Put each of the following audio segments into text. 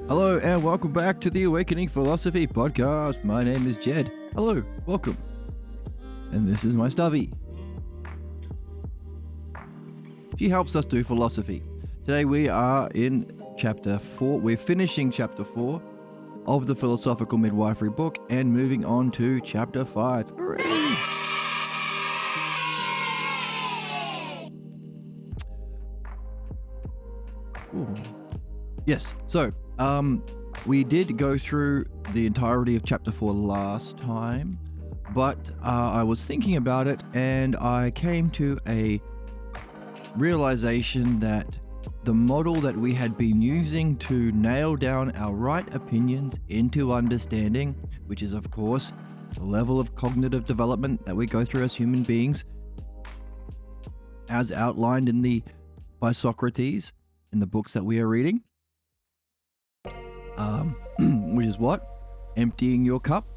Hello and welcome back to the Awakening Philosophy Podcast. My name is Jed. Hello, welcome. And this is my stubby. She helps us do philosophy. Today we are in chapter 4. We're finishing chapter 4 of the Philosophical Midwifery book and moving on to chapter 5. Hooray! Ooh. Yes, so we did go through the entirety of chapter 4 last time, but I was thinking about it and I came to a realization that the model that we had been using to nail down our right opinions into understanding, which is of course the level of cognitive development that we go through as human beings, as outlined by Socrates in the books that we are reading, which is what? Emptying your cup,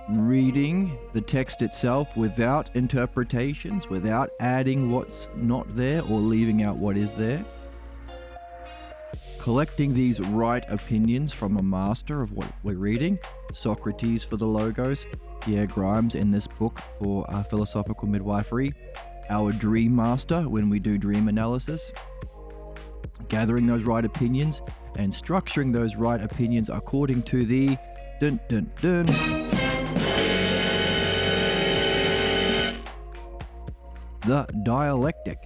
reading the text itself without interpretations, without adding what's not there or leaving out what is there, collecting these right opinions from a master of what we're reading, Socrates for the logos, Pierre Grimes in this book for Philosophical Midwifery, our dream master when we do dream analysis, gathering those right opinions and structuring those right opinions according to the the dialectic.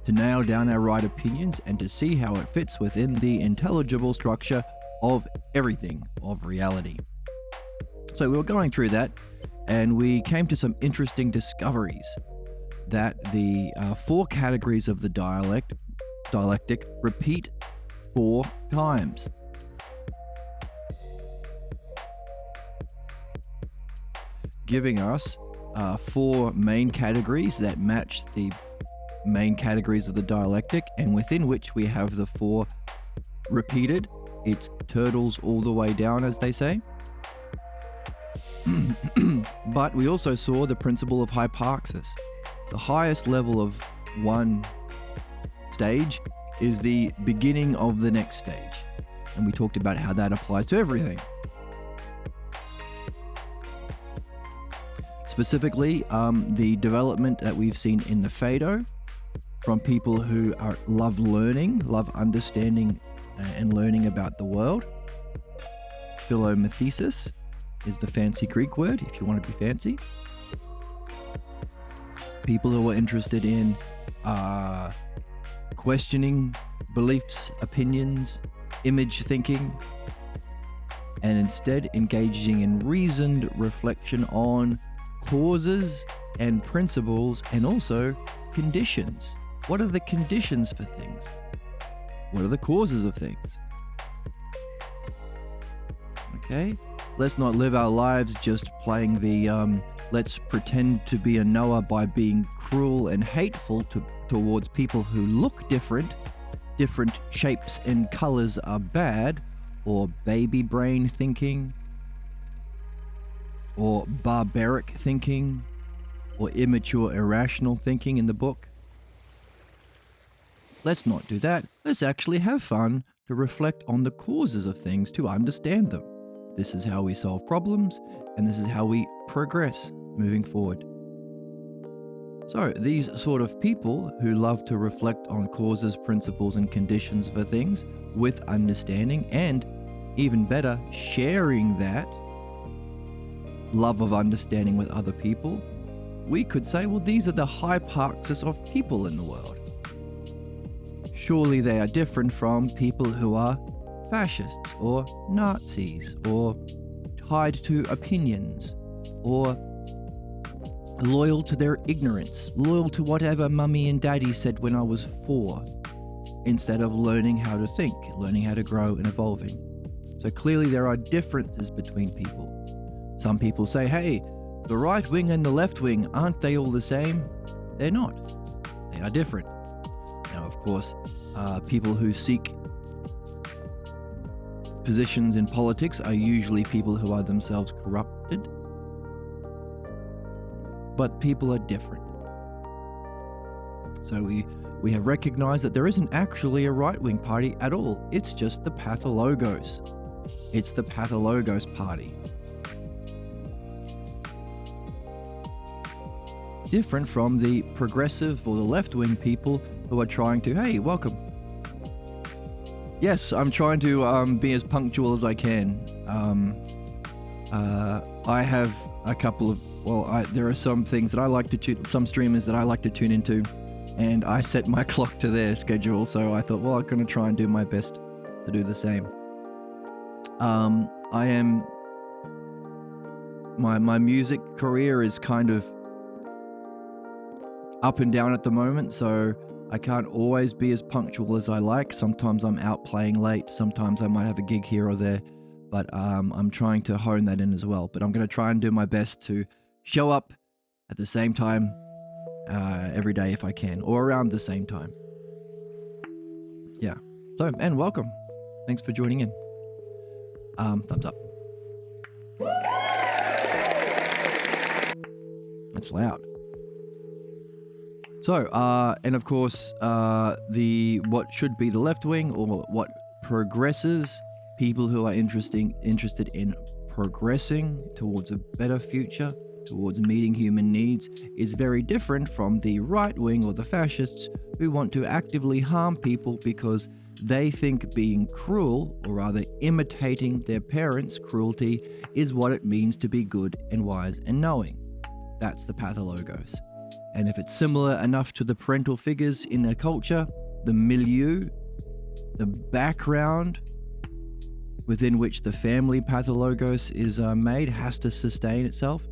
To nail down our right opinions and to see how it fits within the intelligible structure of everything, of reality. So we were going through that and we came to some interesting discoveries that the 4 categories of the dialectic repeat 4 times. Giving us 4 main categories that match the main categories of the dialectic, and within which we have the 4 repeated. It's turtles all the way down, as they say. But we also saw the principle of hyparxis. The highest level of one stage is the beginning of the next stage. And we talked about how that applies to everything. Specifically, the development that we've seen in the Phaedo from people who love learning, love understanding and learning about the world. Philomathesis is the fancy Greek word, if you want to be fancy. People who are interested in questioning beliefs, opinions, image thinking, and instead engaging in reasoned reflection on causes and principles and also conditions. What are the conditions for things? What are the causes of things? Okay, let's not live our lives just playing the let's pretend to be a Noah by being cruel and hateful towards people who look different. Different shapes and colors are bad, or baby brain thinking, or barbaric thinking, or immature irrational thinking in the book. Let's not do that. Let's actually have fun to reflect on the causes of things to understand them. This is how we solve problems, and this is how we progress moving forward. So these sort of people who love to reflect on causes, principles, and conditions for things with understanding, and even better, sharing that love of understanding with other people, we could say, well, these are the hyparxis of people in the world. Surely they are different from people who are fascists or Nazis or tied to opinions or loyal to their ignorance, loyal to whatever mummy and daddy said when I was 4, instead of learning how to think, learning how to grow and evolving. So clearly there are differences between people. Some people say, hey, the right wing and the left wing, aren't they all the same? They're not. They are different. Now, of course, people who seek positions in politics are usually people who are themselves corrupted. but people are different. So we have recognized that there isn't actually a right-wing party at all. It's just the pathologos. It's the pathologos party. Different from the progressive or the left-wing people who are trying to, hey, welcome. Yes, I'm trying to be as punctual as I can. I have a couple of, there are some things that I like to tune, some streamers that I like to tune into, and I set my clock to their schedule, so I thought, I'm going to try and do my best to do the same. My music career is kind of up and down at the moment, so I can't always be as punctual as I like. Sometimes I'm out playing late, sometimes I might have a gig here or there, but I'm trying to hone that in as well. But I'm going to try and do my best to show up at the same time every day if I can, or around the same time. Yeah. So, and welcome. Thanks for joining in. Thumbs up. That's loud. So, and of course, what should be the left wing, or what progresses, people who are interested in progressing towards a better future, towards meeting human needs, is very different from the right wing or the fascists who want to actively harm people because they think being cruel, or rather imitating their parents' cruelty, is what it means to be good and wise and knowing. That's the pathologos. And if it's similar enough to the parental figures in a culture, the milieu, the background within which the family pathologos is made has to sustain itself,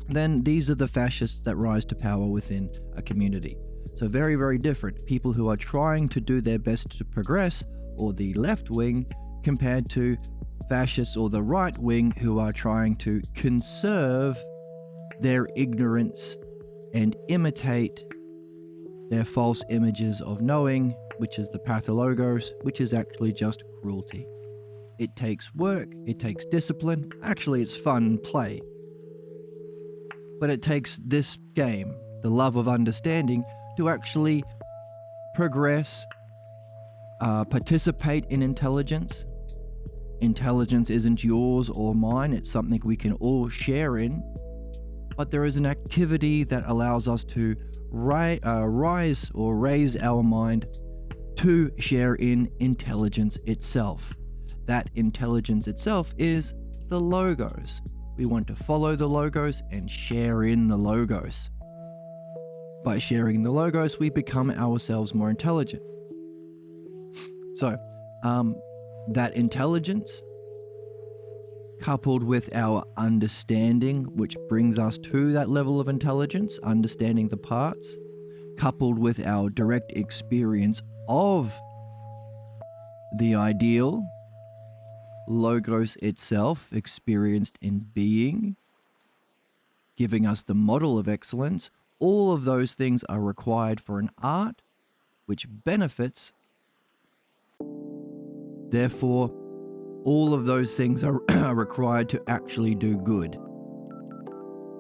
then these are the fascists that rise to power within a community. So very, very different. People who are trying to do their best to progress, or the left wing, compared to fascists or the right wing who are trying to conserve their ignorance and imitate their false images of knowing, which is the pathologos, which is actually just cruelty. It takes work, it takes discipline, actually it's fun play. But it takes this game, the love of understanding, to actually progress, participate in intelligence. Intelligence isn't yours or mine, it's something we can all share in. But there is an activity that allows us to rise or raise our mind to share in intelligence itself. That intelligence itself is the logos. We want to follow the logos and share in the logos. By sharing the logos, we become ourselves more intelligent. So, that intelligence, coupled with our understanding, which brings us to that level of intelligence, understanding the parts, coupled with our direct experience of the ideal, logos itself, experienced in being, giving us the model of excellence, all of those things are required for an art which benefits. Therefore, all of those things are required to actually do good.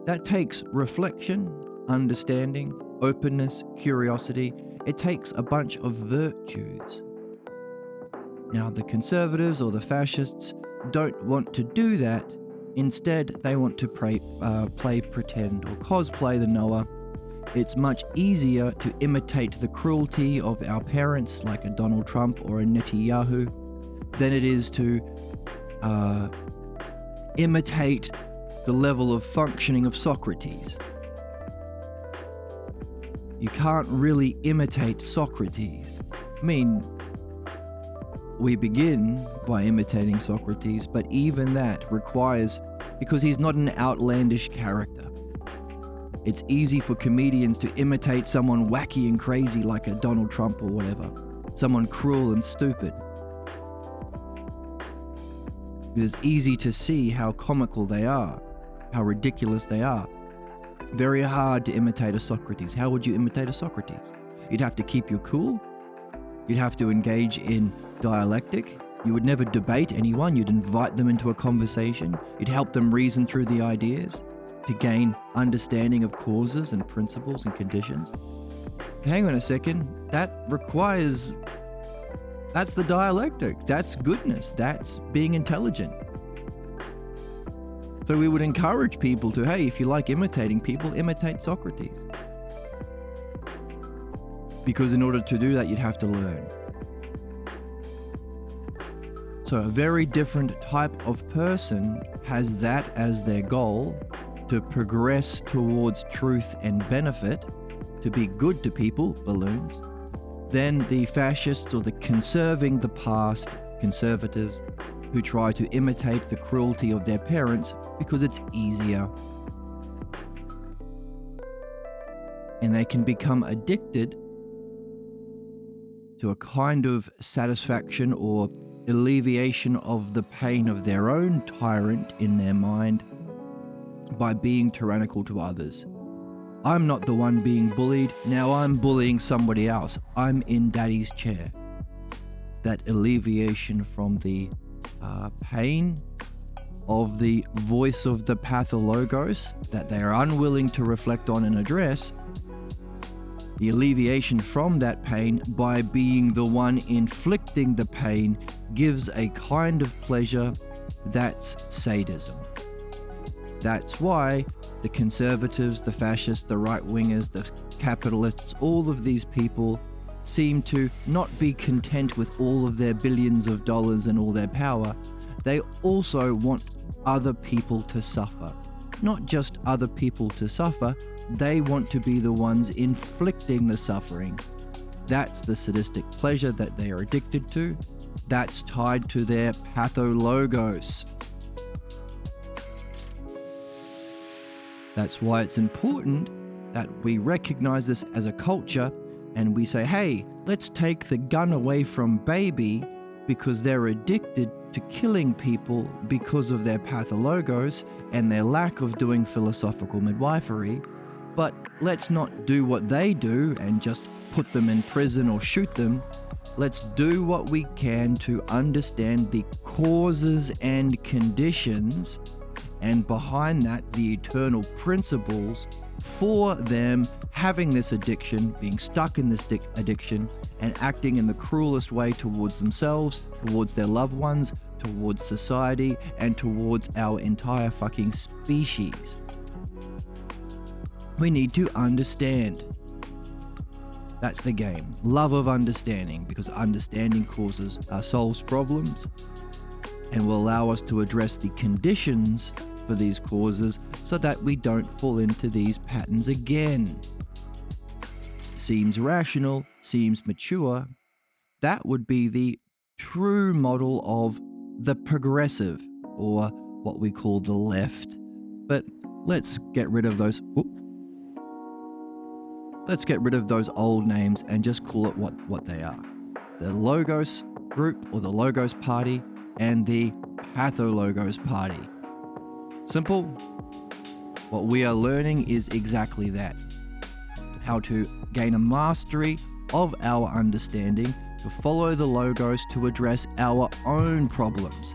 That takes reflection, understanding, openness, curiosity. It takes a bunch of virtues. Now, the conservatives or the fascists don't want to do that. Instead, they want to play pretend or cosplay the knower. It's much easier to imitate the cruelty of our parents, like a Donald Trump or a Netanyahu, than it is to imitate the level of functioning of Socrates. You can't really imitate Socrates. I mean, we begin by imitating Socrates, but even that requires, because he's not an outlandish character. It's easy for comedians to imitate someone wacky and crazy like a Donald Trump or whatever, someone cruel and stupid. It's easy to see how comical they are, how ridiculous they are. Very hard to imitate a Socrates. How would you imitate a Socrates? You'd have to keep your cool. You'd have to engage in dialectic. You would never debate anyone. You'd invite them into a conversation. You'd help them reason through the ideas. to gain understanding of causes and principles and conditions. Hang on a second, that's the dialectic, that's goodness, that's being intelligent. So we would encourage people to, hey, if you like imitating people, imitate Socrates. Because in order to do that, you'd have to learn. So a very different type of person has that as their goal, to progress towards truth and benefit, to be good to people, balloons, than the fascists or the conserving the past conservatives who try to imitate the cruelty of their parents because it's easier. And they can become addicted to a kind of satisfaction or alleviation of the pain of their own tyrant in their mind by being tyrannical to others. I'm not the one being bullied, now I'm bullying somebody else. I'm in daddy's chair. That alleviation from the pain of the voice of the pathologos that they are unwilling to reflect on and address, the alleviation from that pain by being the one inflicting the pain gives a kind of pleasure that's sadism. That's why the conservatives, the fascists, the right-wingers, the capitalists, all of these people seem to not be content with all of their billions of dollars and all their power. They also want other people to suffer. Not just other people to suffer, they want to be the ones inflicting the suffering. That's the sadistic pleasure that they are addicted to. That's tied to their pathologos. That's why it's important that we recognize this as a culture and we say, hey, let's take the gun away from baby because they're addicted to killing people because of their pathologos and their lack of doing philosophical midwifery. But let's not do what they do and just put them in prison or shoot them. Let's do what we can to understand the causes and conditions, and behind that, the eternal principles for them having this addiction, being stuck in this addiction, and acting in the cruelest way towards themselves, towards their loved ones, towards society, and towards our entire fucking species. We need to understand. That's the game. Love of understanding, because understanding solves problems and will allow us to address the conditions for these causes so that we don't fall into these patterns again. Seems rational, seems mature. That would be the true model of the progressive, or what we call the left. But let's get rid of those. Let's get rid of those old names and just call it what they are. The Logos group, or the Logos party, and the Pathologos party. Simple. What we are learning is exactly that. How to gain a mastery of our understanding, to follow the Logos to address our own problems.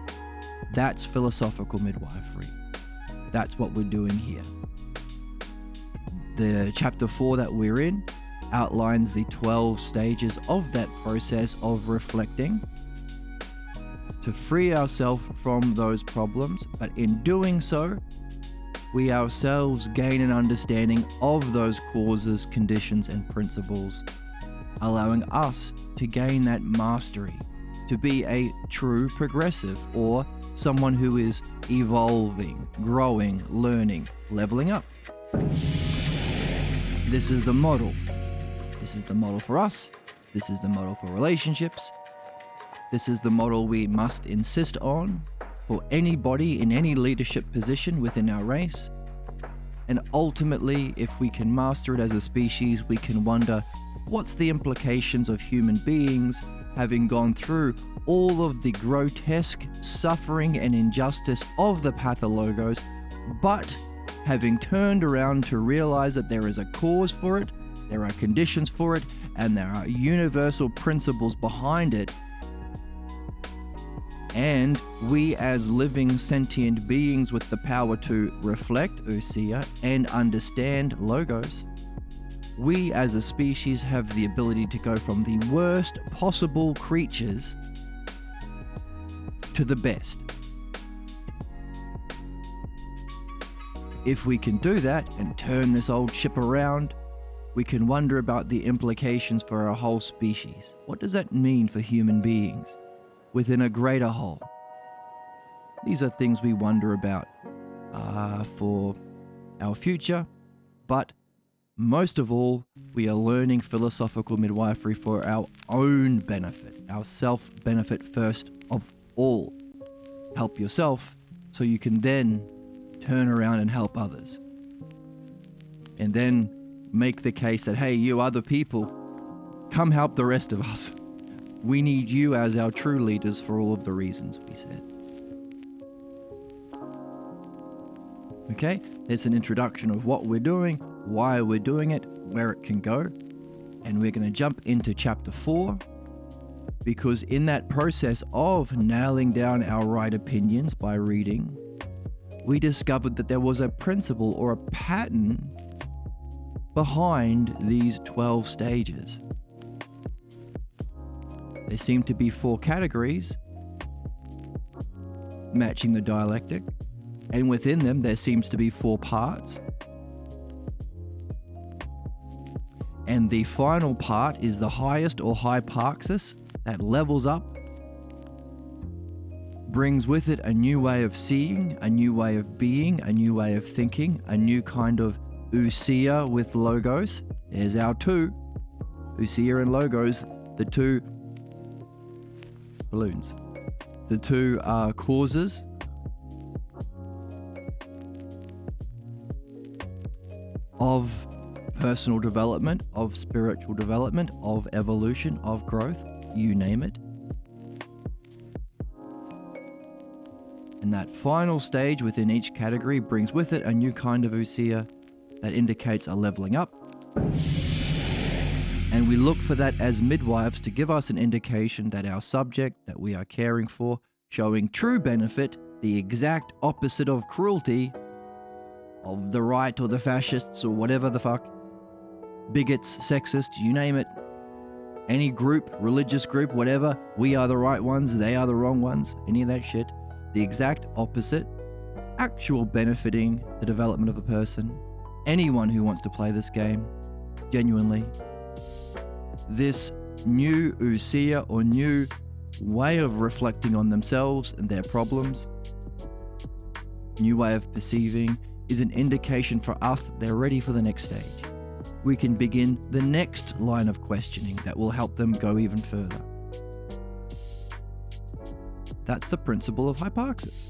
That's philosophical midwifery. That's what we're doing here. The chapter 4 that we're in outlines the 12 stages of that process of reflecting to free ourselves from those problems, but in doing so, we ourselves gain an understanding of those causes, conditions, and principles, allowing us to gain that mastery, to be a true progressive, or someone who is evolving, growing, learning, leveling up. This is the model. This is the model for us. This is the model for relationships. This is the model we must insist on for anybody in any leadership position within our race. And ultimately, if we can master it as a species, we can wonder, what's the implications of human beings having gone through all of the grotesque suffering and injustice of the pathologos, but having turned around to realize that there is a cause for it, there are conditions for it, and there are universal principles behind it. And we as living sentient beings with the power to reflect ousia and understand logos, we as a species have the ability to go from the worst possible creatures to the best. If we can do that and turn this old ship around, we can wonder about the implications for our whole species. What does that mean for human beings within a greater whole? These are things we wonder about for our future, but most of all, we are learning philosophical midwifery for our own benefit, our self-benefit first of all. Help yourself so you can then turn around and help others. And then make the case that, hey, you other people, come help the rest of us. We need you as our true leaders for all of the reasons we said. Okay, there's an introduction of what we're doing, why we're doing it, where it can go. And we're going to jump into chapter 4, because in that process of nailing down our right opinions by reading, we discovered that there was a principle or a pattern behind these 12 stages. There seem to be 4 categories matching the dialectic, and within them there seems to be 4 parts. And the final part is the highest or hyparxis that levels up, brings with it a new way of seeing, a new way of being, a new way of thinking, a new kind of ousia with logos. There's our 2, ousia and logos, the 2 balloons, the 2 causes of personal development, of spiritual development, of evolution, of growth, you name it. And that final stage within each category brings with it a new kind of ousia that indicates a leveling up. And we look for that as midwives to give us an indication that our subject that we are caring for, showing true benefit, the exact opposite of cruelty, of the right or the fascists or whatever the fuck, bigots, sexists, you name it, any group, religious group, whatever, we are the right ones, they are the wrong ones, any of that shit. The exact opposite, actual benefiting the development of a person, anyone who wants to play this game, genuinely. This new ousia or new way of reflecting on themselves and their problems, new way of perceiving, is an indication for us that they're ready for the next stage. We can begin the next line of questioning that will help them go even further. That's the principle of hyparxis.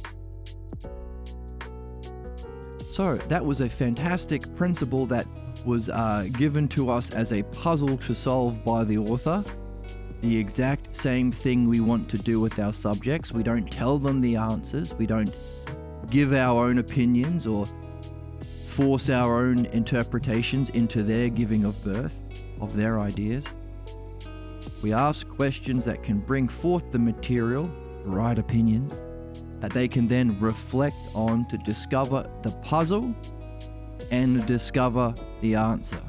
So that was a fantastic principle that was given to us as a puzzle to solve by the author. The exact same thing we want to do with our subjects. We don't tell them the answers. We don't give our own opinions or force our own interpretations into their giving of birth of their ideas. We ask questions that can bring forth the material, the right opinions, that they can then reflect on to discover the puzzle and discover the answer.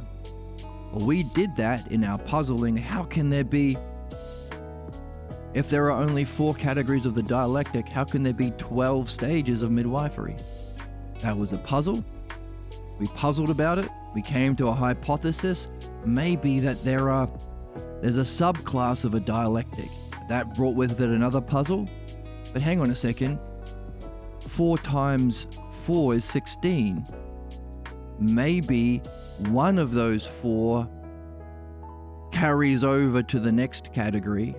Well, we did that in our puzzling. How can there be, if there are only 4 categories of the dialectic, how can there be 12 stages of midwifery? That was a puzzle. We puzzled about it. We came to a hypothesis, maybe that there's a subclass of a dialectic. That brought with it another puzzle. But hang on a second. 4 times 4 is 16. Maybe one of those 4 carries over to the next category.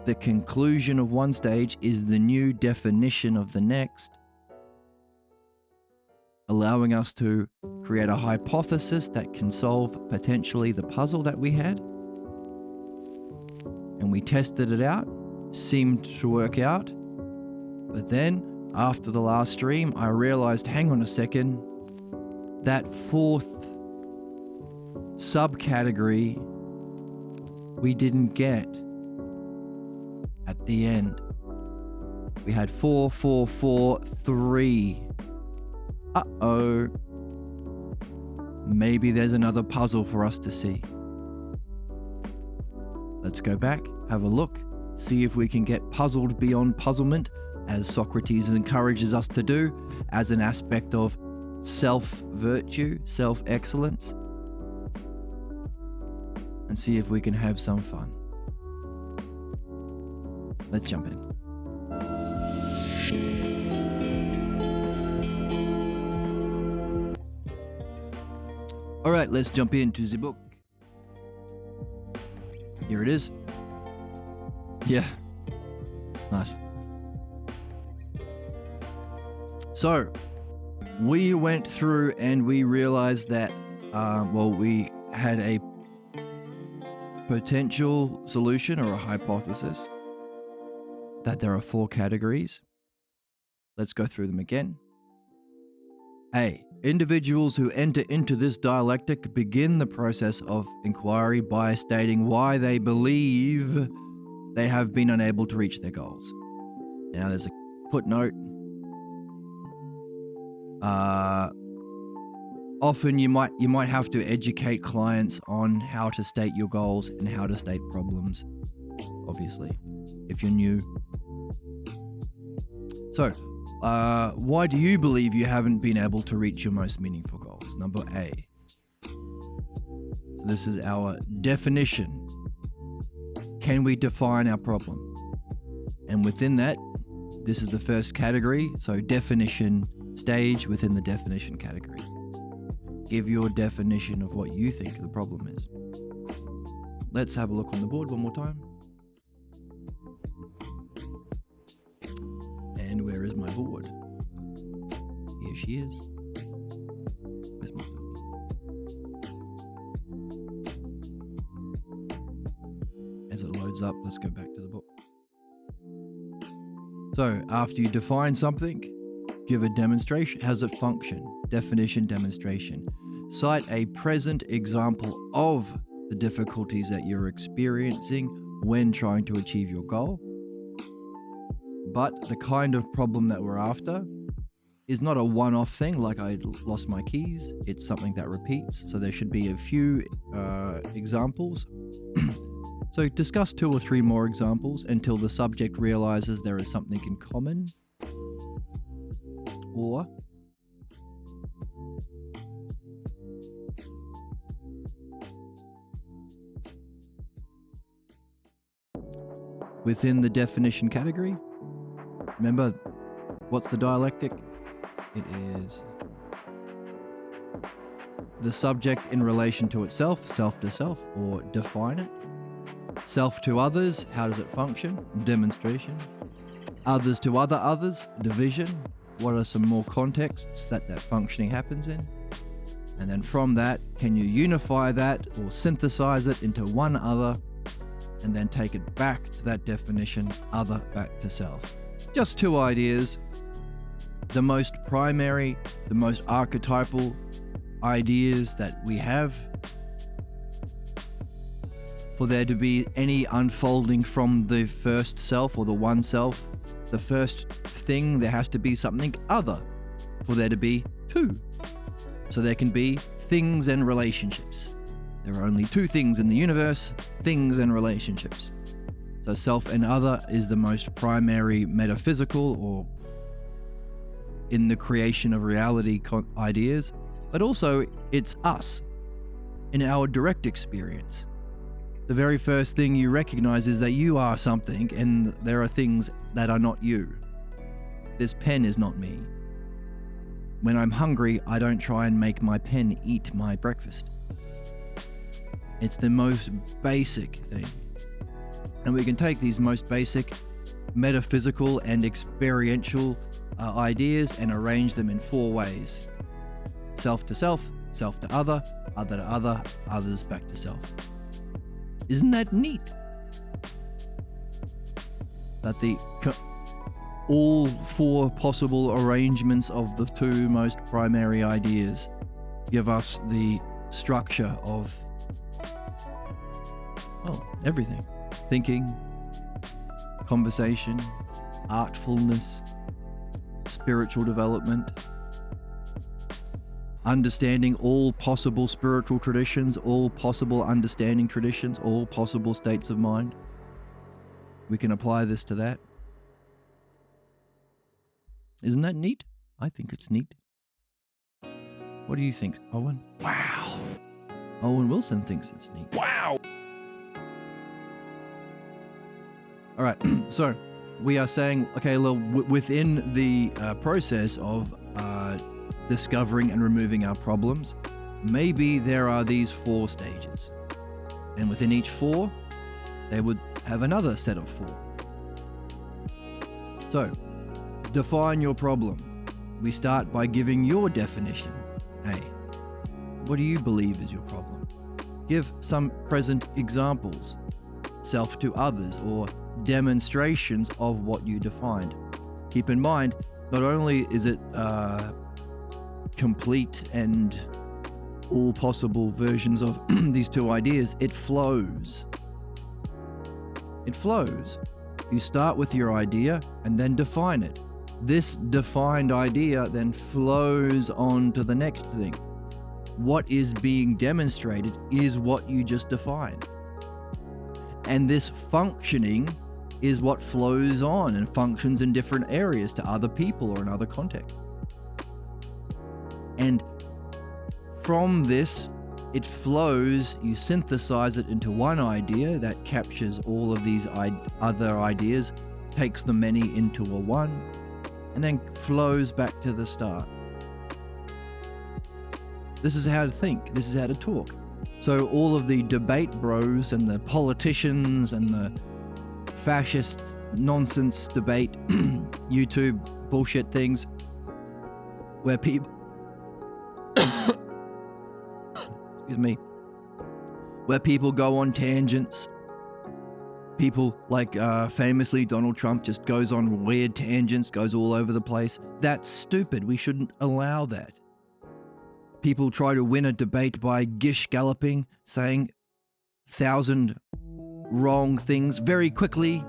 The conclusion of one stage is the new definition of the next, allowing us to create a hypothesis that can solve potentially the puzzle that we had. And we tested it out, seemed to work out. But then, after the last stream, I realized, hang on a second, that 4th subcategory we didn't get at the end. We had 4, 4, 4, 3. Uh-oh. Maybe there's another puzzle for us to see. Let's go back, have a look, see if we can get puzzled beyond puzzlement, as Socrates encourages us to do, as an aspect of self-virtue, self-excellence, and see if we can have some fun. Let's jump in. All right, let's jump into the book. Here it is. Yeah, nice. So, we went through and we realized that, we had a potential solution or a hypothesis that there are 4 categories. Let's go through them again. A. Individuals who enter into this dialectic begin the process of inquiry by stating why they believe they have been unable to reach their goals. Now, there's a footnote. Often you might have to educate clients on how to state your goals and how to state problems, obviously, if you're new. So, why do you believe you haven't been able to reach your most meaningful goals? Number A. So this is our definition. Can we define our problem? And within that, this is the first category. So definition stage within the definition category. Give your definition of what you think the problem is. Let's have a look on the board one more time. And where is my board? Here she is. Where's my board? As it loads up, let's go back to the book. So, after you define something, give a demonstration. How does it function? Definition, demonstration. Cite a present example of the difficulties that you're experiencing when trying to achieve your goal. But the kind of problem that we're after is not a one-off thing like I lost my keys. It's something that repeats. So there should be a few examples. So discuss 2 or 3 more examples until the subject realizes there is something in common. Or within the definition category, remember, what's the dialectic? It is the subject in relation to itself, self to self, or define it. Self to others, how does it function? Demonstration. Others to other others, division. What are some more contexts that functioning happens in? And then from that, can you unify that or synthesize it into one other and then take it back to that definition, other back to self? Just 2 ideas. The most primary, the most archetypal ideas that we have. For there to be any unfolding from the first self or the one self, the first thing, there has to be something other for there to be 2. So there can be things and relationships. There are only 2 things in the universe, things and relationships. So self and other is the most primary metaphysical or in the creation of reality ideas, but also it's us in our direct experience. The very first thing you recognize is that you are something and there are things that are not you. This pen is not me. When I'm hungry, I don't try and make my pen eat my breakfast. It's the most basic thing. And we can take these most basic metaphysical and experiential ideas and arrange them in 4 ways. Self to self, self to other other, others back to self. Isn't that neat? That all 4 possible arrangements of the 2 most primary ideas give us the structure of everything. Thinking, conversation, artfulness, spiritual development, understanding all possible spiritual traditions, all possible understanding traditions, all possible states of mind. We can apply this to that. Isn't that neat? I think it's neat. What do you think, Owen? Wow. Owen Wilson thinks it's neat. Wow. All right, so we are saying, okay, well, within the process of discovering and removing our problems, maybe there are these 4 stages. And within each 4, they would have another set of 4. So, define your problem. We start by giving your definition. Hey, what do you believe is your problem? Give some present examples, self to others, or demonstrations of what you defined. Keep in mind, not only is it complete and all possible versions of these 2 ideas, it flows. It flows. You start with your idea and then define it. This defined idea then flows on to the next thing. What is being demonstrated is what you just defined. And this functioning is what flows on and functions in different areas to other people or in other contexts. And from this, it flows, you synthesize it into one idea that captures all of these other ideas, takes the many into a one, and then flows back to the start. This is how to think, this is how to talk. So all of the debate bros and the politicians and the fascist nonsense debate, YouTube bullshit things, where people, excuse me, where people go on tangents. People like famously Donald Trump just goes on weird tangents, goes all over the place. That's stupid. We shouldn't allow that. People try to win a debate by gish galloping, saying 1,000 wrong things very quickly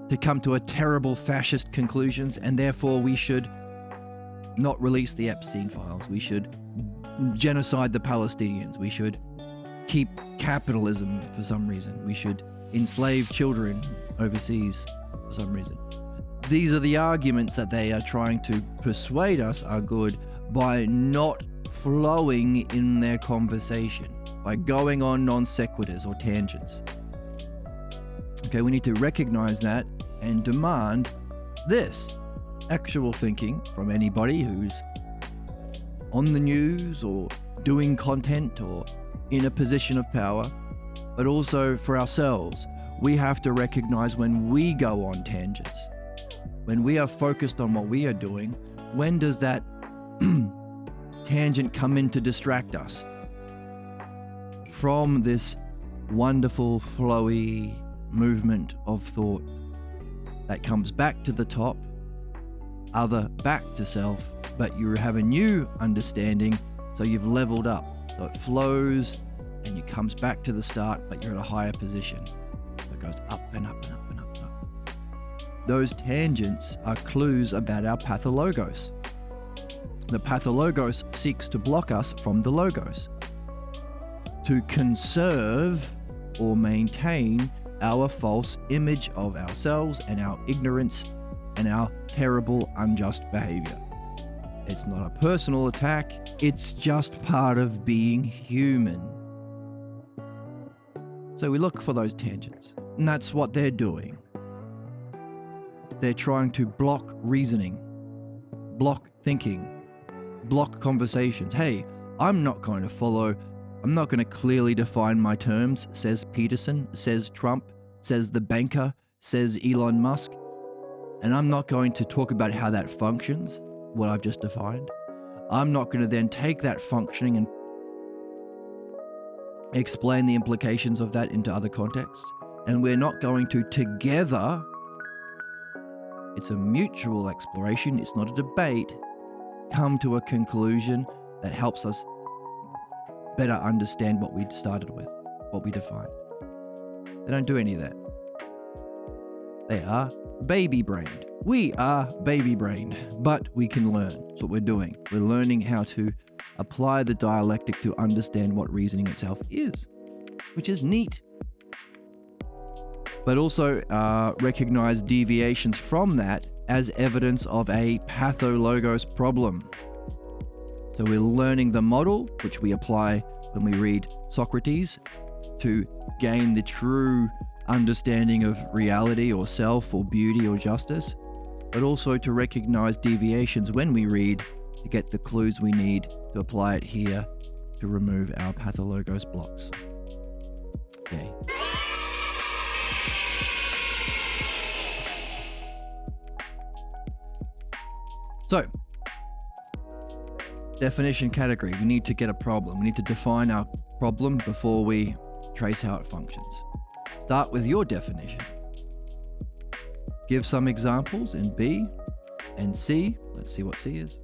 to come to a terrible fascist conclusions, and therefore we should not release the Epstein files. We should genocide the Palestinians. We should keep capitalism for some reason. We should enslave children overseas for some reason. These are the arguments that they are trying to persuade us are good by not flowing in their conversation, by going on non sequiturs or tangents. Okay, we need to recognize that and demand this actual thinking from anybody who's on the news or doing content or in a position of power, but also for ourselves. We have to recognize when we go on tangents, when we are focused on what we are doing, when does that tangent come in to distract us from this wonderful, flowy movement of thought that comes back to the top, other back to self, but you have a new understanding, so you've leveled up. So it flows and it comes back to the start, but you're at a higher position. So it goes up and up and up and up and up. Those tangents are clues about our pathologos. The pathologos seeks to block us from the logos, to conserve or maintain our false image of ourselves and our ignorance and our terrible, unjust behavior. It's not a personal attack, it's just part of being human. So we look for those tangents, and that's what they're doing. They're trying to block reasoning, block thinking, block conversations. Hey, I'm not going to clearly define my terms, says Peterson, says Trump, says the banker, says Elon Musk, and I'm not going to talk about how that functions, what I've just defined. I'm not going to then take that functioning and explain the implications of that into other contexts. And we're not going to together, it's a mutual exploration, it's not a debate, come to a conclusion that helps us better understand what we started with, what we defined. They don't do any of that. They are baby brained. We are baby brained, but we can learn. That's what we're doing. We're learning how to apply the dialectic to understand what reasoning itself is, which is neat. But also recognize deviations from that as evidence of a pathologos problem. So we're learning the model, which we apply when we read Socrates, to gain the true understanding of reality or self or beauty or justice, but also to recognize deviations when we read to get the clues we need to apply it here to remove our pathologos blocks. Okay. So, definition category. We need to get a problem. We need to define our problem before we trace how it functions. Start with your definition. Give some examples in B and C. Let's see what C is.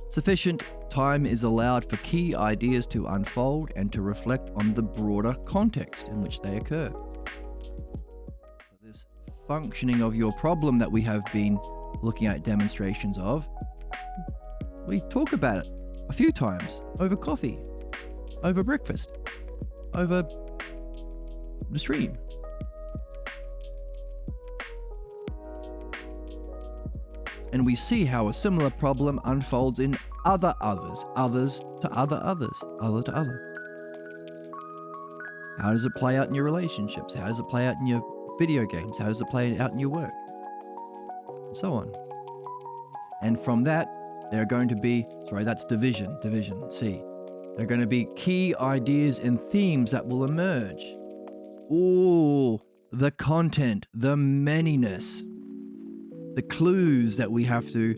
Sufficient time is allowed for key ideas to unfold and to reflect on the broader context in which they occur. So this functioning of your problem that we have been looking at demonstrations of, we talk about it a few times over coffee, over breakfast, over the stream. And we see how a similar problem unfolds in others to others. How does it play out in your relationships? How does it play out in your video games? How does it play out in your work? And so on. And from that, there are going to be, that's division, C. There are going to be key ideas and themes that will emerge. Ooh, the content, the manyness, the clues that we have to,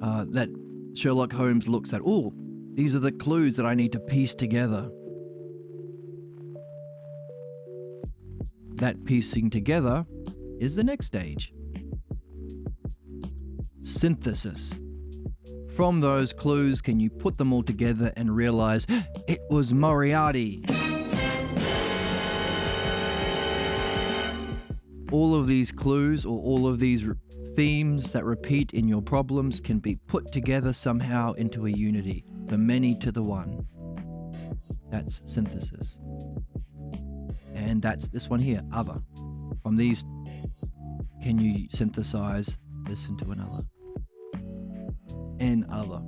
that Sherlock Holmes looks at. Ooh, these are the clues that I need to piece together. That piecing together is the next stage. Synthesis. From those clues, can you put them all together and realize it was Moriarty? All of these clues or all of these themes that repeat in your problems can be put together somehow into a unity, the many to the one. That's synthesis. And that's this one here, other. From these, can you synthesize this into another? And other.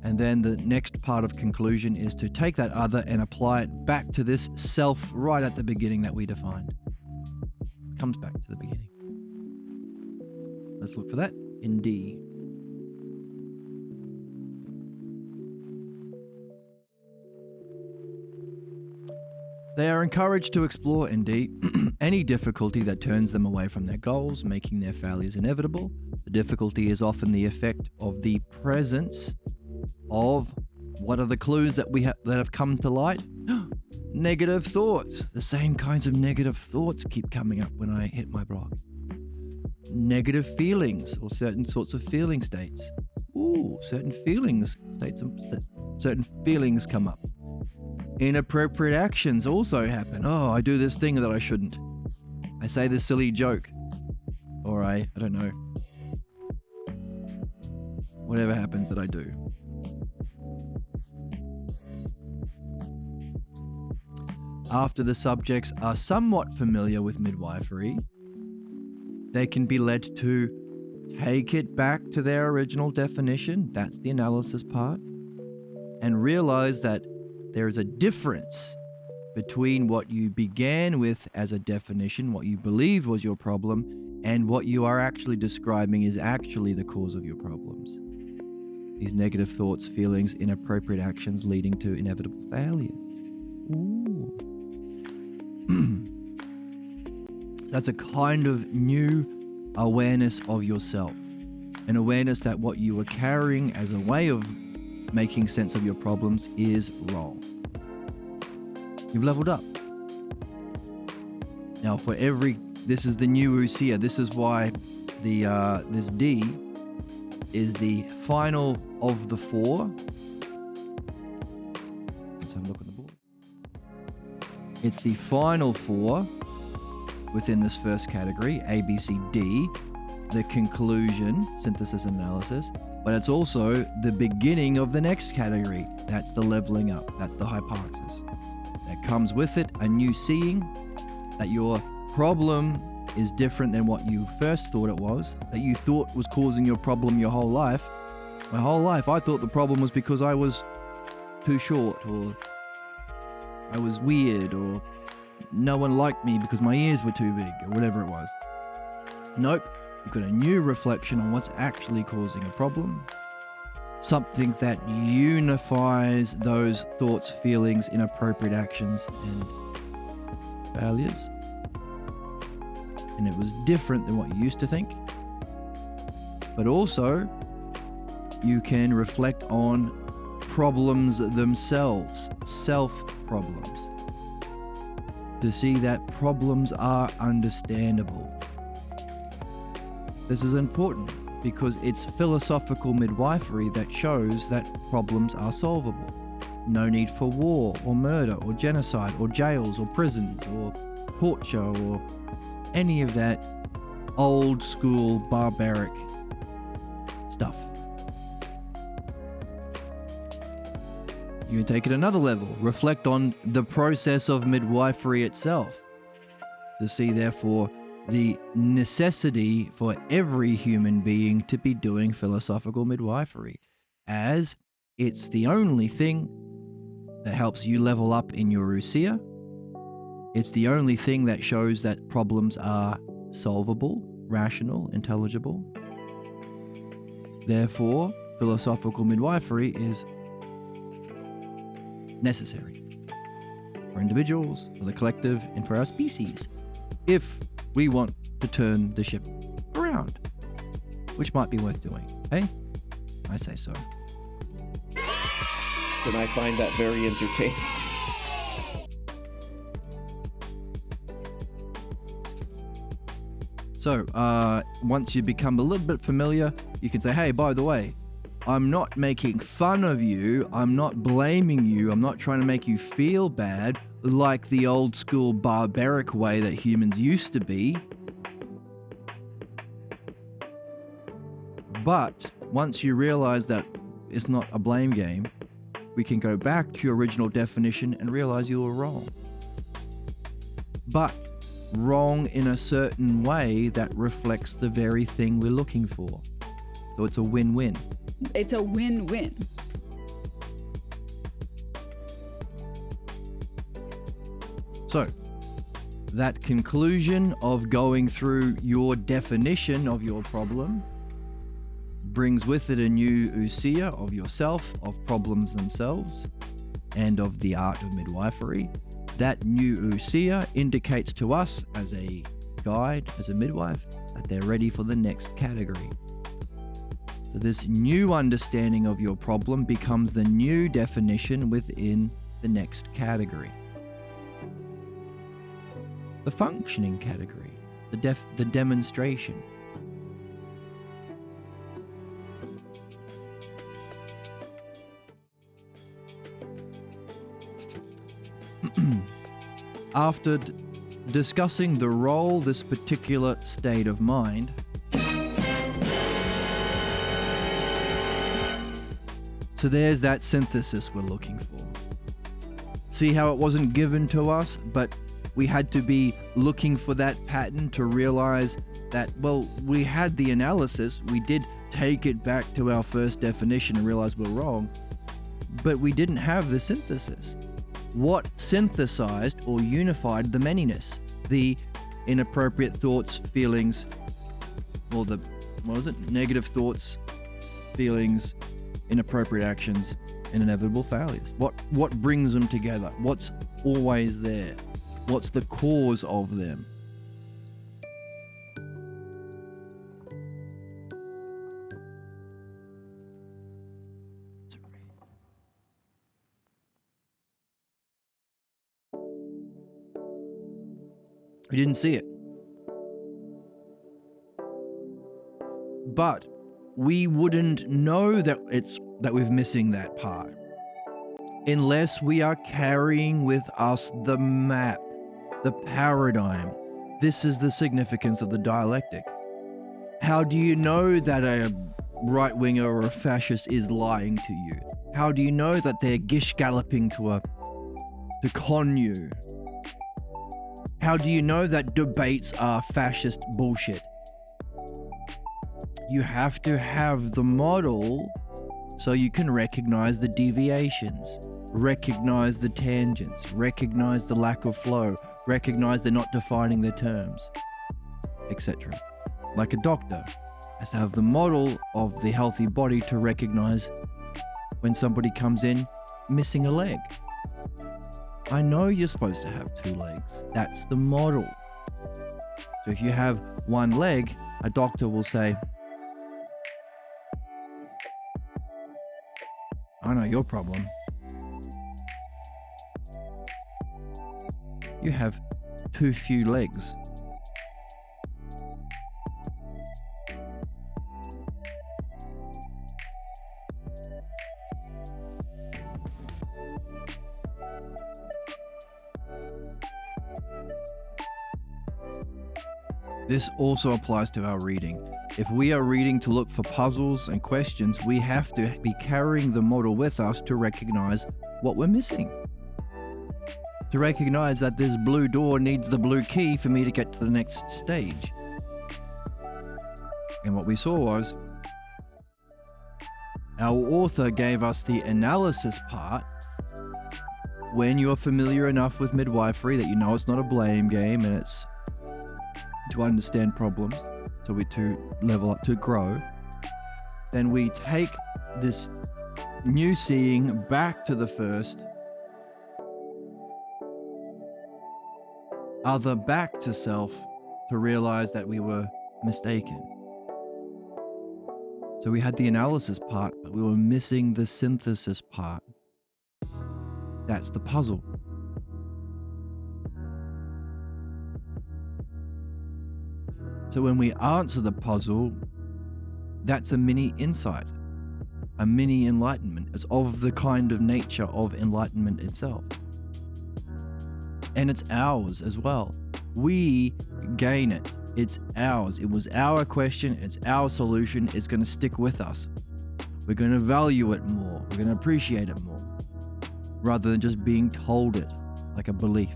And then the next part of conclusion is to take that other and apply it back to this self right at the beginning that we defined. Comes back to the beginning. Let's look for that in D. They are encouraged to explore in D any difficulty that turns them away from their goals, making their failures inevitable. The difficulty is often the effect of the presence of what are the clues that that have come to light? Negative thoughts. The same kinds of negative thoughts keep coming up when I hit my block. Negative feelings or certain sorts of feeling states. Ooh, certain feelings come up. Inappropriate actions also happen. Oh, I do this thing that I shouldn't. I say this silly joke. Or I don't know. Whatever happens that I do. After the subjects are somewhat familiar with midwifery, they can be led to take it back to their original definition. That's the analysis part. And realize that there is a difference between what you began with as a definition, what you believed was your problem, and what you are actually describing is actually the cause of your problems. These negative thoughts, feelings, inappropriate actions leading to inevitable failures. Ooh. That's a kind of new awareness of yourself. An awareness that what you are carrying as a way of making sense of your problems is wrong. You've leveled up. Now this is the new Usia. This is why this D is the final of the four. Let's have a look at the board. It's the final four within this first category, A, B, C, D, the conclusion, synthesis and analysis, but it's also the beginning of the next category. That's the leveling up. That's the hypothesis. That comes with it a new seeing that your problem is different than what you first thought it was, that you thought was causing your problem your whole life. My whole life, I thought the problem was because I was too short, or I was weird, or no one liked me because my ears were too big, or whatever it was. Nope. You've got a new reflection on what's actually causing a problem. Something that unifies those thoughts, feelings, inappropriate actions, and failures. And it was different than what you used to think. But also, you can reflect on problems themselves, self-problems, to see that problems are understandable. This is important because it's philosophical midwifery that shows that problems are solvable. No need for war or murder or genocide or jails or prisons or torture or any of that old school barbaric stuff. You can take it another level. Reflect on the process of midwifery itself to see, therefore, the necessity for every human being to be doing philosophical midwifery, as it's the only thing that helps you level up in your usia. It's the only thing that shows that problems are solvable, rational, intelligible. Therefore, philosophical midwifery is necessary for individuals, for the collective, and for our species, if we want to turn the ship around, which might be worth doing. Hey? I say so. And I find that very entertaining. So, once you become a little bit familiar, you can say, hey, by the way, I'm not making fun of you, I'm not blaming you, I'm not trying to make you feel bad like the old school barbaric way that humans used to be. But once you realize that it's not a blame game, we can go back to your original definition and realize you were wrong. But wrong in a certain way that reflects the very thing we're looking for. So it's a win-win. It's a win-win. So, that conclusion of going through your definition of your problem brings with it a new usia of yourself, of problems themselves, and of the art of midwifery. That new usia indicates to us as a guide, as a midwife, that they're ready for the next category. So this new understanding of your problem becomes the new definition within the next category. The functioning category, the demonstration. After discussing the role this particular state of mind so there's that synthesis we're looking for. See how it wasn't given to us, but we had to be looking for that pattern to realize that, well, we had the analysis, we did take it back to our first definition and realize we're wrong, but we didn't have the synthesis. What synthesized or unified the manyness, the inappropriate thoughts, feelings, or the, negative thoughts, feelings, inappropriate actions, and inevitable failures? What brings them together? What's always there? What's the cause of them? We didn't see it. But we wouldn't know that we're missing that part unless we are carrying with us the map, the paradigm, This is the significance of the dialectic. How do you know that a right-winger or a fascist is lying to you? How do you know that they're gish-galloping to con you? How do you know that debates are fascist bullshit? You have to have the model so you can recognize the deviations, recognize the tangents, recognize the lack of flow, recognize they're not defining their terms, etc. Like a doctor has to have the model of the healthy body to recognize when somebody comes in missing a leg. I know you're supposed to have 2 legs. That's the model. So if you have 1 leg, a doctor will say, I know your problem. You have too few legs. This also applies to our reading. If we are reading to look for puzzles and questions, we have to be carrying the model with us to recognize what we're missing. To recognize that this blue door needs the blue key for me to get to the next stage. And what we saw was, our author gave us the analysis part. When you're familiar enough with midwifery that you know it's not a blame game and it's to understand problems, so we to level up, to grow, then we take this new seeing back to the first, other back to self, to realize that we were mistaken. So we had the analysis part, but we were missing the synthesis part. That's the puzzle. So when we answer the puzzle, that's a mini insight, a mini enlightenment. It's of the kind of nature of enlightenment itself. And it's ours as well. We gain it. It's ours. It was our question. It's our solution. It's going to stick with us. We're going to value it more. We're going to appreciate it more, rather than just being told it like a belief.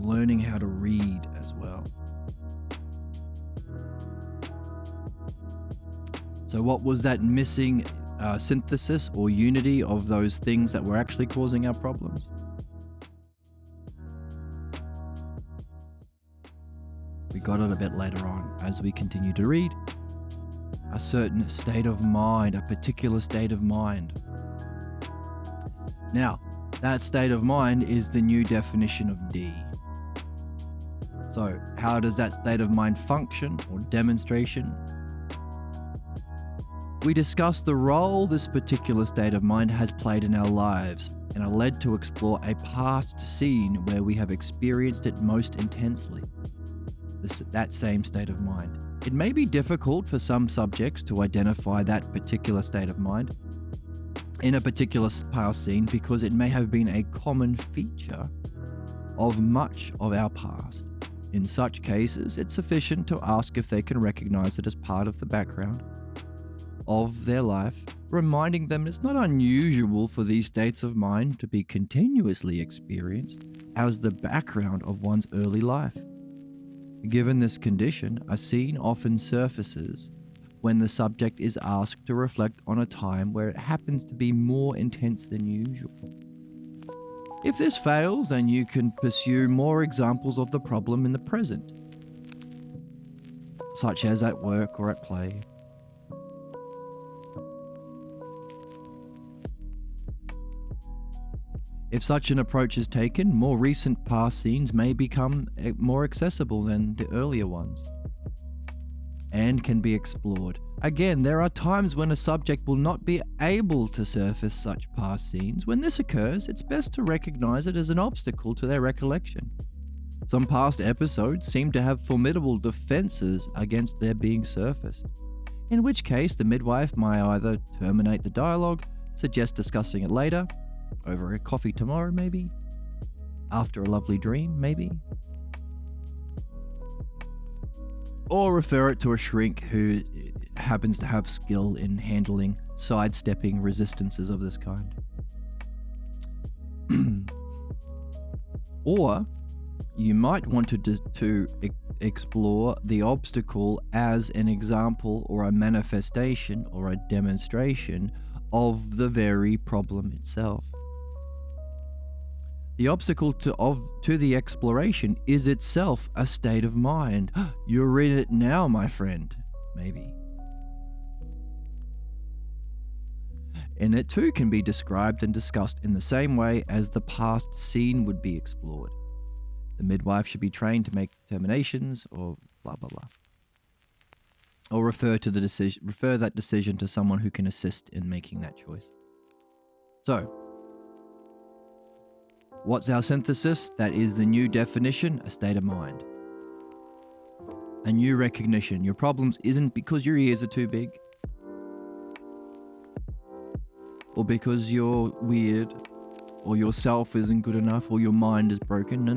Learning how to read as well. So what was that missing synthesis or unity of those things that were actually causing our problems? We got it a bit later on as we continue to read. A certain state of mind, a particular state of mind. Now, that state of mind is the new definition of D. So, how does that state of mind function or demonstration? We discussed the role this particular state of mind has played in our lives and are led to explore a past scene where we have experienced it most intensely. That same state of mind. It may be difficult for some subjects to identify that particular state of mind in a particular past scene because it may have been a common feature of much of our past. In such cases, it's sufficient to ask if they can recognize it as part of the background of their life, reminding them it's not unusual for these states of mind to be continuously experienced as the background of one's early life. Given this condition, a scene often surfaces when the subject is asked to reflect on a time where it happens to be more intense than usual. If this fails, then you can pursue more examples of the problem in the present, such as at work or at play. If such an approach is taken, more recent past scenes may become more accessible than the earlier ones and can be explored. Again, there are times when a subject will not be able to surface such past scenes. When this occurs, it's best to recognize it as an obstacle to their recollection. Some past episodes seem to have formidable defenses against their being surfaced, in which case the midwife may either terminate the dialogue, suggest discussing it later, over a coffee tomorrow maybe, after a lovely dream, maybe. Or refer it to a shrink who happens to have skill in handling sidestepping resistances of this kind. Or you might want to explore the obstacle as an example or a manifestation or a demonstration of the very problem itself. The obstacle to the exploration is itself a state of mind. You're in it now, my friend, maybe. And it too can be described and discussed in the same way as the past scene would be explored. The midwife should be trained to make determinations, or blah blah blah. Or refer that decision to someone who can assist in making that choice. So, what's our synthesis? That is the new definition, a state of mind. A new recognition. Your problems isn't because your ears are too big, or because you're weird, or your self isn't good enough, or your mind is broken. No.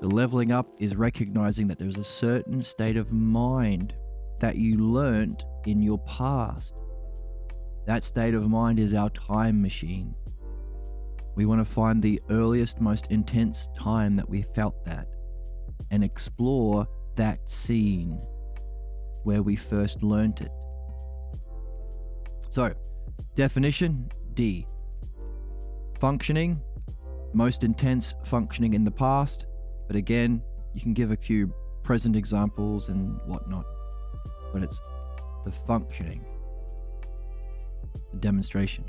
The leveling up is recognizing that there's a certain state of mind that you learnt in your past. That state of mind is our time machine. We want to find the earliest, most intense time that we felt that and explore that scene where we first learnt it. So, definition, D. Functioning, most intense functioning in the past, but again, you can give a few present examples and whatnot, but it's the functioning, the demonstration.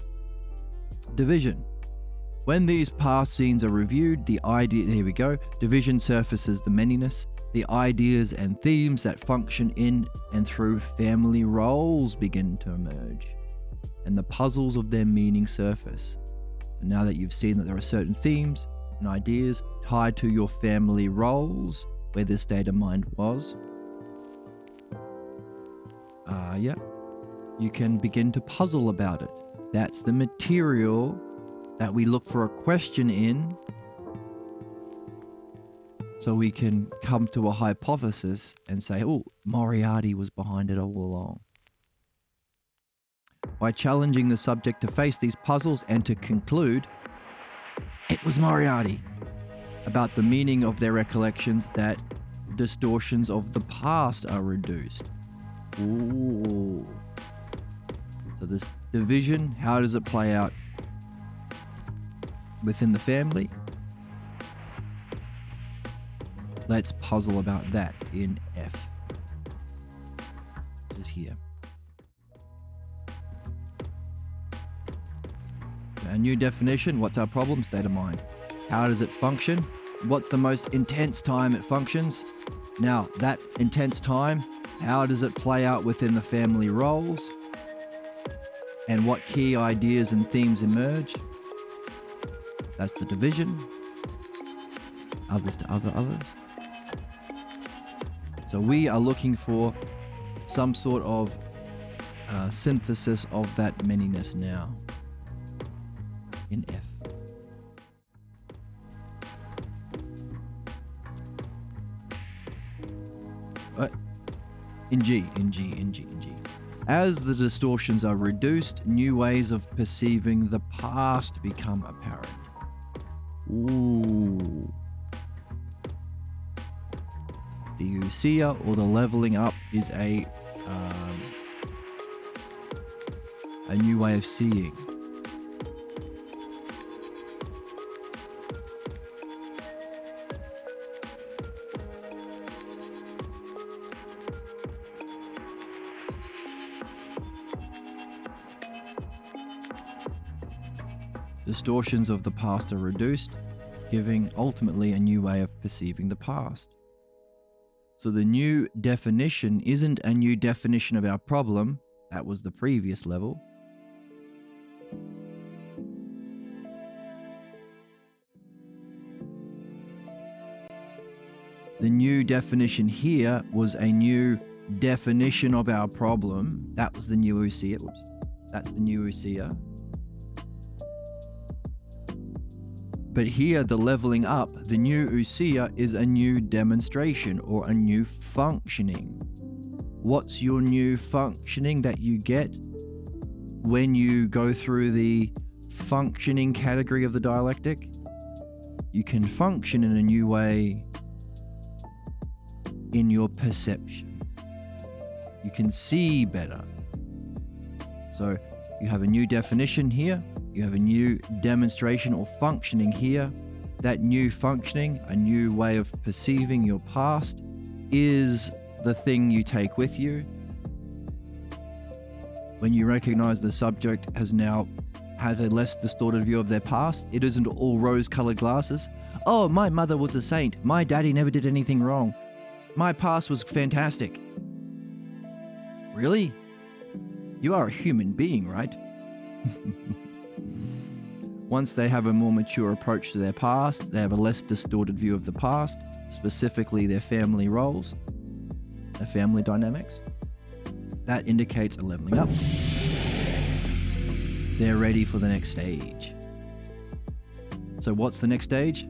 Division. When these past scenes are reviewed, division surfaces the manyness, the ideas and themes that function in and through family roles begin to emerge, and the puzzles of their meaning surface. And now that you've seen that there are certain themes and ideas tied to your family roles, where this state of mind was, you can begin to puzzle about it. That's the material that we look for a question in, so we can come to a hypothesis and say, oh, Moriarty was behind it all along. By challenging the subject to face these puzzles and to conclude, it was Moriarty, about the meaning of their recollections, that distortions of the past are reduced. Ooh. So this division, how does it play out within the family? Let's puzzle about that in F, which is here. A new definition, what's our problem? State of mind. How does it function? What's the most intense time it functions? Now, that intense time, how does it play out within the family roles? And what key ideas and themes emerge? That's the division. Others to others. So we are looking for some sort of synthesis of that manyness now in F. In G. As the distortions are reduced, new ways of perceiving the past become apparent. Ooh. The ousia, or the leveling up, is a new way of seeing. Distortions of the past are reduced, giving ultimately a new way of perceiving the past. So the new definition isn't a new definition of our problem. That was the previous level. The new definition here was a new definition of our problem. That was the new ousia. That's the new ousia. But here, the leveling up, the new usia, is a new demonstration or a new functioning. What's your new functioning that you get when you go through the functioning category of the dialectic? You can function in a new way in your perception. You can see better. So you have a new definition here. You have a new demonstration or functioning here. That new functioning, a new way of perceiving your past, is the thing you take with you. When you recognize the subject has a less distorted view of their past, it isn't all rose-colored glasses. Oh, my mother was a saint. My daddy never did anything wrong. My past was fantastic. Really? You are a human being, right? Once they have a more mature approach to their past, they have a less distorted view of the past, specifically their family roles, their family dynamics. That indicates a leveling up. They're ready for the next stage. So what's the next stage?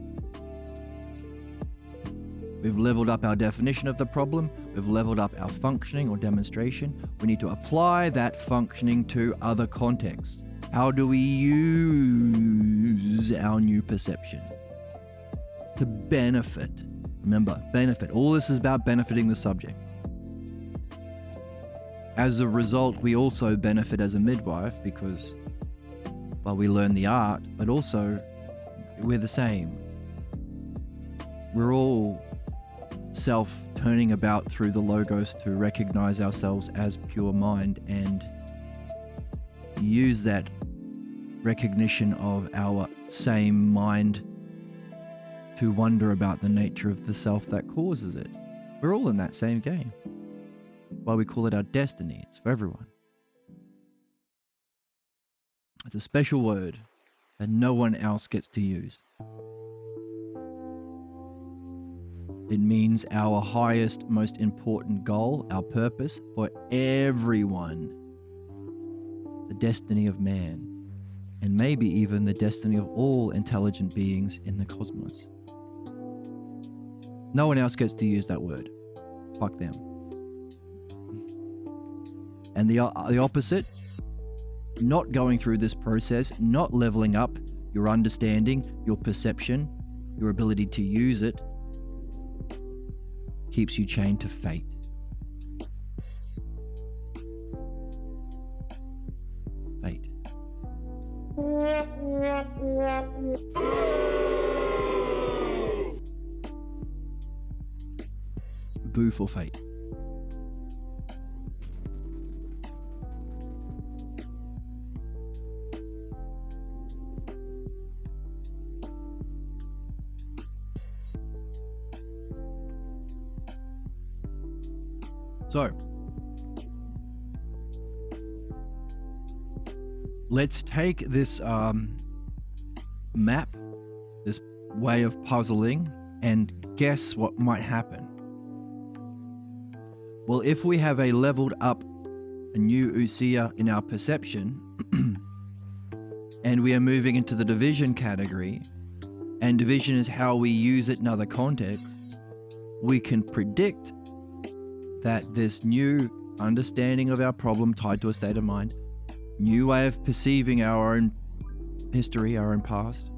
We've leveled up our definition of the problem. We've leveled up our functioning or demonstration. We need to apply that functioning to other contexts. How do we use our new perception to benefit? Remember, benefit. All this is about benefiting the subject. As a result, we also benefit as a midwife because, well, we learn the art, but also we're the same. We're all self-turning about through the logos to recognize ourselves as pure mind and use that recognition of our same mind to wonder about the nature of the self that causes it. We're all in that same game. Why we call it our destiny. It's for everyone. It's a special word that no one else gets to use. It means our highest, most important goal, our purpose for everyone. The destiny of man. And maybe even the destiny of all intelligent beings in the cosmos. No one else gets to use that word. Fuck them. And the opposite, not going through this process, not leveling up your understanding, your perception, your ability to use it, keeps you chained to fate. Fate. Boo for fate. So, let's take this map, this way of puzzling, and guess what might happen. Well, if we have a leveled up, a new usia in our perception, and we are moving into the division category, and division is how we use it in other contexts, we can predict that this new understanding of our problem tied to a state of mind, new way of perceiving our own history, our own past,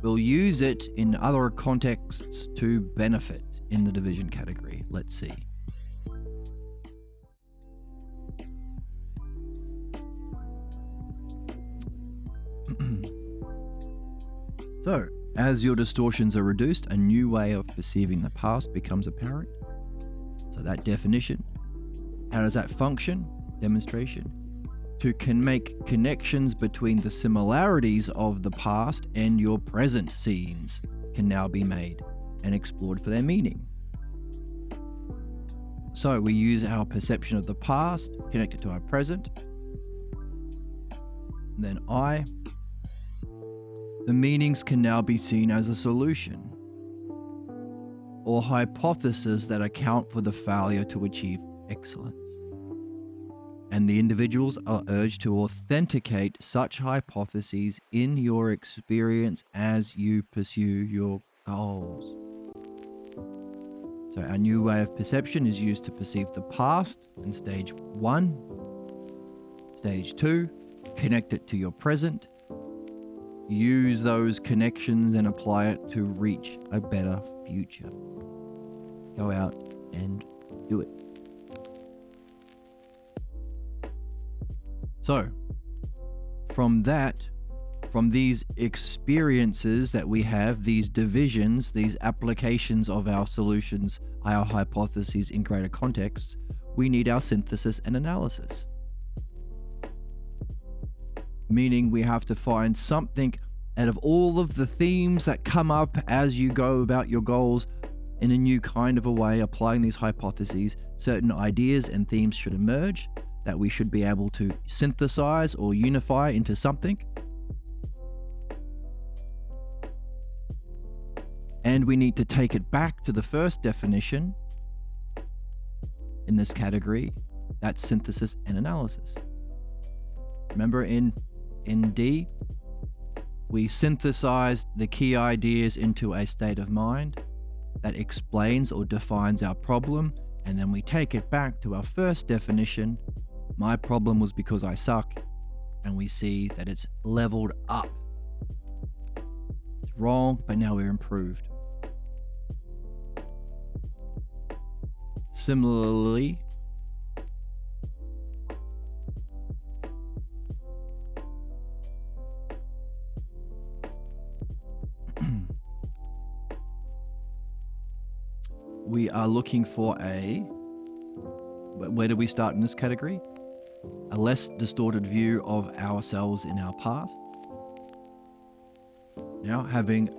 we'll use it in other contexts to benefit in the division category. Let's see. So, as your distortions are reduced, a new way of perceiving the past becomes apparent. So that definition, how does that function? Demonstration. Can make connections between the similarities of the past and your present scenes can now be made and explored for their meaning. So we use our perception of the past, connect it to our present. And then the meanings can now be seen as a solution or hypotheses that account for the failure to achieve excellence. and the individuals are urged to authenticate such hypotheses in your experience as you pursue your goals. So our new way of perception is used to perceive the past in stage 1. Stage 2, connect it to your present. Use those connections and apply it to reach a better future. Go out and do it. So, from these experiences that we have, these divisions, these applications of our solutions, our hypotheses in greater contexts, we need our synthesis and analysis. Meaning we have to find something out of all of the themes that come up as you go about your goals in a new kind of a way, applying these hypotheses. Certain ideas and themes should emerge that we should be able to synthesize or unify into something. And we need to take it back to the first definition in this category, that's synthesis and analysis. Remember in D, we synthesized the key ideas into a state of mind that explains or defines our problem, and then we take it back to our first definition. My problem was because I suck, and we see that it's leveled up. It's wrong, but now we're improved. Similarly, we are looking for where do we start in this category? A less distorted view of ourselves in our past. Now, having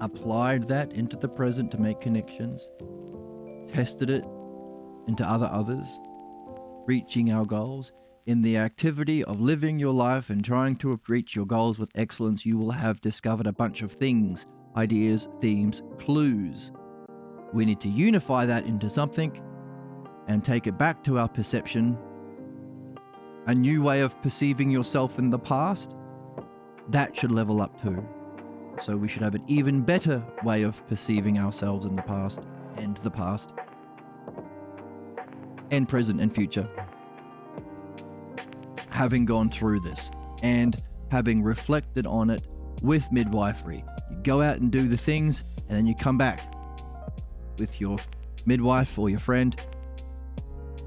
applied that into the present to make connections, tested it into others, reaching our goals, in the activity of living your life and trying to reach your goals with excellence, you will have discovered a bunch of things, ideas, themes, clues. We need to unify that into something and take it back to our perception. A new way of perceiving yourself in the past, that should level up too. So we should have an even better way of perceiving ourselves in the past and present and future. Having gone through this and having reflected on it with midwifery, you go out and do the things, and then you come back with your midwife or your friend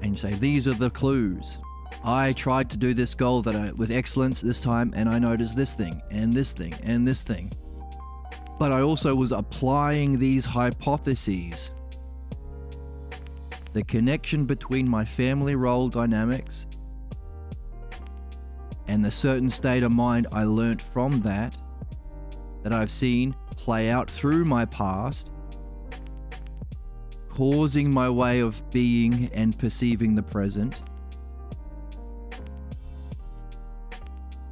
and you say, these are the clues. I tried to do this goal with excellence this time, and I noticed this thing and this thing and this thing. But I also was applying these hypotheses. The connection between my family role dynamics and the certain state of mind I learnt from that I've seen play out through my past, causing my way of being and perceiving the present.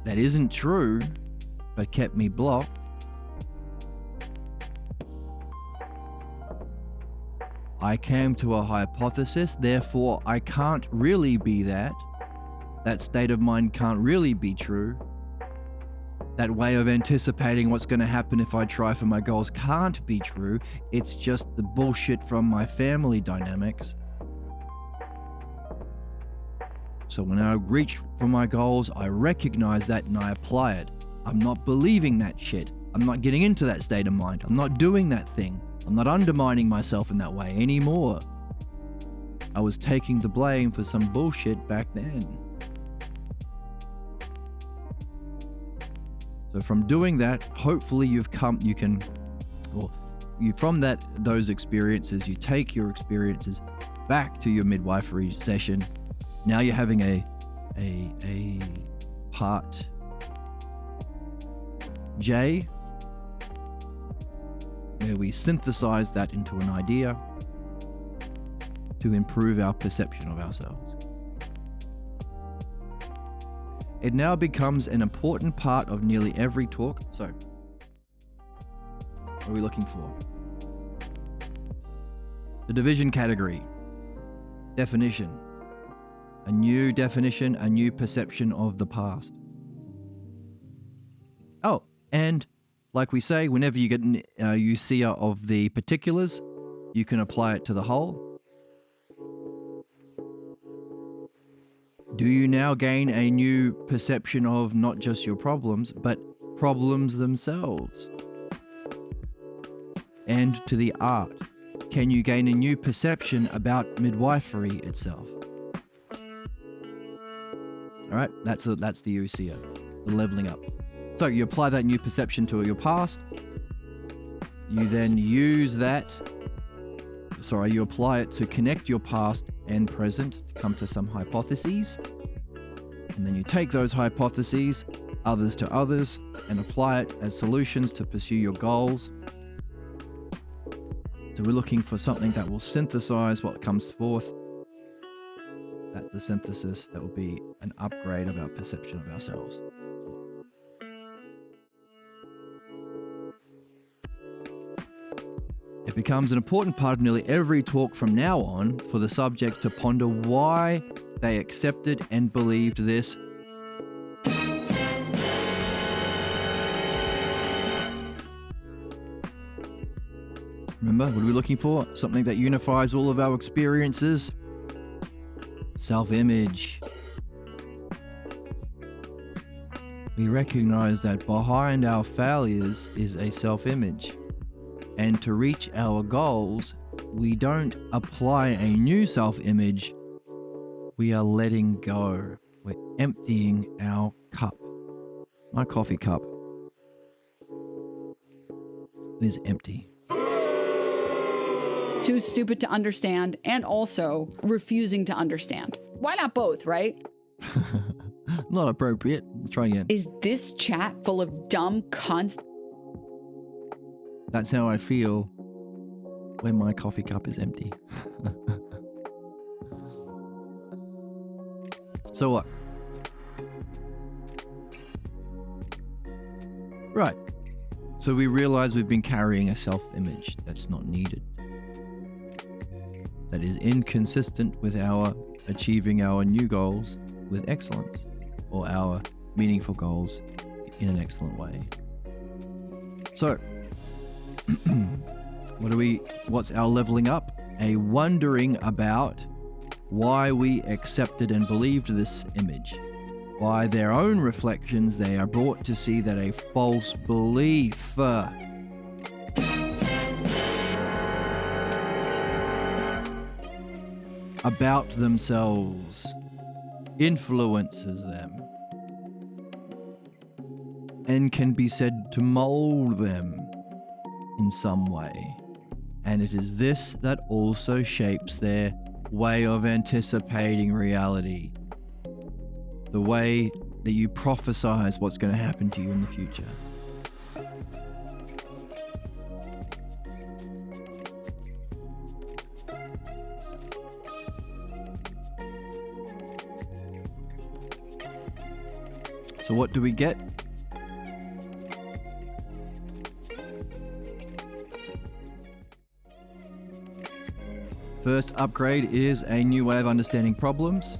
That isn't true, but kept me blocked. I came to a hypothesis, therefore I can't really be that. That state of mind can't really be true. That way of anticipating what's going to happen if I try for my goals can't be true. It's just the bullshit from my family dynamics. So when I reach for my goals, I recognize that and I apply it. I'm not believing that shit. I'm not getting into that state of mind. I'm not doing that thing. I'm not undermining myself in that way anymore. I was taking the blame for some bullshit back then. So from doing that, hopefully those experiences, you take your experiences back to your midwifery session. Now you're having a part J, where we synthesize that into an idea to improve our perception of ourselves. It now becomes an important part of nearly every talk. So, what are we looking for? The division category. Definition. A new definition, a new perception of the past. Oh, and like we say, whenever you get an ousia of the particulars, you can apply it to the whole. Do you now gain a new perception of not just your problems, but problems themselves? And to the art, can you gain a new perception about midwifery itself? All right, that's the ousia, the leveling up. So you apply that new perception to your past. You then use you apply it to connect your past and present to come to some hypotheses. And then you take those hypotheses, others to others, and apply it as solutions to pursue your goals. So we're looking for something that will synthesize what comes forth. That's the synthesis that will be an upgrade of our perception of ourselves. It becomes an important part of nearly every talk from now on for the subject to ponder why they accepted and believed this. Remember, what are we looking for? Something that unifies all of our experiences. Self-image. We recognize that behind our failures is a self-image. And to reach our goals, we don't apply a new self-image. We are letting go. We're emptying our cup. My coffee cup is empty. Too stupid to understand and also refusing to understand. Why not both, right? Not appropriate. Let's try again. Is this chat full of dumb cunts? That's how I feel when my coffee cup is empty. So what? Right. So we realize we've been carrying a self-image that's not needed. That is inconsistent with our achieving our new goals with excellence, or our meaningful goals in an excellent way. So, what's our leveling up? A wondering about why we accepted and believed this image. By their own reflections, they are brought to see that a false belief about themselves influences them and can be said to mold them in some way. And it is this that also shapes their way of anticipating reality. The way that you prophesize what's going to happen to you in the future. So what do we get? First upgrade is a new way of understanding problems,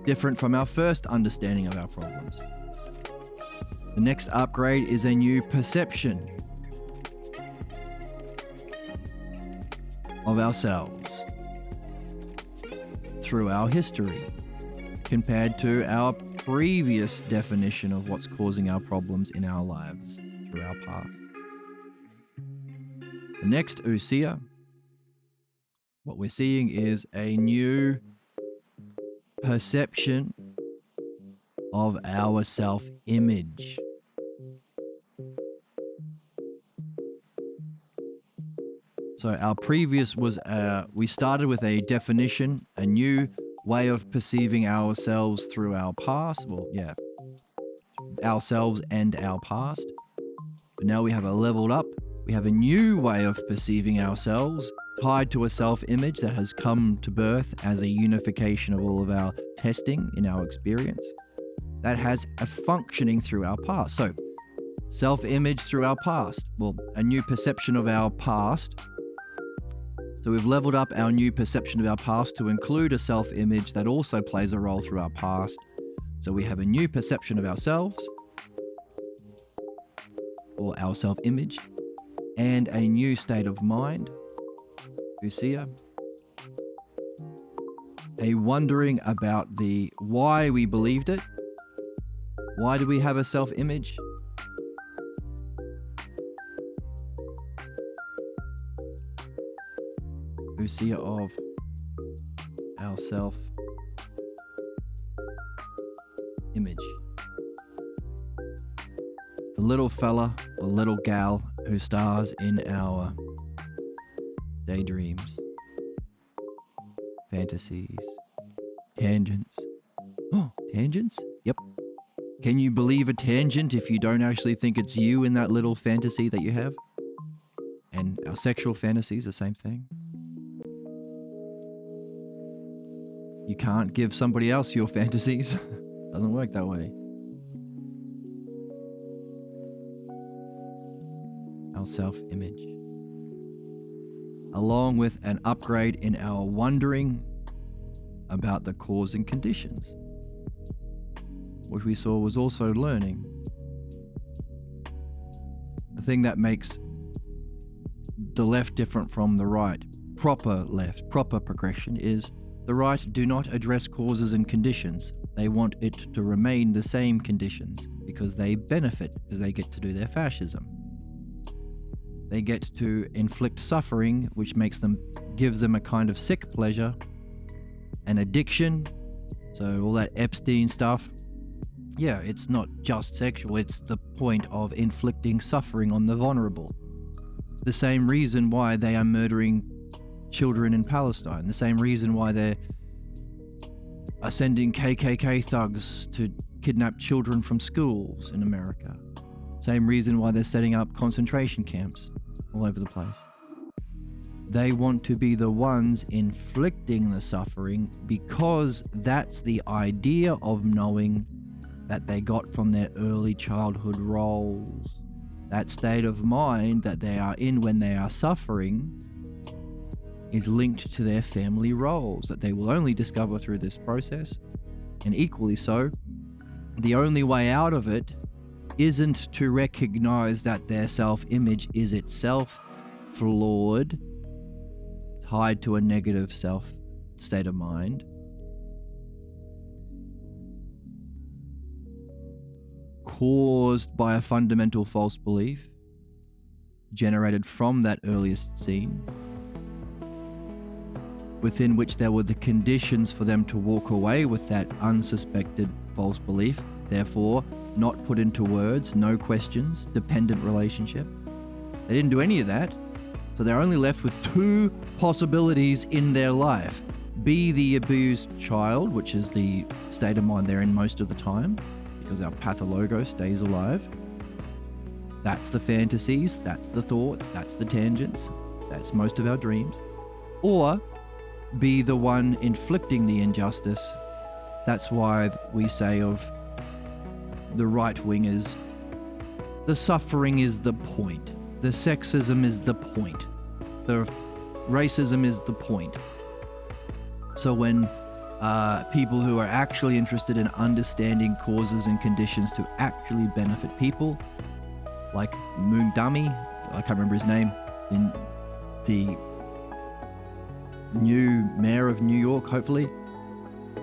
different from our first understanding of our problems. The next upgrade is a new perception of ourselves through our history, compared to our previous definition of what's causing our problems in our lives through our past. The next ousia, what we're seeing is a new perception of our self-image. So our previous was, we started with a definition, a new way of perceiving ourselves through our past. Well, yeah, ourselves and our past. But now we have a leveled up. We have a new way of perceiving ourselves tied to a self-image that has come to birth as a unification of all of our testing in our experience that has a functioning through our past. So self-image through our past. Well, a new perception of our past So we've leveled up our new perception of our past to include a self-image that also plays a role through our past. So we have a new perception of ourselves, or our self-image, and a new state of mind, Usia. A wondering about the why we believed it. Why do we have a self-image? Usia of our self-image. The little fella or little gal who stars in our daydreams, fantasies, tangents. Oh, tangents? Yep. Can you believe a tangent if you don't actually think it's you in that little fantasy that you have? And our sexual fantasies, the same thing. You can't give somebody else your fantasies. Doesn't work that way. Our self-image. Along with an upgrade in our wondering about the cause and conditions, which we saw was also learning. The thing that makes the left different from the right, proper left, proper progression, is the right do not address causes and conditions. They want it to remain the same conditions because they benefit, because they get to do their fascism. They get to inflict suffering, which gives them a kind of sick pleasure, an addiction. So all that Epstein stuff, yeah, it's not just sexual, it's the point of inflicting suffering on the vulnerable. The same reason why they are murdering children in Palestine, the same reason why they are sending KKK thugs to kidnap children from schools in America. Same reason why they're setting up concentration camps all over the place. They want to be the ones inflicting the suffering because that's the idea of knowing that they got from their early childhood roles. That state of mind that they are in when they are suffering is linked to their family roles that they will only discover through this process. And equally so, the only way out of it isn't to recognize that their self-image is itself flawed, tied to a negative self state of mind, caused by a fundamental false belief generated from that earliest scene, within which there were the conditions for them to walk away with that unsuspected false belief, therefore not put into words, no questions, dependent relationship. They didn't do any of that, so they're only left with two possibilities in their life. Be the abused child, which is the state of mind they're in most of the time, because our pathologo stays alive. That's the fantasies, that's the thoughts, that's the tangents, that's most of our dreams. Or be the one inflicting the injustice. That's why we say of the right wingers, the suffering is the point, the sexism is the point, the racism is the point. So when people who are actually interested in understanding causes and conditions to actually benefit people, like Moondami, I can't remember his name, in the new mayor of New York, hopefully.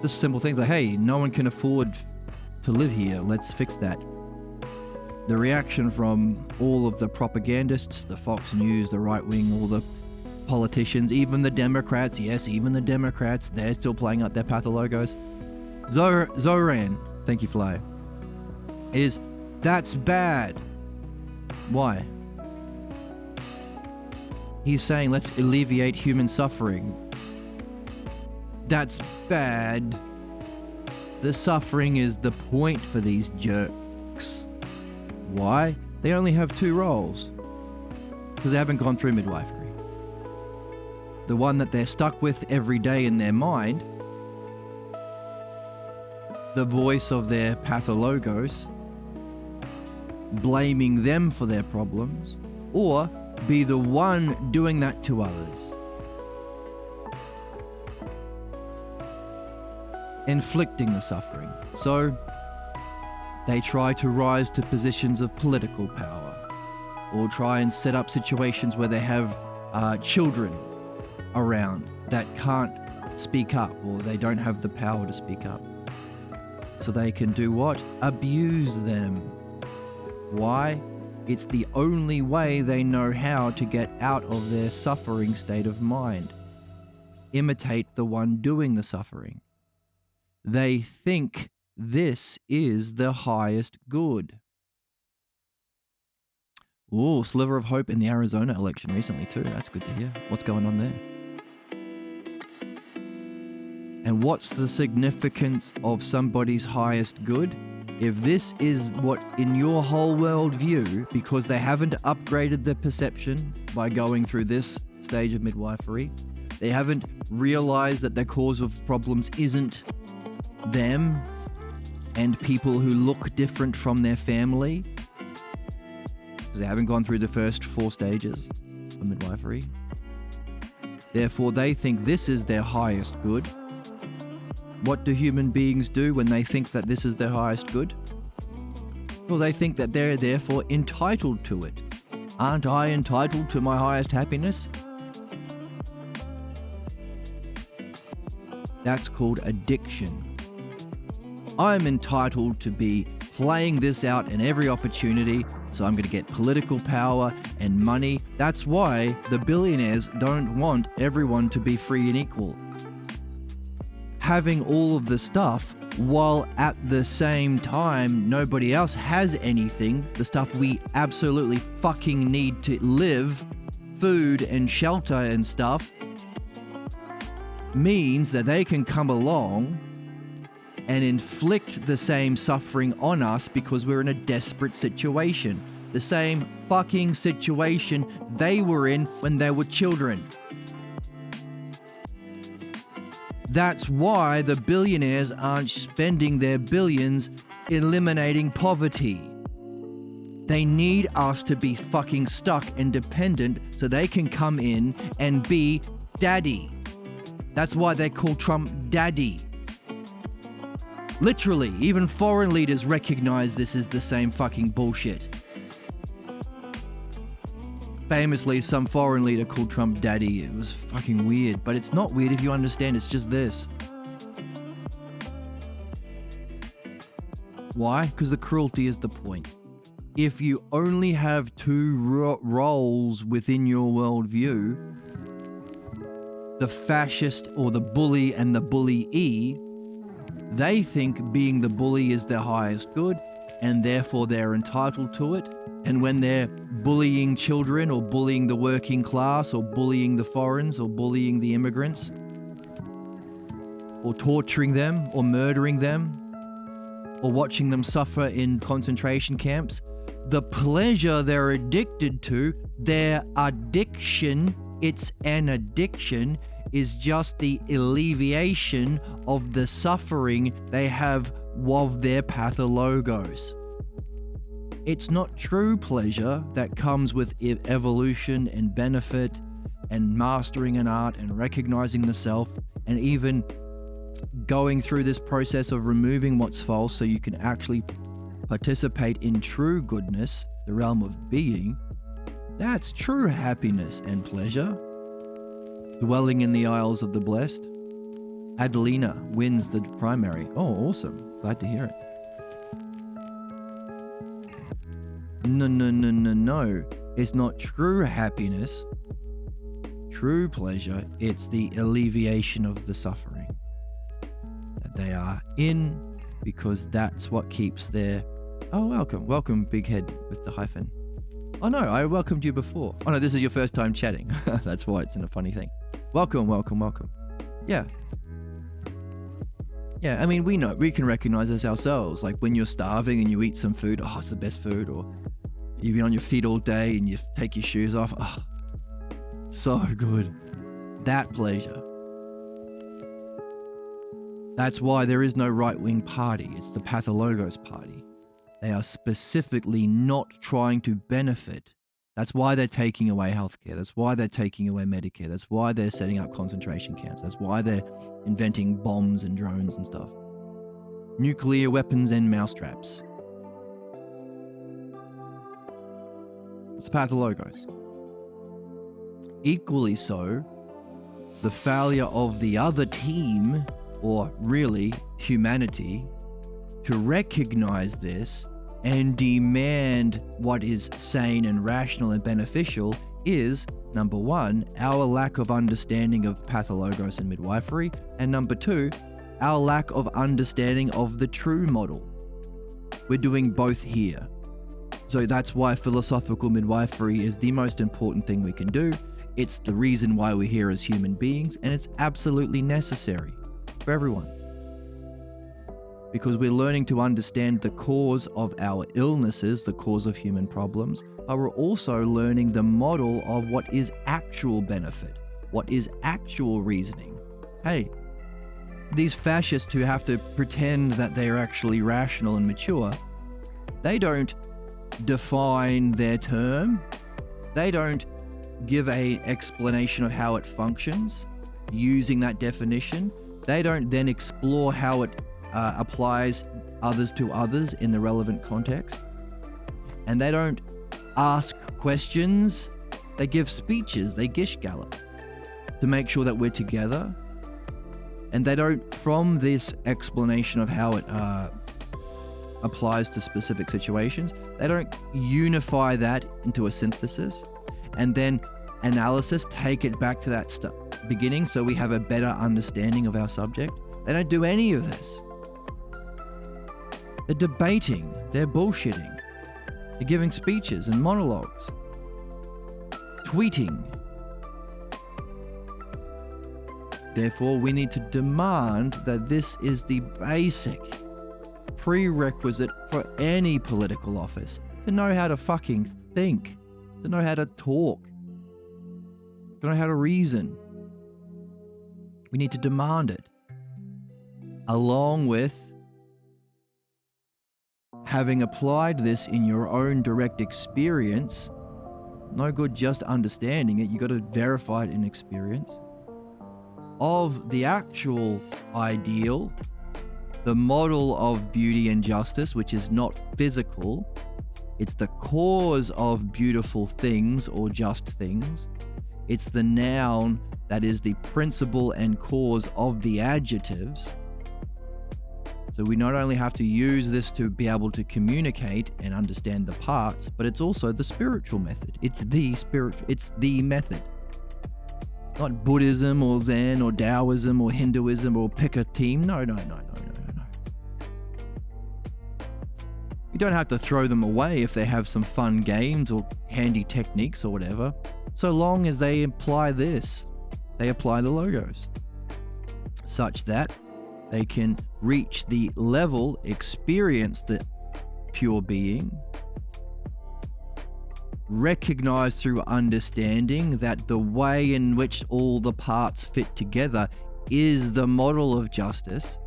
Just simple things like, hey, no one can afford to live here, let's fix that. The reaction from all of the propagandists, the Fox News, the right wing, all the politicians, even the Democrats, yes, even the Democrats, they're still playing up their pathologos. Zoran, thank you, Fly, is that's bad. Why? He's saying let's alleviate human suffering. That's bad. The suffering is the point for these jerks. Why? They only have two roles. Because they haven't gone through midwifery. The one that they're stuck with every day in their mind, the voice of their pathologos, blaming them for their problems, or be the one doing that to others. inflicting the suffering. So they try to rise to positions of political power, or try and set up situations where they have children around that can't speak up, or they don't have the power to speak up. So they can do what? Abuse them. Why? It's the only way they know how to get out of their suffering state of mind. Imitate the one doing the suffering. They think this is the highest good. Ooh, sliver of hope in the Arizona election recently too. That's good to hear. What's going on there? And what's the significance of somebody's highest good? If this is what in your whole worldview, because they haven't upgraded their perception by going through this stage of midwifery, they haven't realized that the cause of problems isn't them and people who look different from their family, because they haven't gone through the first 4 stages of midwifery. Therefore, they think this is their highest good. What do human beings do when they think that this is their highest good? Well, they think that they're therefore entitled to it. Aren't I entitled to my highest happiness? That's called addiction. I'm entitled to be playing this out in every opportunity, so I'm going to get political power and money. That's why the billionaires don't want everyone to be free and equal. Having all of the stuff while at the same time nobody else has anything, the stuff we absolutely fucking need to live, food and shelter and stuff, means that they can come along and inflict the same suffering on us because we're in a desperate situation. The same fucking situation they were in when they were children. That's why the billionaires aren't spending their billions eliminating poverty. They need us to be fucking stuck and dependent so they can come in and be daddy. That's why they call Trump daddy. Literally, even foreign leaders recognize this is the same fucking bullshit. Famously, some foreign leader called Trump daddy. It was fucking weird, but it's not weird if you understand it's just this. Why? Because the cruelty is the point. If you only have 2 roles within your worldview, the fascist or the bully and the bullyee, they think being the bully is their highest good, and therefore they're entitled to it. And when they're bullying children or bullying the working class or bullying the foreigners or bullying the immigrants or torturing them or murdering them or watching them suffer in concentration camps, the pleasure they're addicted to, their addiction, it's an addiction, is just the alleviation of the suffering they have of their pathologos. It's not true pleasure that comes with evolution and benefit and mastering an art and recognizing the self and even going through this process of removing what's false so you can actually participate in true goodness, the realm of being. That's true happiness and pleasure. Dwelling in the Isles of the Blessed. Adelina wins the primary. Oh, awesome. Glad to hear it. No. It's not true happiness, true pleasure. It's the alleviation of the suffering that they are in, because that's what keeps their... Oh, welcome. Welcome, Big Head with the hyphen. Oh, no, I welcomed you before. Oh, no, this is your first time chatting. That's why it's a funny thing. Welcome. Yeah. Yeah, I mean, we can recognize this ourselves. Like when you're starving and you eat some food, oh, it's the best food. Or you've been on your feet all day and you take your shoes off. Oh, so good. That pleasure. That's why there is no right-wing party. It's the pathologos party. They are specifically not trying to benefit That's why they're taking away healthcare. That's why they're taking away Medicare. That's why they're setting up concentration camps. That's why they're inventing bombs and drones and stuff. Nuclear weapons and mousetraps. It's the pathologos. Equally so, the failure of the other team, or really humanity, to recognize this and demand what is sane and rational and beneficial is, number one, our lack of understanding of pathologos and midwifery, and number two, our lack of understanding of the true model. We're doing both here. So that's why philosophical midwifery is the most important thing we can do. It's the reason why we're here as human beings, and it's absolutely necessary for everyone. Because we're learning to understand the cause of our illnesses, the cause of human problems, but we're also learning the model of what is actual benefit, what is actual reasoning. Hey, these fascists who have to pretend that they're actually rational and mature, they don't define their term. They don't give an explanation of how it functions using that definition. They don't then explore how it applies others to others in the relevant context. And they don't ask questions. They give speeches. They gish gallop to make sure that we're together. And they don't, from this explanation of how it applies to specific situations, they don't unify that into a synthesis and then analysis, take it back to that beginning so we have a better understanding of our subject. They don't do any of this. They're debating, they're bullshitting, they're giving speeches and monologues, tweeting. Therefore, we need to demand that this is the basic prerequisite for any political office, to know how to fucking think, to know how to talk, to know how to reason. We need to demand it, along with having applied this in your own direct experience. No good just understanding it, you got to verify it in experience of the actual ideal, the model of beauty and justice, which is not physical. It's the cause of beautiful things or just things. It's the noun that is the principle and cause of the adjectives. So we not only have to use this to be able to communicate and understand the parts, but it's also the spiritual method. It's the method. It's not Buddhism or Zen or Taoism or Hinduism or pick a team. No. You don't have to throw them away if they have some fun games or handy techniques or whatever, so long as they apply this. They apply the logos such that they can reach the level, experience the pure being, recognize through understanding that the way in which all the parts fit together is the model of justice.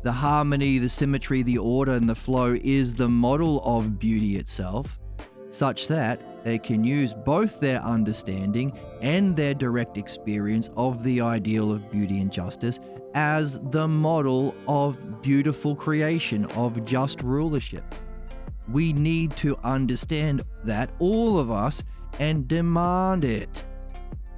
The harmony, the symmetry, the order, and the flow is the model of beauty itself, such that they can use both their understanding and their direct experience of the ideal of beauty and justice as the model of beautiful creation, of just rulership. We need to understand that, all of us, and demand it,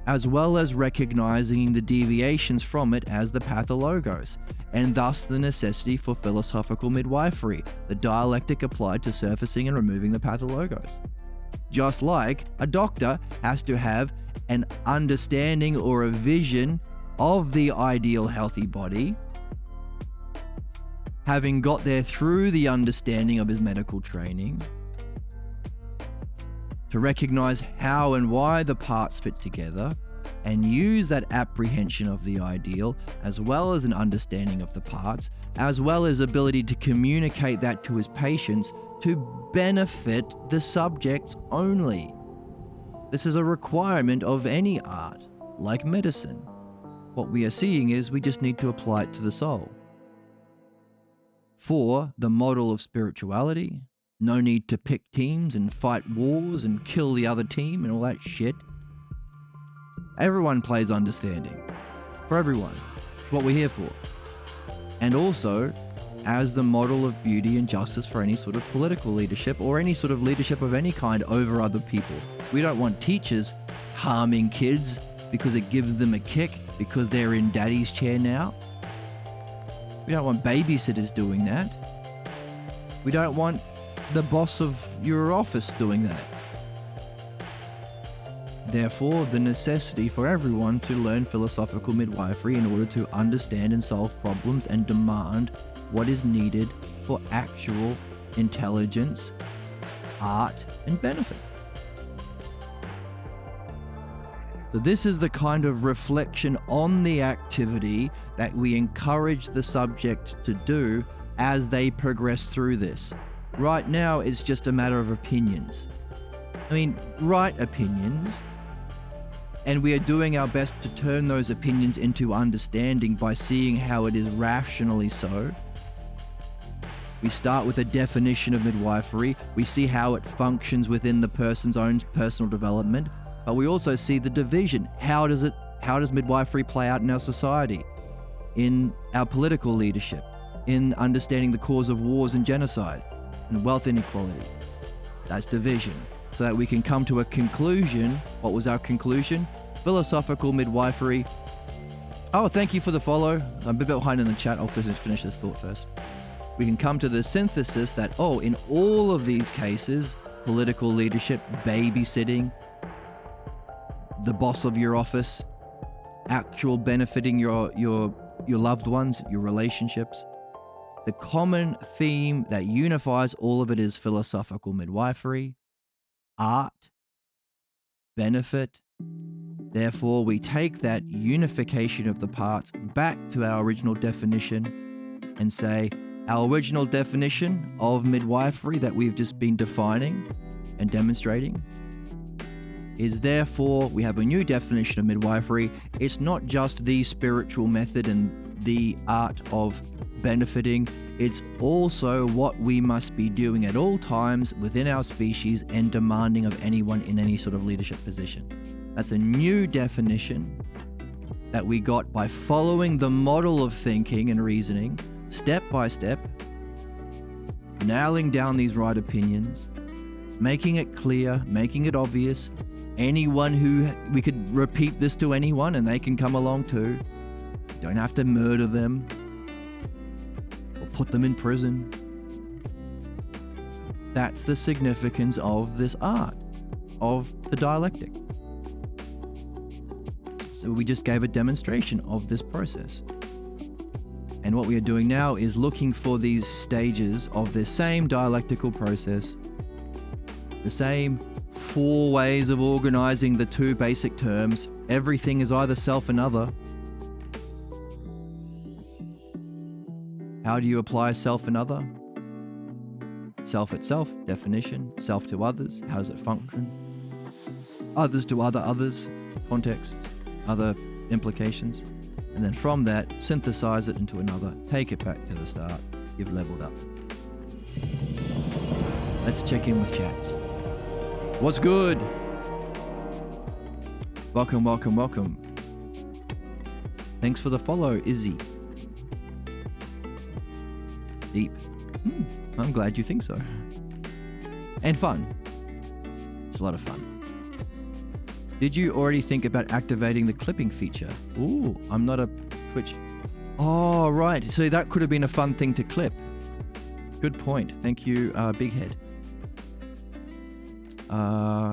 as well as recognizing the deviations from it as the pathologos, and thus the necessity for philosophical midwifery, the dialectic applied to surfacing and removing the pathologos. Just like a doctor has to have an understanding or a vision of the ideal healthy body, having got there through the understanding of his medical training, to recognize how and why the parts fit together, and use that apprehension of the ideal, as well as an understanding of the parts, as well as ability to communicate that to his patients to benefit the subjects only. This is a requirement of any art, like medicine. What we are seeing is we just need to apply it to the soul. For the model of spirituality, No need to pick teams and fight wars and kill the other team and all that shit. Everyone plays understanding. For everyone. It's what we're here for. And also, as the model of beauty and justice for any sort of political leadership or any sort of leadership of any kind over other people. We don't want teachers harming kids because it gives them a kick because they're in daddy's chair now. We don't want babysitters doing that. We don't want the boss of your office doing that. Therefore, the necessity for everyone to learn philosophical midwifery in order to understand and solve problems and demand what is needed for actual intelligence, art, and benefit. So this is the kind of reflection on the activity that we encourage the subject to do as they progress through this. Right now, it's just a matter of opinions. I mean, right opinions. And we are doing our best to turn those opinions into understanding by seeing how it is rationally so. We start with a definition of midwifery. We see how it functions within the person's own personal development. But we also see the division. How does midwifery play out in our society? In our political leadership? In understanding the cause of wars and genocide? And wealth inequality? That's division. So that we can come to a conclusion. What was our conclusion? Philosophical midwifery. Oh, thank you for the follow. I'm a bit behind in the chat. I'll finish this thought first. We can come to the synthesis that, in all of these cases, political leadership, babysitting, the boss of your office, actual benefiting your loved ones, your relationships, the common theme that unifies all of it is philosophical midwifery, art, benefit. Therefore, we take that unification of the parts back to our original definition and say, our original definition of midwifery that we've just been defining and demonstrating is therefore, we have a new definition of midwifery. It's not just the spiritual method and the art of benefiting. It's also what we must be doing at all times within our species and demanding of anyone in any sort of leadership position. That's a new definition that we got by following the model of thinking and reasoning, step by step, nailing down these right opinions, making it clear, making it obvious. We could repeat this to anyone and they can come along too. Don't have to murder them or put them in prison. That's the significance of this art, of the dialectic. So we just gave a demonstration of this process. And what we are doing now is looking for these stages of this same dialectical process, the same 4 ways of organizing the 2 basic terms. Everything is either self and other. How do you apply self and other? Self itself, definition. Self to others, how does it function? Others to others, contexts, other implications. And then from that, synthesize it into another. Take it back to the start. You've leveled up. Let's check in with chat. What's good? Welcome, welcome, welcome. Thanks for the follow, Izzy. Deep. I'm glad you think so. And fun. It's a lot of fun. Did you already think about activating the clipping feature? Ooh, I'm not a Twitch. Oh, right. So that could have been a fun thing to clip. Good point. Thank you, Big Head.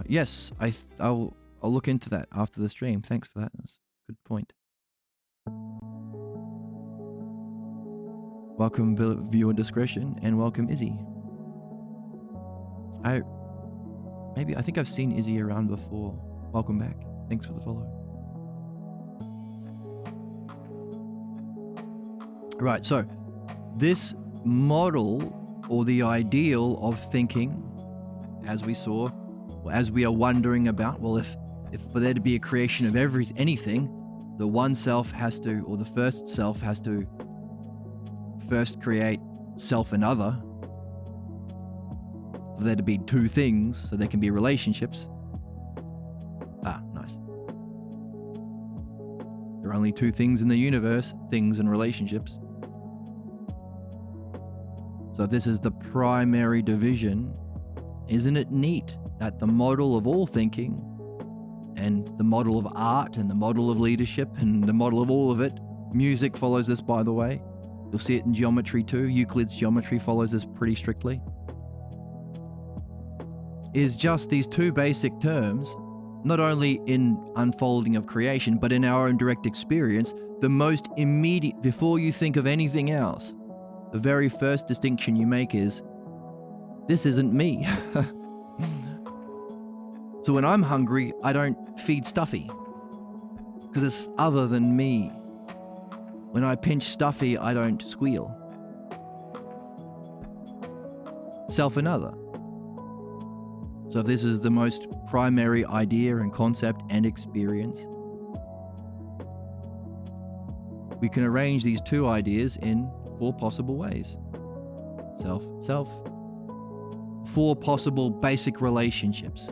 Yes, I'll look into that after the stream. Thanks for that. That's a good point. Welcome viewer discretion and welcome Izzy. I think I've seen Izzy around before. Welcome back. Thanks for the follow. Right, so this model or the ideal of thinking, as we saw, or as we are wondering about, well, if for there to be a creation of anything, the one self has to, or the first self has to first create self and other. for there to be two things so there can be relationships. Ah, nice. There are only two things in the universe, things and relationships. So if this is the primary division, isn't it neat that the model of all thinking and the model of art and the model of leadership and the model of all of it, music follows this, by the way. You'll see it in geometry too. Euclid's geometry follows this pretty strictly. Is just these two basic terms, not only in unfolding of creation, but in our own direct experience, the most immediate, before you think of anything else, the very first distinction you make is, this isn't me. So when I'm hungry, I don't feed Stuffy, because it's other than me. When I pinch Stuffy, I don't squeal. Self and other. So if this is the most primary idea and concept and experience, we can arrange these two ideas in four possible ways. Self, self. Four possible basic relationships.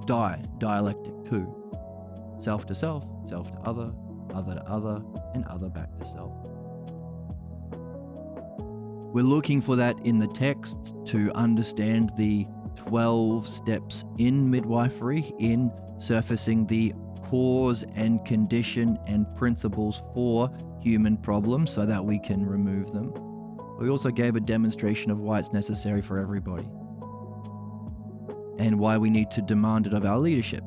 Dialectic, two. Self to self, self to other to other, and other back to self. We're looking for that in the text to understand the 12 steps in midwifery, in surfacing the cause and condition and principles for human problems so that we can remove them. We also gave a demonstration of why it's necessary for everybody and why we need to demand it of our leadership.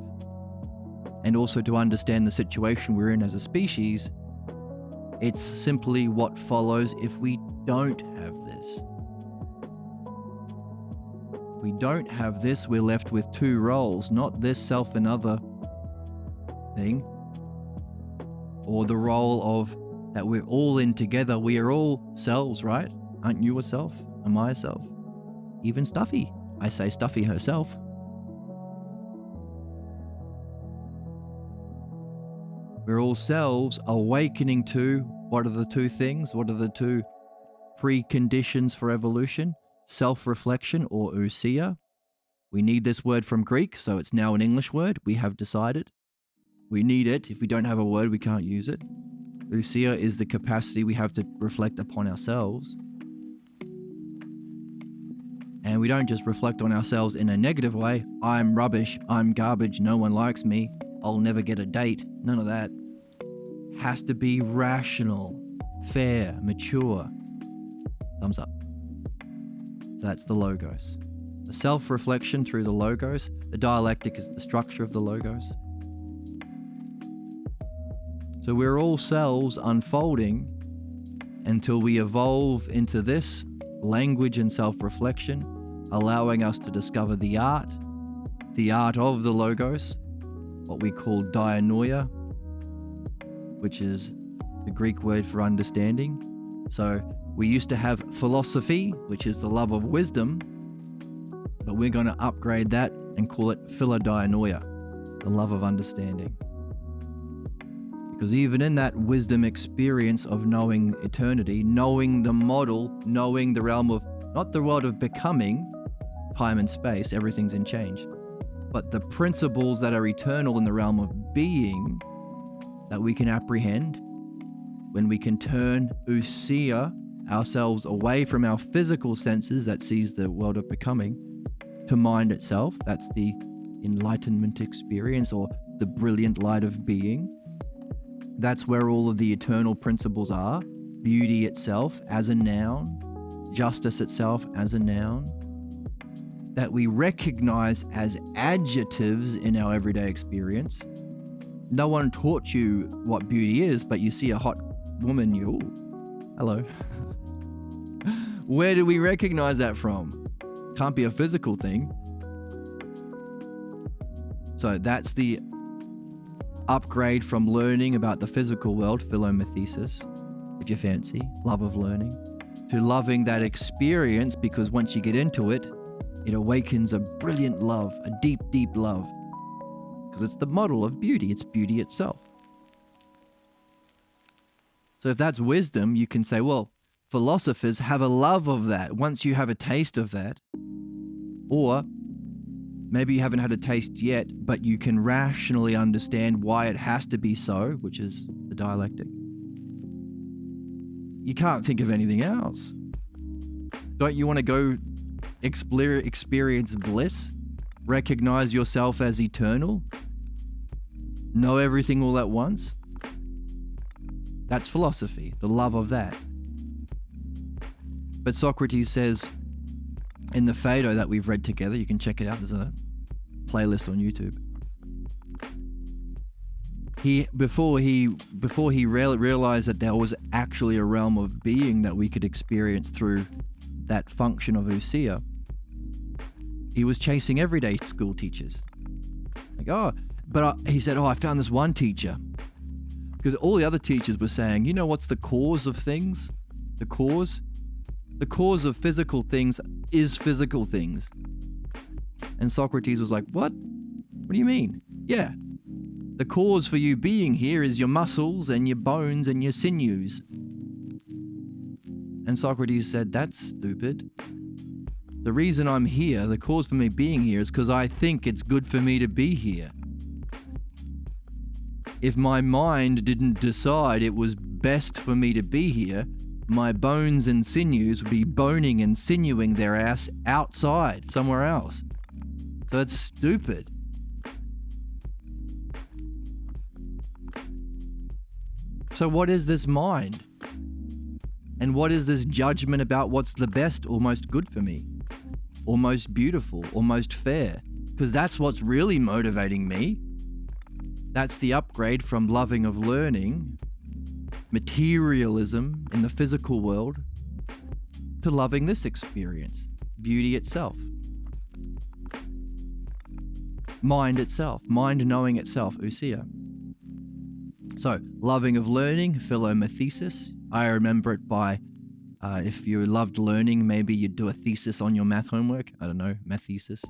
And also to understand the situation we're in as a species, it's simply what follows if we don't have this. If we don't have this, we're left with two roles, not this self and other thing, or the role of that we're all in together. We are all selves, right? Aren't you a self? Am I a self? Even Stuffy. I say Stuffy herself. We're all selves awakening to what are the two things? What are the two preconditions for evolution? Self-reflection, or ousia. We need this word from Greek, so it's now an English word. We have decided. We need it. If we don't have a word, we can't use it. Ousia is the capacity we have to reflect upon ourselves. And we don't just reflect on ourselves in a negative way. I'm rubbish. I'm garbage. No one likes me. I'll never get a date. None of that. Has to be rational, fair, mature. Thumbs up. So that's the logos. The self-reflection through the logos. The dialectic is the structure of the logos. So we're all selves unfolding until we evolve into this language and self-reflection, allowing us to discover the art of the logos, what we call dianoia, which is the Greek word for understanding. So we used to have philosophy, which is the love of wisdom, but we're going to upgrade that and call it philodianoia, the love of understanding. Because even in that wisdom experience of knowing eternity, knowing the model, knowing the realm of, not the world of becoming, time and space, everything's in change, but the principles that are eternal in the realm of being that we can apprehend when we can turn ousia, ourselves, away from our physical senses that sees the world of becoming to mind itself. That's the enlightenment experience, or the brilliant light of being. That's where all of the eternal principles are. Beauty itself as a noun, justice itself as a noun, that we recognize as adjectives in our everyday experience. No one taught you what beauty is, but you see a hot woman, you, hello. Where do we recognize that from? Can't be a physical thing. So that's the upgrade from learning about the physical world, philomathesis, if you fancy, love of learning, to loving that experience, because once you get into it, it awakens a brilliant love, a deep, deep love, because it's the model of beauty. It's beauty itself. So if that's wisdom, you can say, well, philosophers have a love of that. Once you have a taste of that, Or maybe you haven't had a taste yet, but you can rationally understand why it has to be so, which is the dialectic. You can't think of anything else. Don't you want to go experience bliss? Recognize yourself as eternal? Know everything all at once? That's philosophy, the love of that. But Socrates says in the Phaedo that we've read together, you can check it out, there's a playlist on YouTube. Before he realized that there was actually a realm of being that we could experience through that function of ousia, he was chasing everyday school teachers. He said, I found this one teacher. Because all the other teachers were saying, you know what's the cause of things? The cause of physical things is physical things. And Socrates was like, what? What do you mean? Yeah. The cause for you being here is your muscles and your bones and your sinews. And Socrates said, that's stupid. The reason I'm here, the cause for me being here, is because I think it's good for me to be here. If my mind didn't decide it was best for me to be here, my bones and sinews would be boning and sinewing their ass outside, somewhere else. So it's stupid. So what is this mind? And what is this judgment about what's the best or most good for me? Or most beautiful, or most fair? Because that's what's really motivating me. That's the upgrade from loving of learning, materialism in the physical world, to loving this experience, beauty itself. Mind itself, mind knowing itself, ousia. So, loving of learning, philomathesis. I remember it by, if you loved learning, maybe you'd do a thesis on your math homework. I don't know, math thesis.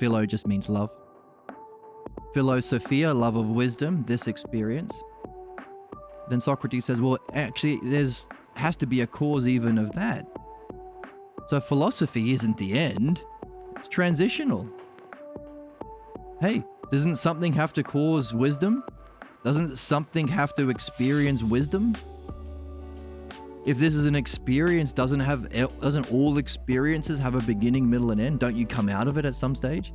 Philo just means love. Philosophia, love of wisdom, this experience. Then Socrates says, well, actually, has to be a cause even of that. So philosophy isn't the end. It's transitional. Hey, doesn't something have to cause wisdom? Doesn't something have to experience wisdom? If this is an experience, doesn't all experiences have a beginning, middle, and end? Don't you come out of it at some stage?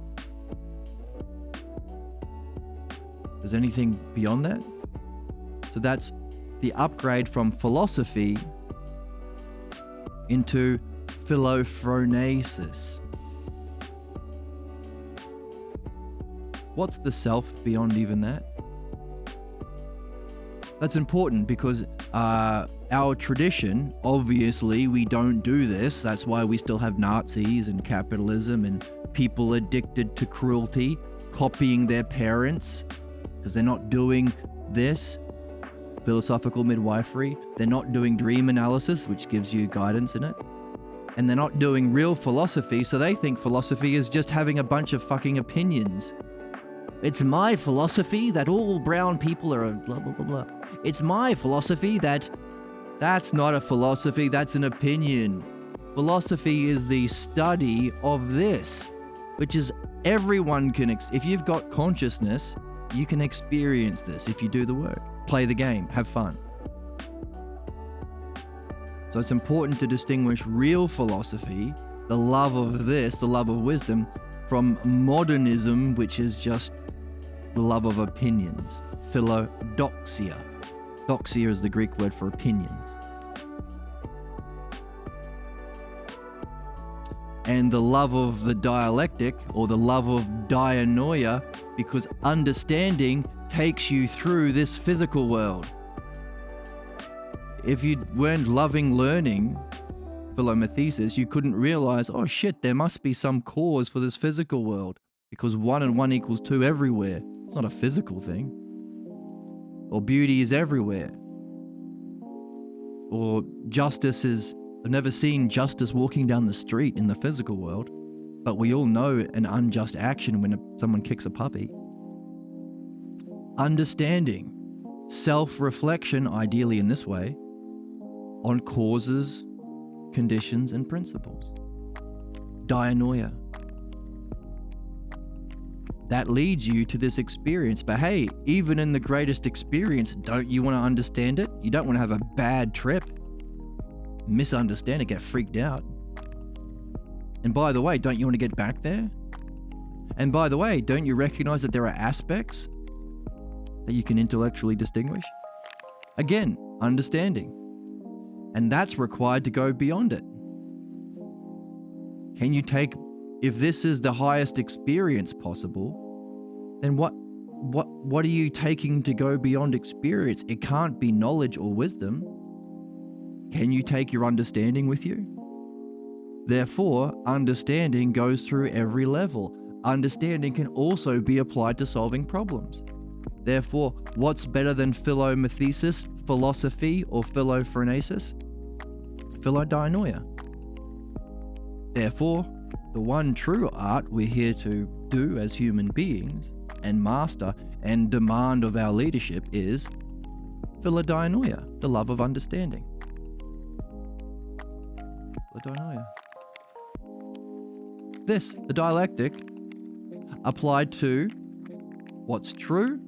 Is there anything beyond that? So that's the upgrade from philosophy into philophronesis. What's the self beyond even that? That's important because our tradition, obviously, we don't do this. That's why we still have Nazis and capitalism and people addicted to cruelty, copying their parents, because they're not doing this. Philosophical midwifery. They're not doing dream analysis, which gives you guidance in it. And they're not doing real philosophy, so they think philosophy is just having a bunch of fucking opinions. It's my philosophy that all brown people are blah, blah, blah, blah. It's my philosophy that's not a philosophy, that's an opinion. Philosophy is the study of this, which is everyone can, if you've got consciousness, you can experience this if you do the work. Play the game, have fun. So it's important to distinguish real philosophy, the love of this, the love of wisdom, from modernism, which is just the love of opinions. Philodoxia. Doxia is the Greek word for opinions. And the love of the dialectic, or the love of dianoia, because understanding takes you through this physical world. If you weren't loving learning, philomathesis, you couldn't realize, oh shit, there must be some cause for this physical world, because 1 and 1 equals 2 everywhere. It's not a physical thing. Or beauty is everywhere. Or justice is, I've never seen justice walking down the street in the physical world, but we all know an unjust action when someone kicks a puppy. Understanding, self-reflection, ideally in this way, on causes, conditions, and principles. Dianoia. that leads you to this experience. But hey, even in the greatest experience, don't you want to understand it? You don't want to have a bad trip, misunderstand it, get freaked out. And by the way, don't you want to get back there? And by the way, don't you recognize that there are aspects that you can intellectually distinguish? Again, understanding. And that's required to go beyond it. Can you take, if this is the highest experience possible, then what are you taking to go beyond experience? It can't be knowledge or wisdom. Can you take your understanding with you? Therefore, understanding goes through every level. Understanding can also be applied to solving problems. Therefore, what's better than philomathesis, philosophy, or philophrenesis? Philodianoia. Therefore, the one true art we're here to do as human beings and master and demand of our leadership is philodianoia, the love of understanding. Philodianoia. This, the dialectic, applied to what's true,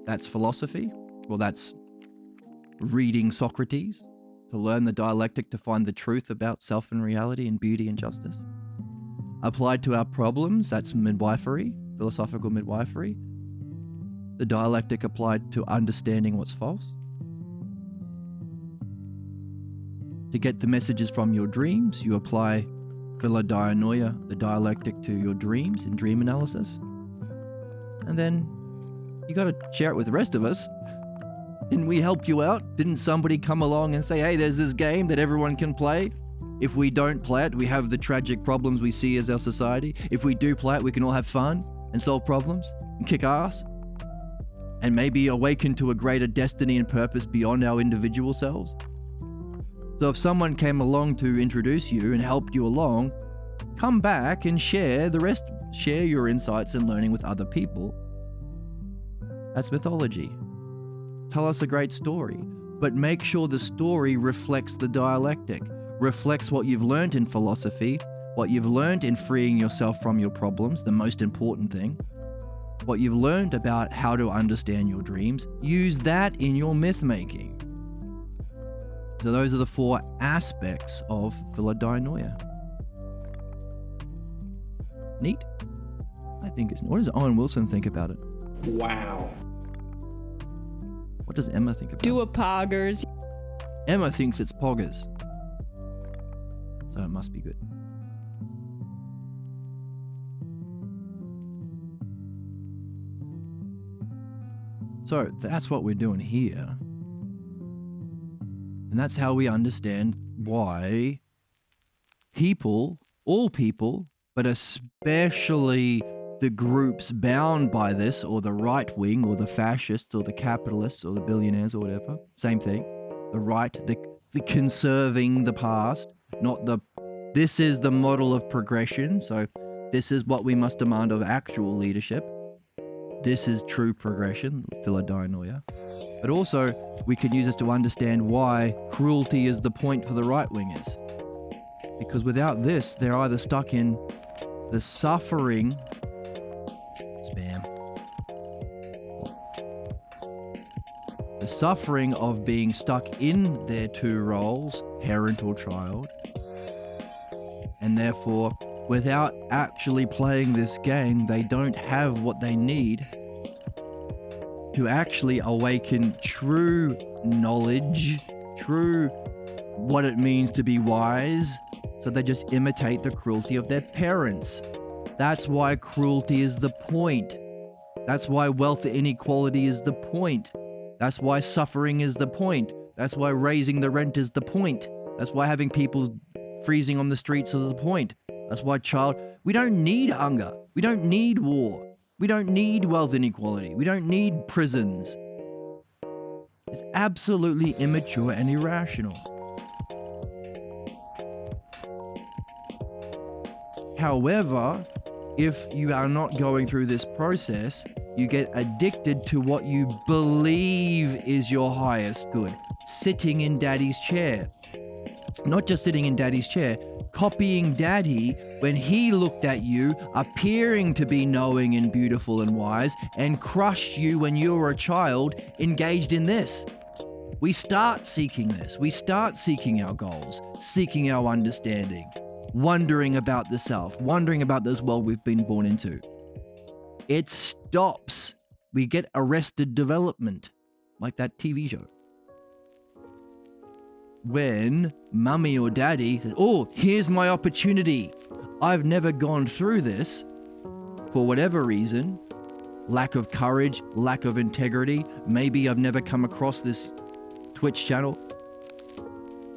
that's philosophy. Well, that's reading Socrates to learn the dialectic to find the truth about self and reality and beauty and justice. Applied to our problems, that's midwifery, philosophical midwifery. The dialectic applied to understanding what's false. To get the messages from your dreams, you apply philodianoia, the dialectic, to your dreams in dream analysis. And then you got to share it with the rest of us. Didn't we help you out? Didn't somebody come along and say, hey, there's this game that everyone can play? If we don't play it, we have the tragic problems we see as our society. If we do play it, we can all have fun and solve problems and kick ass and maybe awaken to a greater destiny and purpose beyond our individual selves. So if someone came along to introduce you and helped you along, come back and share the rest, share your insights and learning with other people. That's mythology. Tell us a great story, but make sure the story reflects the dialectic, reflects what you've learned in philosophy, what you've learned in freeing yourself from your problems, the most important thing, what you've learned about how to understand your dreams. Use that in your myth making. So those are the 4 aspects of philodianoia. Neat? I think it's... What does Owen Wilson think about it? Wow. What does Emma think about Do it? a poggers. Emma thinks it's poggers. So it must be good. So that's what we're doing here. And that's how we understand why people, all people, but especially the groups bound by this, or the right wing, or the fascists, or the capitalists, or the billionaires, or whatever, same thing. The right, the conserving the past, not the, this is the model of progression, so this is what we must demand of actual leadership. This is true progression, philodianoia. But also, we can use this to understand why cruelty is the point for the right wingers. Because without this, they're either stuck in the suffering, the suffering of being stuck in their 2 roles, parent or child, and therefore, without actually playing this game, they don't have what they need to actually awaken true knowledge, true what it means to be wise, so they just imitate the cruelty of their parents. That's why cruelty is the point. That's why wealth inequality is the point. That's why suffering is the point. That's why raising the rent is the point. That's why having people freezing on the streets is the point. That's why we don't need hunger. We don't need war. We don't need wealth inequality. We don't need prisons. It's absolutely immature and irrational. However, if you are not going through this process, you get addicted to what you believe is your highest good. Sitting in daddy's chair. Not just sitting in daddy's chair, copying daddy when he looked at you, appearing to be knowing and beautiful and wise, and crushed you when you were a child engaged in this. We start seeking this. We start seeking our goals, seeking our understanding, wondering about the self, wondering about this world we've been born into. It stops. We get arrested development, like that TV show. When mummy or daddy says, oh, here's my opportunity. I've never gone through this for whatever reason. Lack of courage, lack of integrity. Maybe I've never come across this Twitch channel.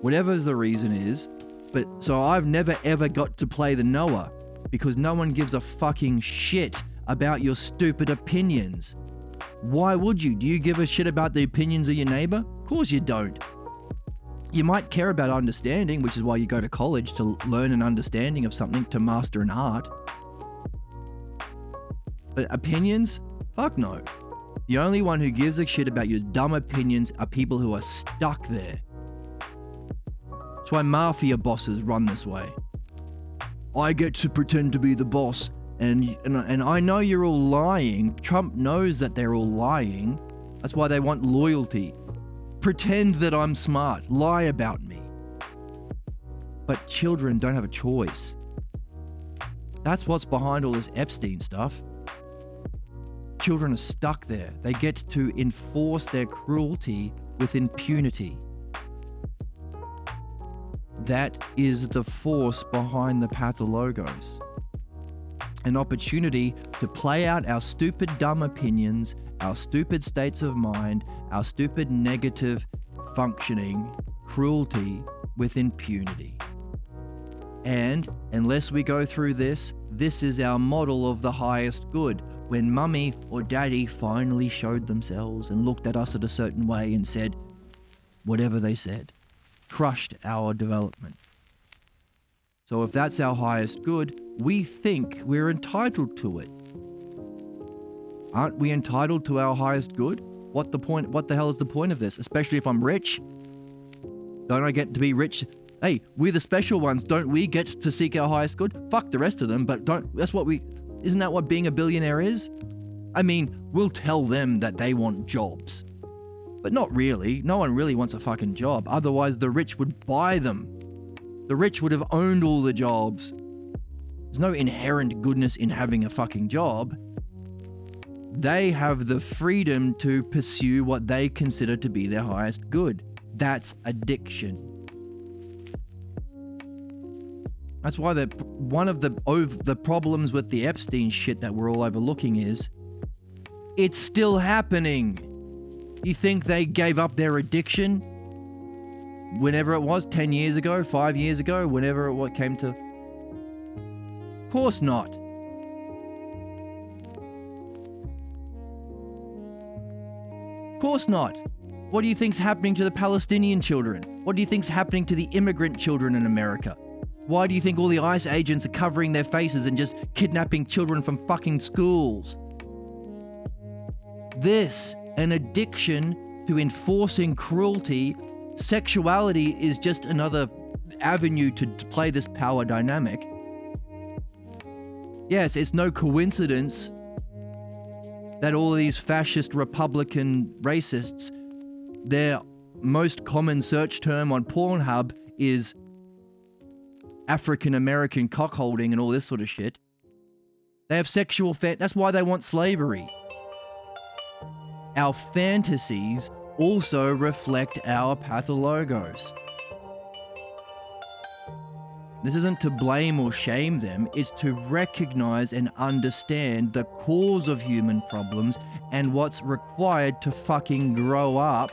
Whatever the reason is. But so I've never ever got to play the knower because no one gives a fucking shit about your stupid opinions. Why would you? Do you give a shit about the opinions of your neighbor? Of course you don't. You might care about understanding, which is why you go to college, to learn an understanding of something, to master an art. But opinions? Fuck no. The only one who gives a shit about your dumb opinions are people who are stuck there. That's why mafia bosses run this way. I get to pretend to be the boss, and I know you're all lying. Trump knows that they're all lying. That's why they want loyalty. Pretend that I'm smart. Lie about me. But children don't have a choice. That's what's behind all this Epstein stuff. Children are stuck there. They get to enforce their cruelty with impunity. That is the force behind the pathologos. An opportunity to play out our stupid dumb opinions, our stupid states of mind, our stupid negative functioning, cruelty with impunity. And unless we go through this, this is our model of the highest good. When mummy or daddy finally showed themselves and looked at us in a certain way and said whatever they said, crushed our development. So if that's our highest good, we think we're entitled to it. Aren't we entitled to our highest good? What the hell is the point of this? Especially if I'm rich? Don't I get to be rich? Hey, we're the special ones. Don't we get to seek our highest good? Fuck the rest of them, but isn't that what being a billionaire is? I mean, we'll tell them that they want jobs. But not really. No one really wants a fucking job. Otherwise, the rich would buy them. The rich would have owned all the jobs. There's no inherent goodness in having a fucking job. They have the freedom to pursue what they consider to be their highest good. That's addiction. That's why one of the problems with the Epstein shit that we're all overlooking is it's still happening. You think they gave up their addiction whenever it was, 10 years ago, 5 years ago, whenever it came to... Of course not. Of course not. What do you think's happening to the Palestinian children? What do you think's happening to the immigrant children in America? Why do you think all the ICE agents are covering their faces and just kidnapping children from fucking schools? This, an addiction to enforcing cruelty, sexuality is just another avenue to play this power dynamic. Yes, it's no coincidence that all these fascist Republican racists, their most common search term on Pornhub is African American cockholding and all this sort of shit. They have sexual that's why they want slavery. Our fantasies also reflect our pathologos. This isn't to blame or shame them, it's to recognize and understand the cause of human problems and what's required to fucking grow up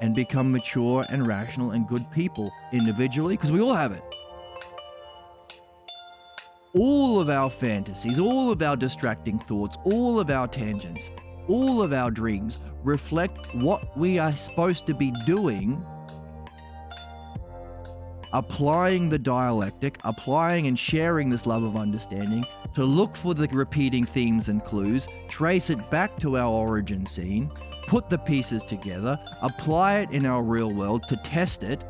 and become mature and rational and good people individually, because we all have it. All of our fantasies, all of our distracting thoughts, all of our tangents, all of our dreams reflect what we are supposed to be doing, applying the dialectic, applying and sharing this love of understanding to look for the repeating themes and clues, trace it back to our origin scene, put the pieces together, apply it in our real world to test it,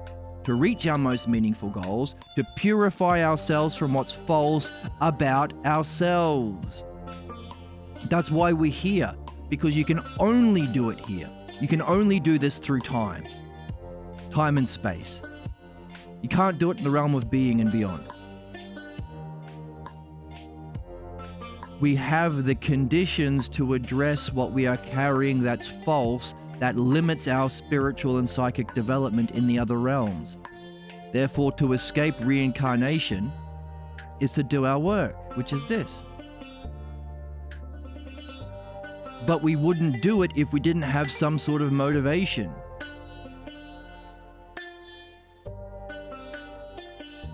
to reach our most meaningful goals, to purify ourselves from what's false about ourselves. That's why we're here, because you can only do it here. You can only do this through time and space. You can't do it in the realm of being and beyond. We have the conditions to address what we are carrying that's false, that limits our spiritual and psychic development in the other realms. Therefore, to escape reincarnation is to do our work, which is this. But we wouldn't do it if we didn't have some sort of motivation.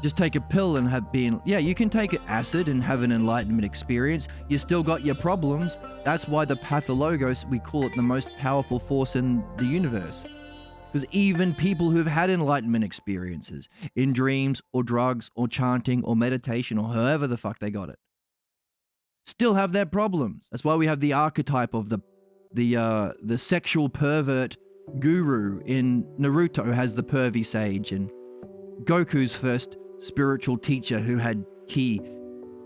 Just take a pill and you can take acid and have an enlightenment experience. You still got your problems. That's why the pathologos, we call it the most powerful force in the universe. Because even people who've had enlightenment experiences in dreams or drugs or chanting or meditation or however the fuck they got it, still have their problems. That's why we have the archetype of the sexual pervert guru in Naruto has the pervy sage, and Goku's first spiritual teacher who had ki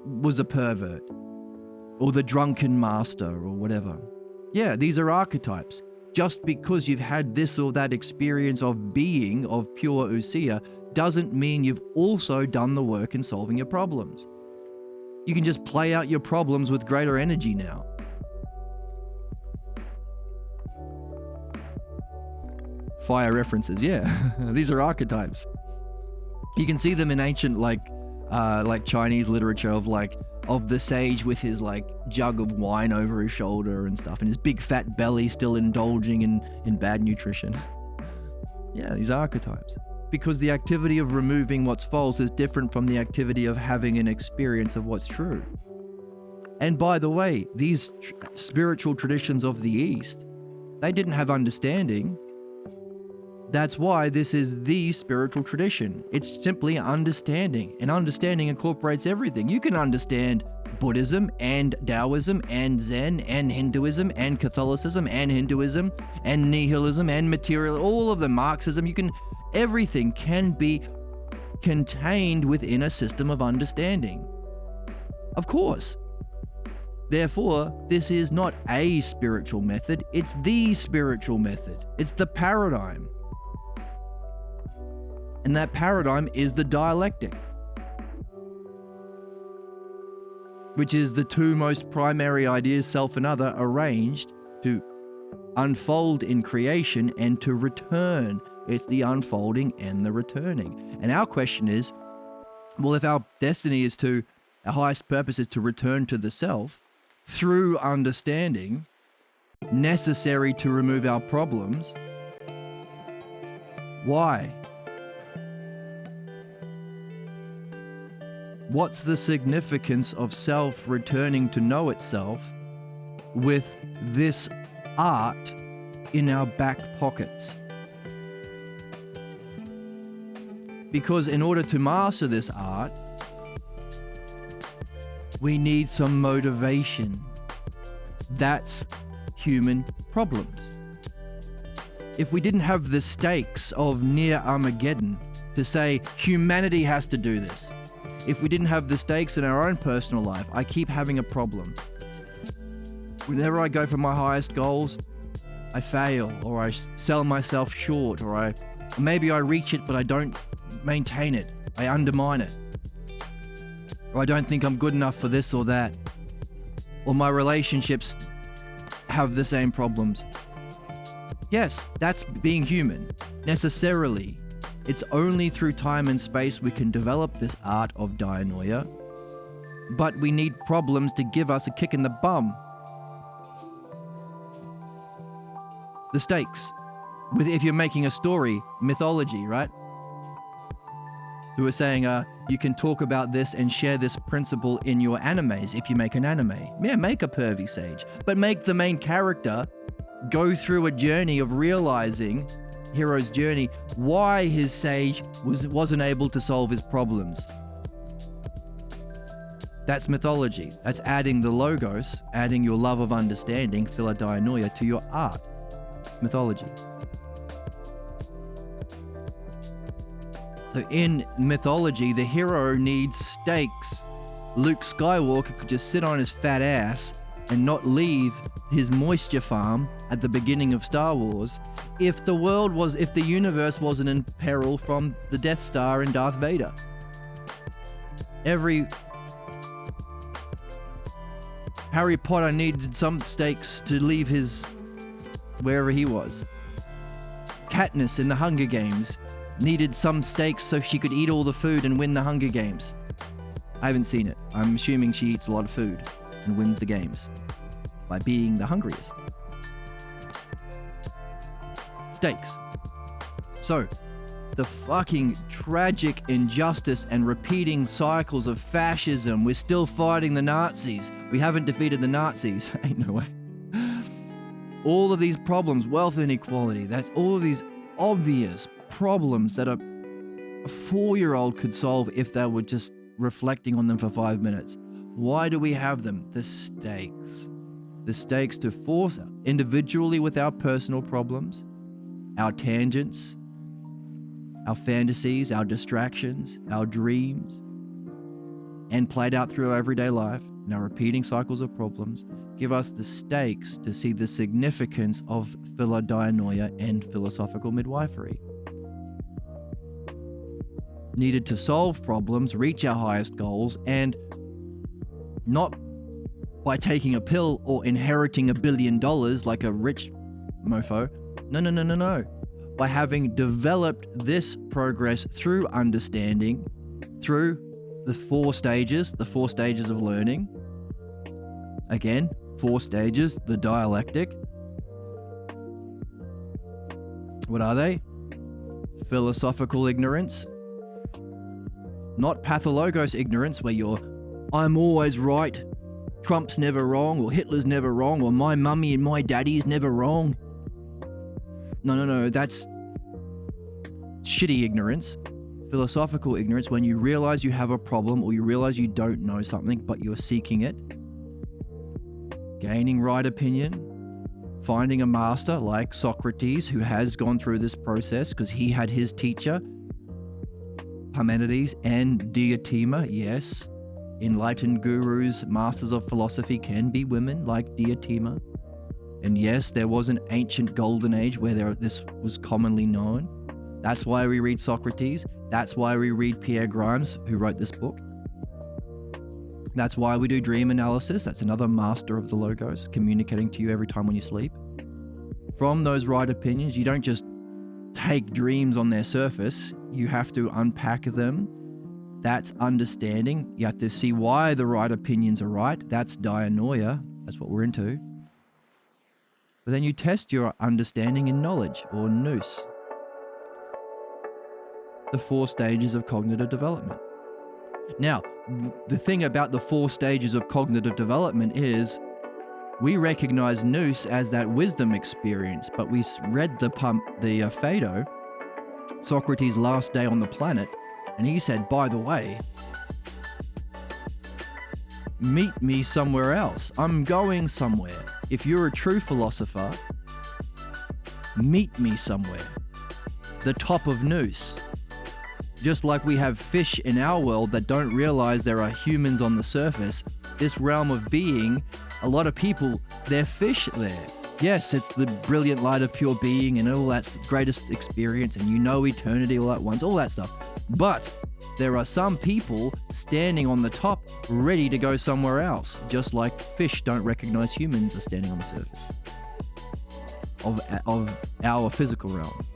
was a pervert, or the drunken master or whatever. Yeah, these are archetypes. Just because you've had this or that experience of being, of pure Usia, doesn't mean you've also done the work in solving your problems. You can just play out your problems with greater energy now. Fire references, yeah. These are archetypes. You can see them in ancient like Chinese literature of the sage with his jug of wine over his shoulder and stuff, and his big fat belly still indulging in bad nutrition. Yeah, these archetypes. Because the activity of removing what's false is different from the activity of having an experience of what's true. And by the way, these spiritual traditions of the East, they didn't have understanding. That's why this is the spiritual tradition. It's simply understanding, and understanding incorporates everything. You can understand Buddhism and Taoism and Zen and Hinduism and Catholicism and Hinduism and nihilism and material, all of them, Marxism. Everything can be contained within a system of understanding. Of course. Therefore, this is not a spiritual method, it's the spiritual method. It's the paradigm. And that paradigm is the dialectic, which is the two most primary ideas, self and other, arranged to unfold in creation and to return. It's the unfolding and the returning. And our question is, well, if our destiny is our highest purpose is to return to the self through understanding, necessary to remove our problems, why? What's the significance of self returning to know itself with this art in our back pockets? Because in order to master this art, we need some motivation. That's human problems. If we didn't have the stakes of near Armageddon to say humanity has to do this, if we didn't have the stakes in our own personal life, I keep having a problem. Whenever I go for my highest goals, I fail, or I sell myself short, or maybe I reach it, but I don't maintain it. I undermine it. Or I don't think I'm good enough for this or that. Or my relationships have the same problems. Yes, that's being human, necessarily. It's only through time and space we can develop this art of dianoia, but we need problems to give us a kick in the bum. The stakes. If you're making a story, mythology, right? We were saying you can talk about this and share this principle in your animes if you make an anime. Yeah, make a pervy sage, but make the main character go through a journey of realizing, hero's journey, why his sage wasn't able to solve his problems. That's mythology. That's adding the logos, adding your love of understanding, philodainoia, to your art. Mythology. So in mythology, the hero needs stakes. Luke Skywalker could just sit on his fat ass and not leave his moisture farm at the beginning of Star Wars if the universe wasn't in peril from the Death Star and Darth Vader. Every Harry Potter needed some stakes to leave his wherever he was. Katniss in the Hunger Games needed some stakes so she could eat all the food and win the Hunger Games. I haven't seen it. I'm assuming she eats a lot of food and wins the games by being the hungriest. Stakes. So, the fucking tragic injustice and repeating cycles of fascism. We're still fighting the Nazis. We haven't defeated the Nazis. Ain't no way. All of these problems, wealth inequality, that's all of these obvious problems that a 4-year-old could solve if they were just reflecting on them for 5 minutes. Why do we have them? The stakes. The stakes to force individually with our personal problems, our tangents, our fantasies, our distractions, our dreams, and played out through our everyday life and our repeating cycles of problems, give us the stakes to see the significance of philodianoia and philosophical midwifery. Needed to solve problems, reach our highest goals, and not by taking a pill or inheriting $1 billion like a rich mofo. No. By having developed this progress through understanding, through the 4 stages of learning. Again, 4 stages, the dialectic. What are they? Philosophical ignorance. Not pathologos ignorance, where I'm always right, Trump's never wrong, or Hitler's never wrong, or my mummy and my daddy is never wrong. No, that's shitty ignorance. Philosophical ignorance, when you realize you have a problem or you realize you don't know something, but you're seeking it. Gaining right opinion. Finding a master like Socrates, who has gone through this process because he had his teacher, Parmenides and Diotima. Yes, enlightened gurus, masters of philosophy can be women like Diotima. And yes, there was an ancient golden age where this was commonly known. That's why we read Socrates. That's why we read Pierre Grimes, who wrote this book. That's why we do dream analysis. That's another master of the logos, communicating to you every time when you sleep. From those right opinions, you don't just take dreams on their surface. You have to unpack them. That's understanding. You have to see why the right opinions are right. That's dianoia. That's what we're into. But then you test your understanding in knowledge, or nous. The 4 stages of cognitive development. Now, the thing about the 4 stages of cognitive development is we recognize nous as that wisdom experience, but we read the Phaedo, Socrates' last day on the planet, and he said, by the way, meet me somewhere else. I'm going somewhere. If you're a true philosopher, meet me somewhere. The top of nous. Just like we have fish in our world that don't realize there are humans on the surface, this realm of being, a lot of people, they're fish there. Yes, it's the brilliant light of pure being and all that's the greatest experience, and you know eternity all at once, all that stuff. But there are some people standing on the top ready to go somewhere else, just like fish don't recognize humans are standing on the surface of our physical realm.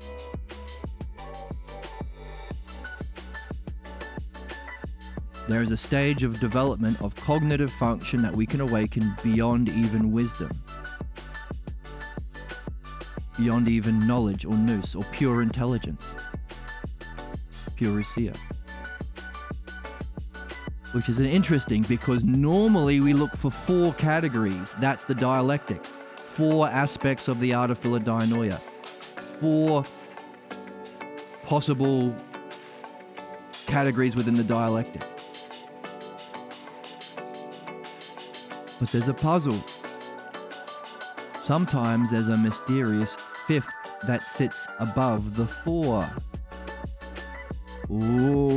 There is a stage of development of cognitive function that we can awaken beyond even wisdom, beyond even knowledge or nous or pure intelligence, purusia. Which is interesting because normally we look for 4 categories. That's the dialectic. 4 aspects of the art of philodianoia. 4 possible categories within the dialectic. But there's a puzzle. Sometimes there's a mysterious 5th that sits above the 4. Ooh.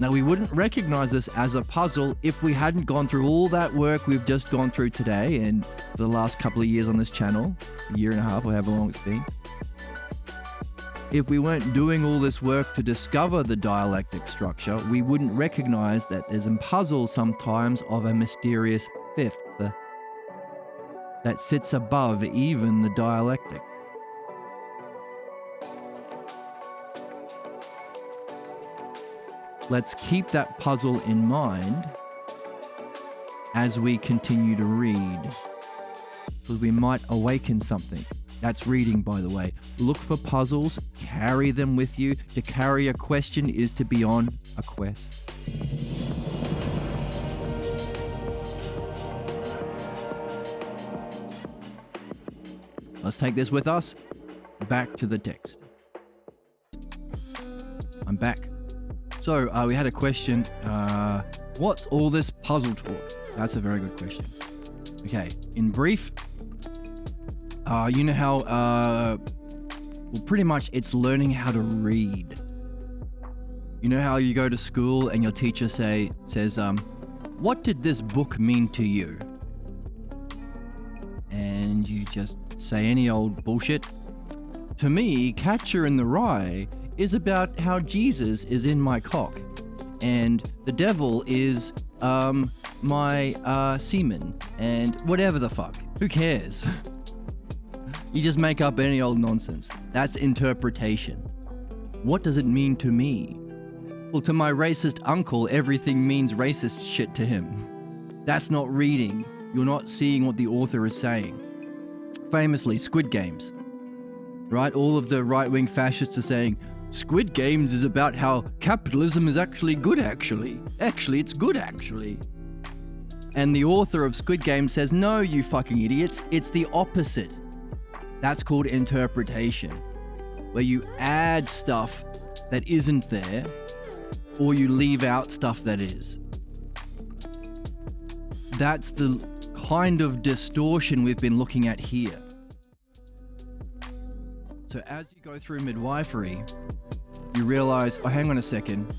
Now, we wouldn't recognize this as a puzzle if we hadn't gone through all that work we've just gone through today and for the last couple of years on this channel, a year and a half or however long it's been. If we weren't doing all this work to discover the dialectic structure, we wouldn't recognize that there's a puzzle sometimes of a mysterious fifth that sits above even the dialectic. Let's keep that puzzle in mind as we continue to read, because we might awaken something. That's reading, by the way. Look for puzzles, carry them with you. To carry a question is to be on a quest. Let's take this with us back to the text. I'm back. So we had a question. What's all this puzzle talk? That's a very good question. Okay, in brief, you know how, well, pretty much it's learning how to read. You know how you go to school and your teacher says, what did this book mean to you? And you just say any old bullshit. To me, Catcher in the Rye is about how Jesus is in my cock and the devil is my semen and whatever the fuck. Who cares? You just make up any old nonsense. That's interpretation. What does it mean to me? Well, to my racist uncle, everything means racist shit to him. That's not reading. You're not seeing what the author is saying. Famously, Squid Games. Right? All of the right-wing fascists are saying, Squid Games is about how capitalism is actually good, actually. Actually, it's good, actually. And the author of Squid Game says, no, you fucking idiots, it's the opposite. That's called interpretation, where you add stuff that isn't there, or you leave out stuff that is. That's the kind of distortion we've been looking at here. So as you go through midwifery, you realize, oh, hang on a second.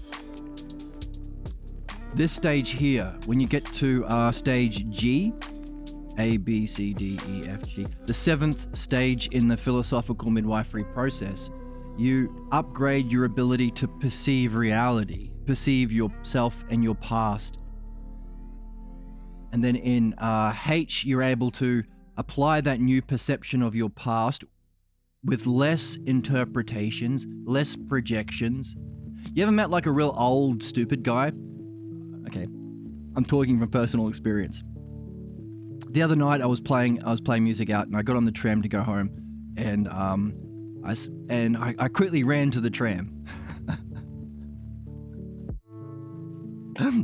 This stage here, when you get to stage G, A, B, C, D, E, F, G, the 7th stage in the philosophical midwifery process, you upgrade your ability to perceive reality, perceive yourself and your past. And then in H, you're able to apply that new perception of your past with less interpretations, less projections. You ever met like a real old, stupid guy? Okay, I'm talking from personal experience. The other night I was playing music out and I got on the tram to go home and I quickly ran to the tram.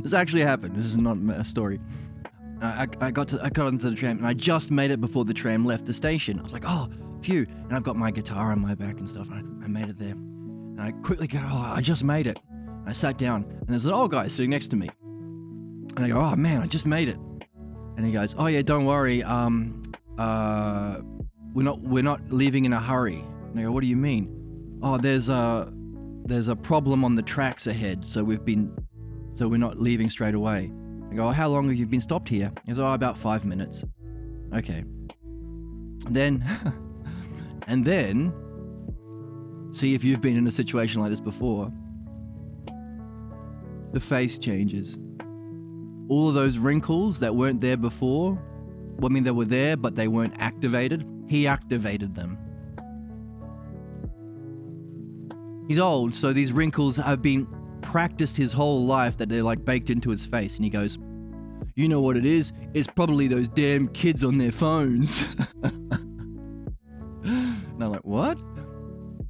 This actually happened. This is not a story. I got onto the tram and I just made it before the tram left the station. I was like, oh, phew. And I've got my guitar on my back and stuff. And I made it there. And I quickly go, oh, I just made it. And I sat down and there's an old guy sitting next to me. And I go, oh man, I just made it. And he goes, oh yeah, don't worry. We're not leaving in a hurry. And I go, what do you mean? Oh, there's a problem on the tracks ahead. So we're not leaving straight away. I go, oh, how long have you been stopped here? He goes, oh, about 5 minutes. Okay. Then, and then, see if you've been in a situation like this before. The face changes. All of those wrinkles that weren't there before, well, I mean, they were there, but they weren't activated. He activated them. He's old, so these wrinkles have been practiced his whole life that they're like baked into his face. And he goes, you know what it is? It's probably those damn kids on their phones. And I'm like, what?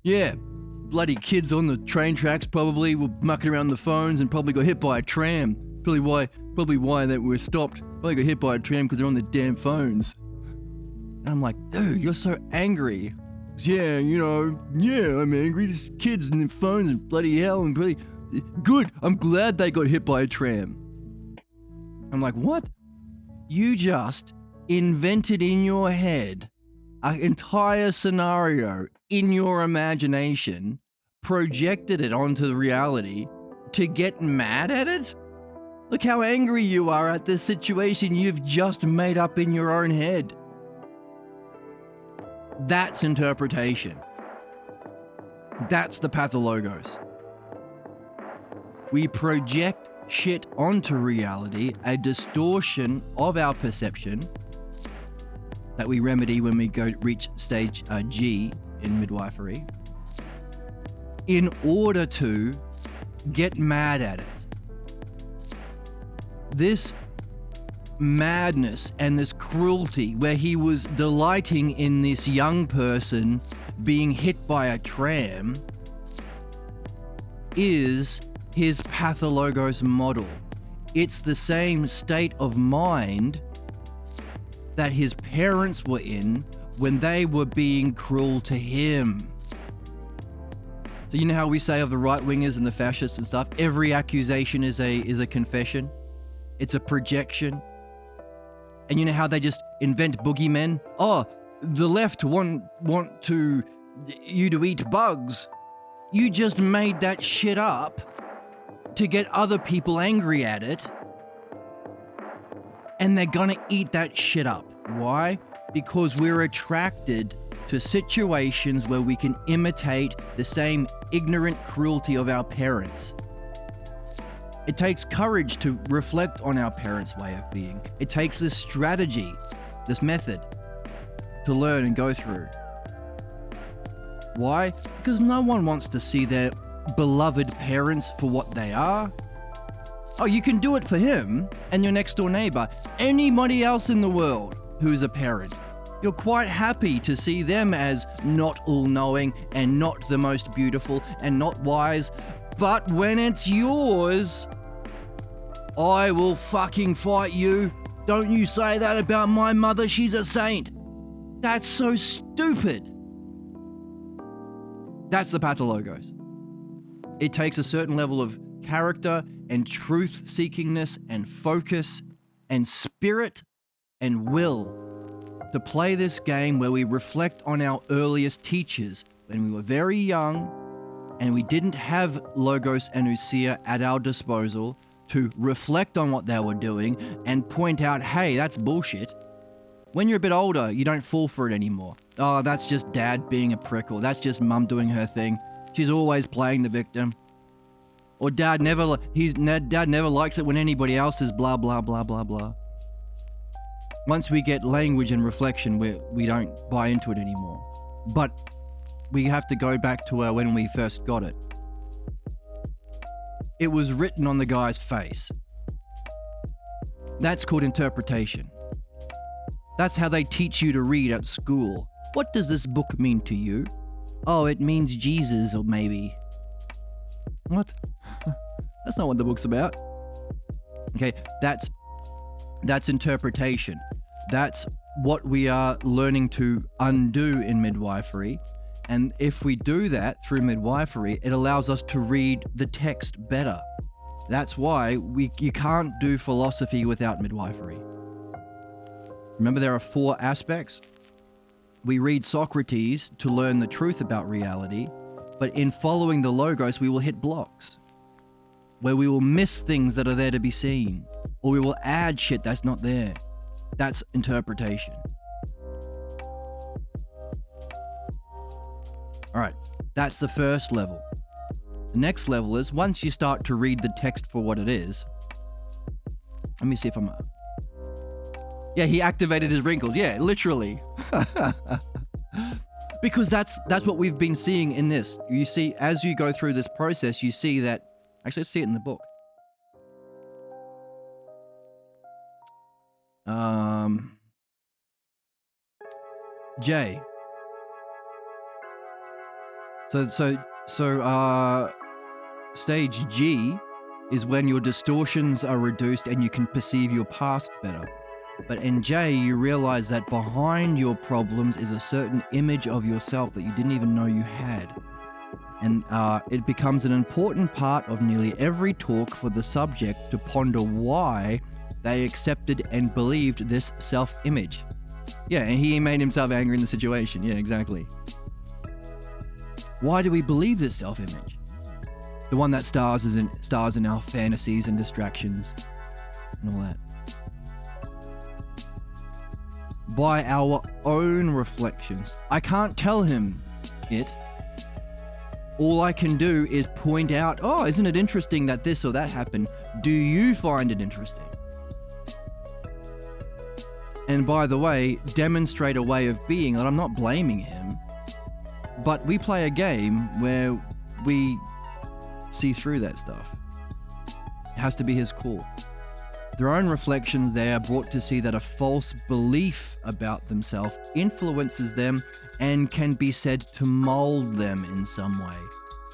Yeah, bloody kids on the train tracks probably were mucking around the phones and probably got hit by a tram. Probably why they were stopped. Probably got hit by a tram because they're on their damn phones. And I'm like, dude, you're so angry. Yeah, I'm angry. There's kids and their phones and bloody hell and bloody... Good, I'm glad they got hit by a tram. I'm like, what? You just invented in your head an entire scenario in your imagination projected it onto reality to get mad at it? Look how angry you are at this situation you've just made up in your own head. That's interpretation. That's the pathologos. We project shit onto reality, a distortion of our perception that we remedy when we reach stage G in midwifery, in order to get mad at it. This madness and this cruelty where he was delighting in this young person being hit by a tram is his pathologos model. It's the same state of mind that his parents were in when they were being cruel to him. So you know how we say of the right-wingers and the fascists and stuff, every accusation is a confession? It's a projection. And you know how they just invent boogeymen? Oh, the left want you to eat bugs. You just made that shit up to get other people angry at it. And they're gonna eat that shit up. Why? Because we're attracted to situations where we can imitate the same ignorant cruelty of our parents. It takes courage to reflect on our parents' way of being. It takes this strategy, this method, to learn and go through. Why? Because no one wants to see their beloved parents for what they are. Oh, you can do it for him and your next door neighbor, anybody else in the world who's a parent. You're quite happy to see them as not all-knowing and not the most beautiful and not wise. But when it's yours, I will fucking fight you. Don't you say that about my mother, she's a saint. That's so stupid. That's the pathologos. It takes a certain level of character and truth-seekingness and focus and spirit and will to play this game where we reflect on our earliest teachers when we were very young and we didn't have logos and ousia at our disposal to reflect on what they were doing and point out, hey, that's bullshit. When you're a bit older, you don't fall for it anymore. Oh, that's just dad being a prick, or that's just mum doing her thing. She's always playing the victim. Or dad never likes it when anybody else is blah, blah, blah, blah, blah. Once we get language and reflection, we don't buy into it anymore. But we have to go back to when we first got it. It was written on the guy's face. That's called interpretation. That's how they teach you to read at school. What does this book mean to you? Oh, it means Jesus, or maybe. What? That's not what the book's about. Okay, that's interpretation. That's what we are learning to undo in midwifery. And if we do that through midwifery, it allows us to read the text better. That's why you can't do philosophy without midwifery. Remember, there are 4 aspects. We read Socrates to learn the truth about reality, but in following the logos, we will hit blocks where we will miss things that are there to be seen, or we will add shit that's not there. That's interpretation. All right, that's the first level. The next level is once you start to read the text for what it is. Let me see if I'm... Yeah, he activated his wrinkles. Yeah, literally. Because that's what we've been seeing in this. You see, as you go through this process, you see that... Actually, let's see it in the book. J. So stage G is when your distortions are reduced and you can perceive your past better. But in J, you realize that behind your problems is a certain image of yourself that you didn't even know you had. And it becomes an important part of nearly every talk for the subject to ponder why they accepted and believed this self-image. Yeah, and he made himself angry in the situation. Yeah, exactly. Why do we believe this self-image? The one that stars in our fantasies and distractions and all that. By our own reflections. I can't tell him it. All I can do is point out, oh, isn't it interesting that this or that happened? Do you find it interesting? And by the way, demonstrate a way of being that I'm not blaming him, but we play a game where we see through that stuff. It has to be his call. Their own reflections, they are brought to see that a false belief about themselves influences them and can be said to mold them in some way.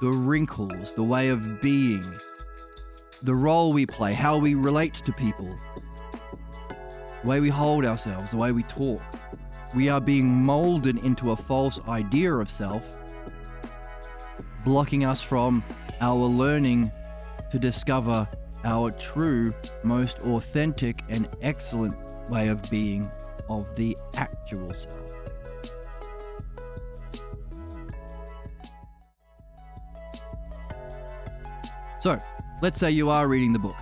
The wrinkles, the way of being, the role we play, how we relate to people, the way we hold ourselves, the way we talk. We are being molded into a false idea of self, blocking us from our learning to discover our true, most authentic and excellent way of being of the actual self. So, let's say you are reading the book.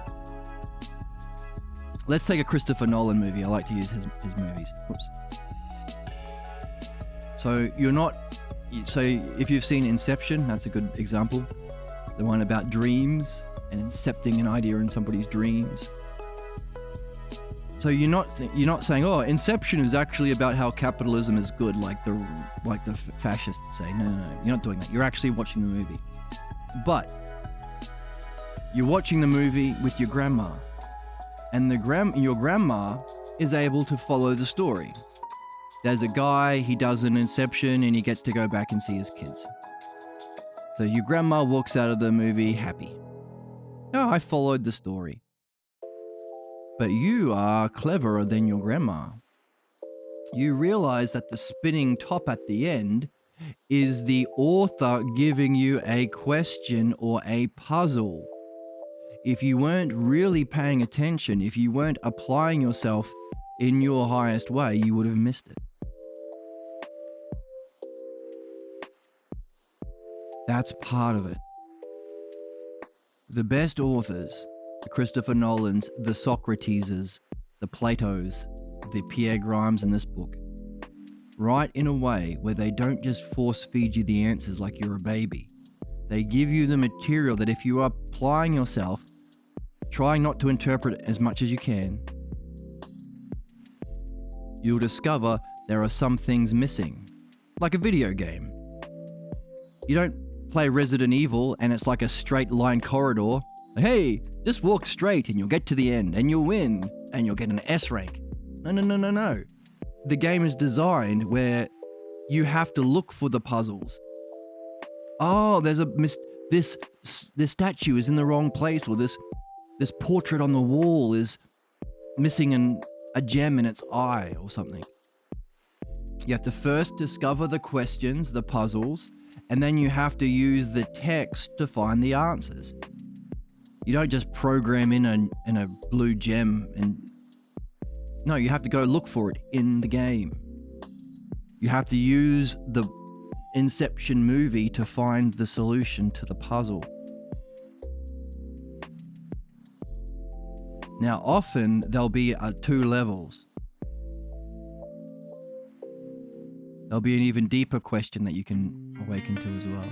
Let's take a Christopher Nolan movie. I like to use his movies. Whoops. So if you've seen Inception, that's a good example. The one about dreams and incepting an idea in somebody's dreams. So you're not saying, oh, Inception is actually about how capitalism is good, like the fascists say. No, you're not doing that. You're actually watching the movie. But you're watching the movie with your grandma, and your grandma is able to follow the story. There's a guy, he does an inception, and he gets to go back and see his kids. So your grandma walks out of the movie happy. No, I followed the story. But you are cleverer than your grandma. You realize that the spinning top at the end is the author giving you a question or a puzzle. If you weren't really paying attention, if you weren't applying yourself in your highest way, you would have missed it. That's part of it. The best authors, the Christopher Nolans, the Socrateses, the Platos, the Pierre Grimes in this book, write in a way where they don't just force feed you the answers like you're a baby. They give you the material that if you are applying yourself, trying not to interpret as much as you can, you'll discover there are some things missing. Like a video game. You don't play Resident Evil and it's like a straight line corridor. Hey, just walk straight and you'll get to the end and you'll win and you'll get an S rank. No. The game is designed where you have to look for the puzzles. Oh, there's this statue is in the wrong place, or this portrait on the wall is missing a gem in its eye or something. You have to first discover the questions, the puzzles, and then you have to use the text to find the answers. You don't just program in a blue gem no, you have to go look for it in the game. You have to use the Inception movie to find the solution to the puzzle. Now, often there'll be 2 levels. There'll be an even deeper question that you can awaken to as well.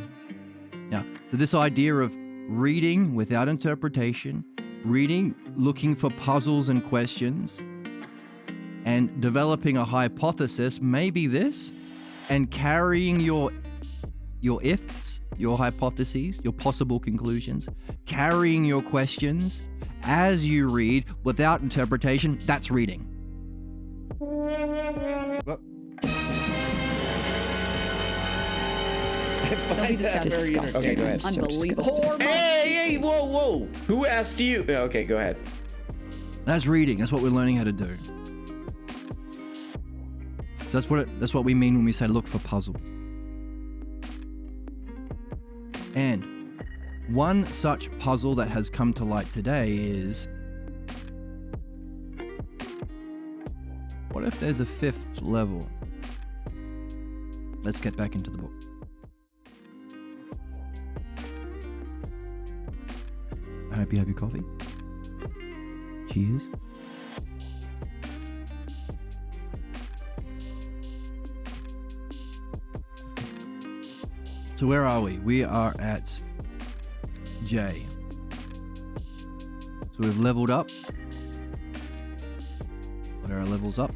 Now, so this idea of reading without interpretation, reading, looking for puzzles and questions, and developing a hypothesis, maybe this, and carrying your ifs, your hypotheses, your possible conclusions, carrying your questions as you read without interpretation, that's reading. I find that very interesting. Okay, go ahead. Unbelievable. Hey, whoa. Who asked you? Okay, go ahead. That's reading. That's what we're learning how to do. So that's what we mean when we say look for puzzles. And one such puzzle that has come to light today is, what if there's a 5th level? Let's get back into the book. hope you have your coffee. Cheers. So where are we? We are at J. So we've leveled up. What are our levels up?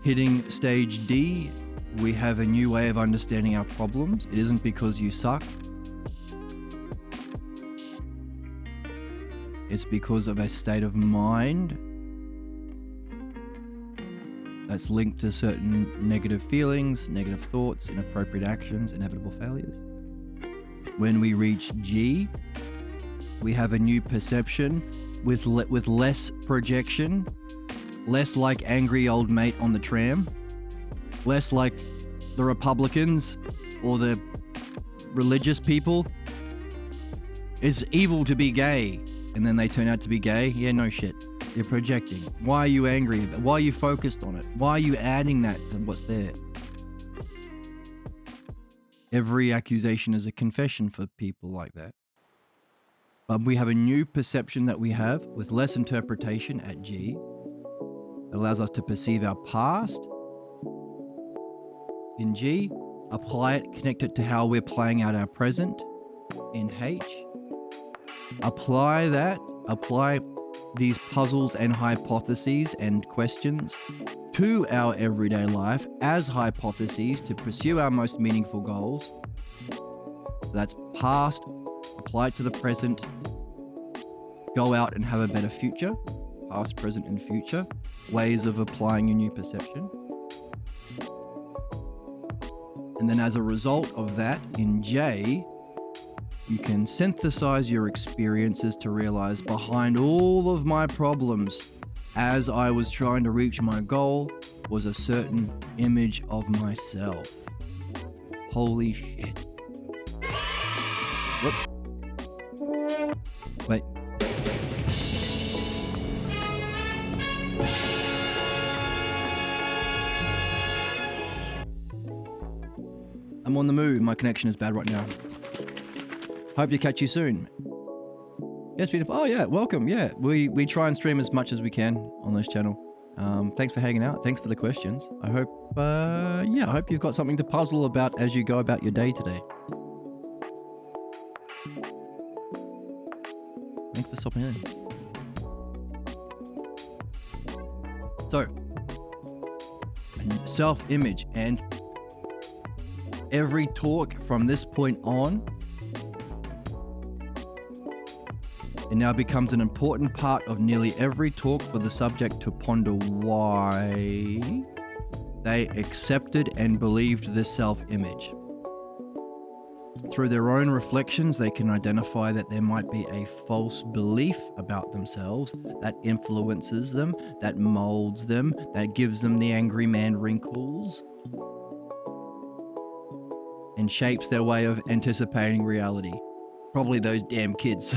Hitting stage D, we have a new way of understanding our problems. It isn't because you suck. It's because of a state of mind that's linked to certain negative feelings, negative thoughts, inappropriate actions, inevitable failures. When we reach G, we have a new perception with less projection, less like angry old mate on the tram, less like the Republicans or the religious people. It's evil to be gay, and then they turn out to be gay. Yeah, no shit. You're projecting. Why are you angry? Why are you focused on it? Why are you adding that to what's there? Every accusation is a confession for people like that. But we have a new perception that we have with less interpretation at G. It allows us to perceive our past in G, apply it, connect it to how we're playing out our present in H. Apply these puzzles and hypotheses and questions to our everyday life as hypotheses to pursue our most meaningful goals. So that's past, apply it to the present, go out and have a better future, past, present, and future, ways of applying your new perception. And then as a result of that, in J, you can synthesize your experiences to realize behind all of my problems as I was trying to reach my goal was a certain image of myself. Holy shit. Whoop. Wait. I'm on the move. My connection is bad right now. Hope to catch you soon. Yes, beautiful. Oh yeah, welcome. Yeah, we try and stream as much as we can on this channel. Thanks for hanging out. Thanks for the questions. I hope, I hope you've got something to puzzle about as you go about your day today. Thanks for stopping in. So, self-image, and every talk from this point on, it now becomes an important part of nearly every talk for the subject to ponder why they accepted and believed this self-image. Through their own reflections, they can identify that there might be a false belief about themselves that influences them, that molds them, that gives them the angry man wrinkles, and shapes their way of anticipating reality. Probably those damn kids.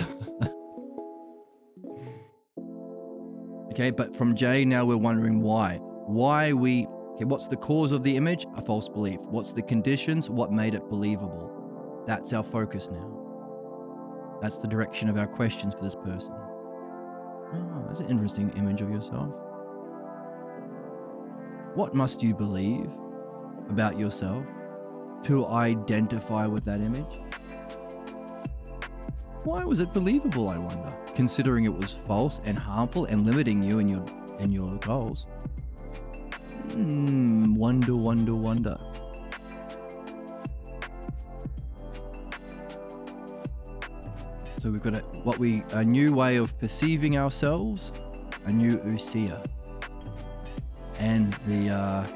Okay, but from J, now we're wondering why. What's the cause of the image? A false belief. What's the conditions? What made it believable? That's our focus now. That's the direction of our questions for this person. Oh, that's an interesting image of yourself. What must you believe about yourself to identify with that image? Why was it believable, I wonder, considering it was false and harmful and limiting you and your goals? Wonder. So we've got a new way of perceiving ourselves, a new usia. And the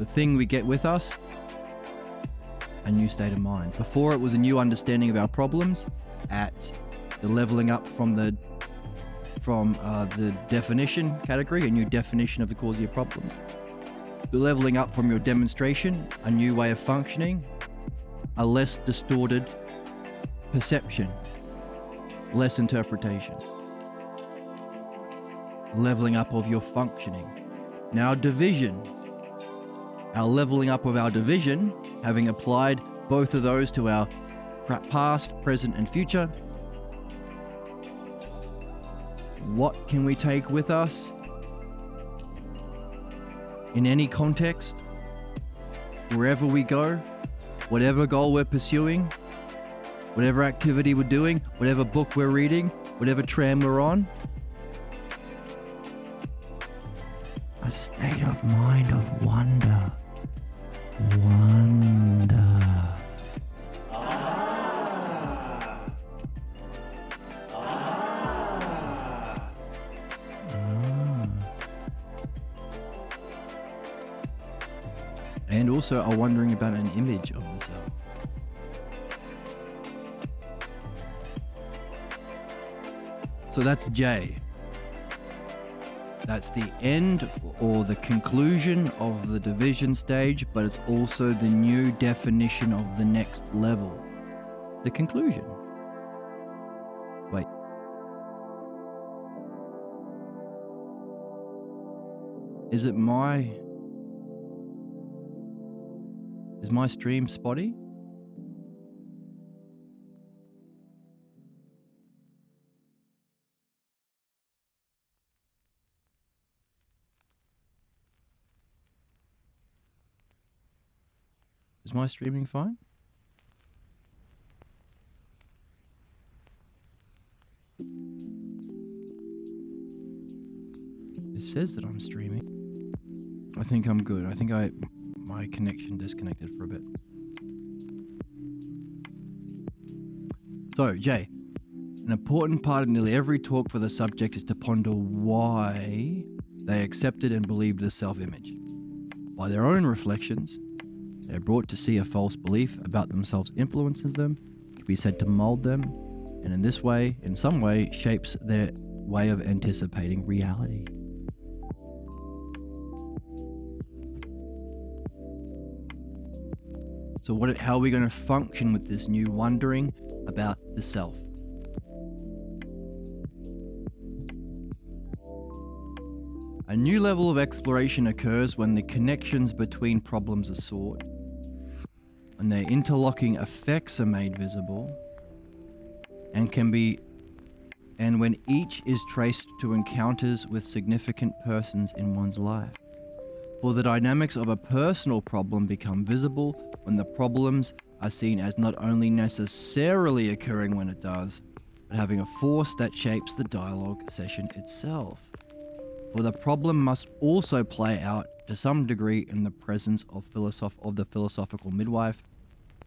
thing we get with us, a new state of mind. Before, it was a new understanding of our problems at the leveling up from the definition category, a new definition of the cause of your problems. The leveling up from your demonstration, a new way of functioning, a less distorted perception, less interpretations. Leveling up of your functioning. Now division. Our leveling up of our division, having applied both of those to our past, present, and future. What can we take with us in any context, wherever we go, whatever goal we're pursuing, whatever activity we're doing, whatever book we're reading, whatever tram we're on? A state of mind of wonder. And also are wondering about an image of the self. So that's J. That's the end or the conclusion of the division stage, but it's also the new definition of the next level. The conclusion. Wait. Is my stream spotty? Is my streaming fine? It says that I'm streaming. I think I'm good. I think my connection disconnected for a bit. So, Jay, an important part of nearly every talk for the subject is to ponder why they accepted and believed this self-image. By their own reflections, they are brought to see a false belief about themselves influences them, can be said to mold them, and in this way, in some way, shapes their way of anticipating reality. So how are we going to function with this new wondering about the self? A new level of exploration occurs when the connections between problems are sought, when their interlocking effects are made visible, and when each is traced to encounters with significant persons in one's life. For the dynamics of a personal problem become visible when the problems are seen as not only necessarily occurring when it does, but having a force that shapes the dialogue session itself. For the problem must also play out to some degree in the presence of the philosophical midwife,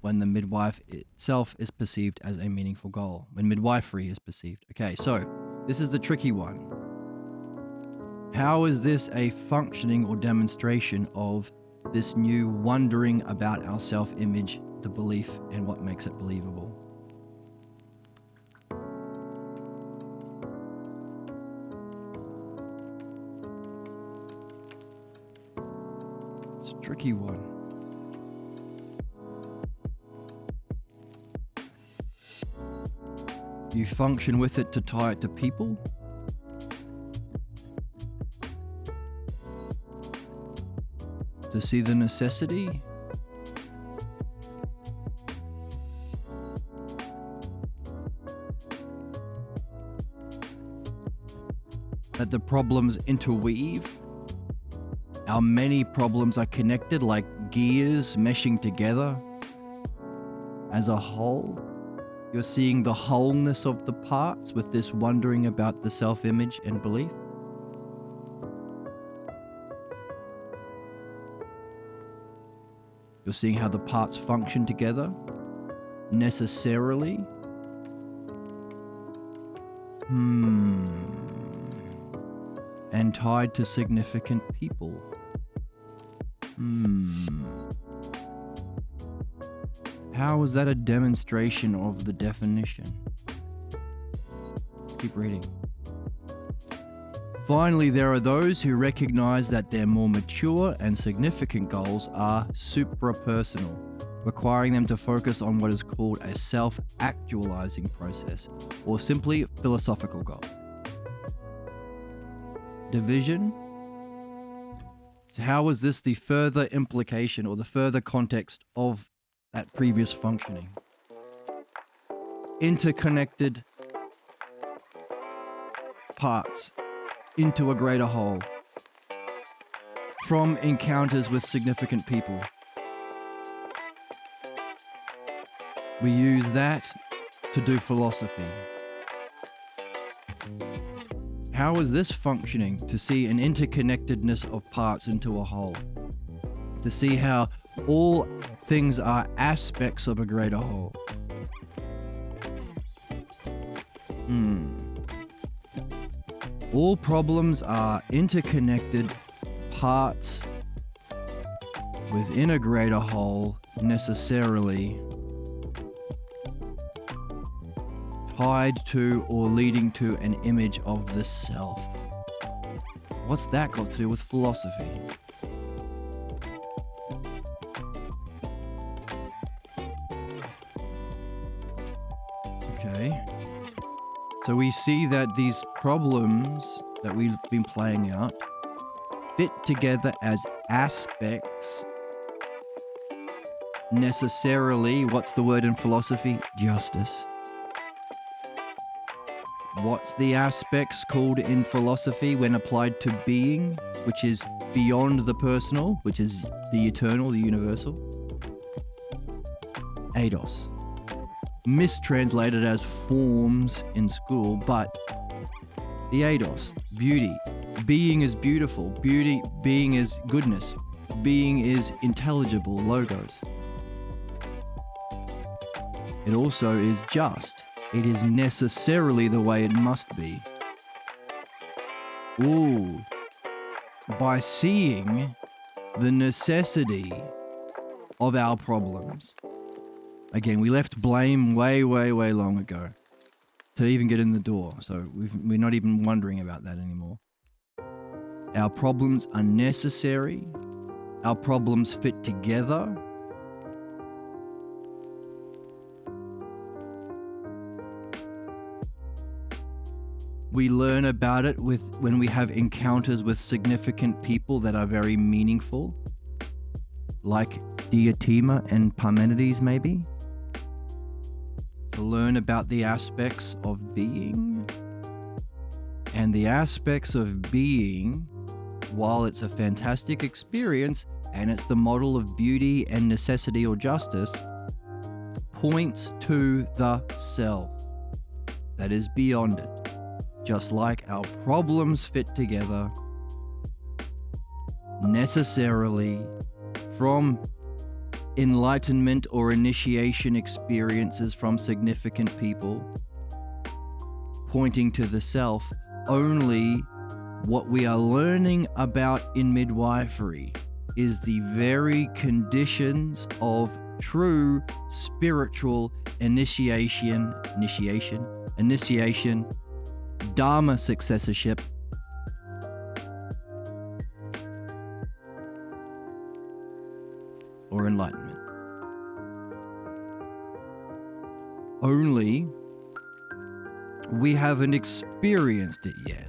when the midwife itself is perceived as a meaningful goal, when midwifery is perceived. Okay, so this is the tricky one. How is this a functioning or demonstration of this new wondering about our self-image, the belief, and what makes it believable? It's a tricky one. You function with it to tie it to people? To see the necessity? That the problems interweave? Our many problems are connected like gears meshing together as a whole? You're seeing the wholeness of the parts with this wondering about the self-image and belief? You're seeing how the parts function together necessarily? And tied to significant people? How is that a demonstration of the definition? Let's keep reading. Finally, there are those who recognize that their more mature and significant goals are suprapersonal, requiring them to focus on what is called a self-actualizing process, or simply philosophical goal. Division. So how is this the further implication or the further context of that previous functioning? interconnected parts into a greater whole from encounters with significant people. We use that to do philosophy. How is this functioning? To see an interconnectedness of parts into a whole. To see how all things are aspects of a greater whole. All problems are interconnected parts within a greater whole, necessarily tied to or leading to an image of the self. What's that got to do with philosophy? Okay. So we see that these problems that we've been playing out fit together as aspects. Necessarily, what's the word in philosophy? Justice. What's the aspects called in philosophy when applied to being, which is beyond the personal, which is the eternal, the universal? Eidos. Mistranslated as forms in school, but the eidos, beauty. Being is beautiful. Beauty, being is goodness. Being is intelligible, logos. It also is just. It is necessarily the way it must be. Ooh. By seeing the necessity of our problems. Again, we left blame way long ago to even get in the door, so we're not even wondering about that anymore. Our problems are necessary. Our problems fit together. We learn about it when we have encounters with significant people that are very meaningful, like Diotima and Parmenides, maybe. To learn about the aspects of being. And the aspects of being, while it's a fantastic experience and it's the model of beauty and necessity or justice, points to the self that is beyond it. Just like our problems fit together necessarily from enlightenment or initiation experiences from significant people, pointing to the self, only what we are learning about in midwifery is the very conditions of true spiritual initiation, Dharma successorship, or enlightenment. Only we haven't experienced it yet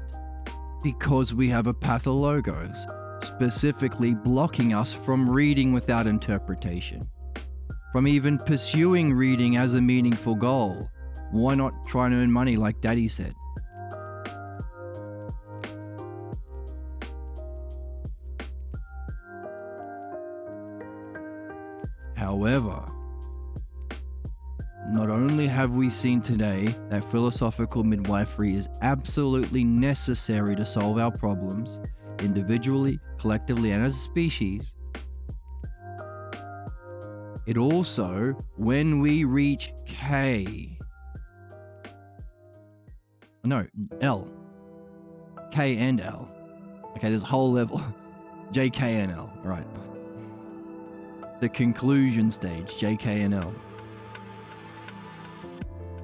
because we have a pathologos specifically blocking us from reading without interpretation, from even pursuing reading as a meaningful goal. Why not try and earn money like Daddy said? However, not only have we seen today that philosophical midwifery is absolutely necessary to solve our problems, individually, collectively, and as a species, it also, when we reach L. K and L. Okay, there's a whole level. J, K, and L. All right. The conclusion stage, J, K, and L.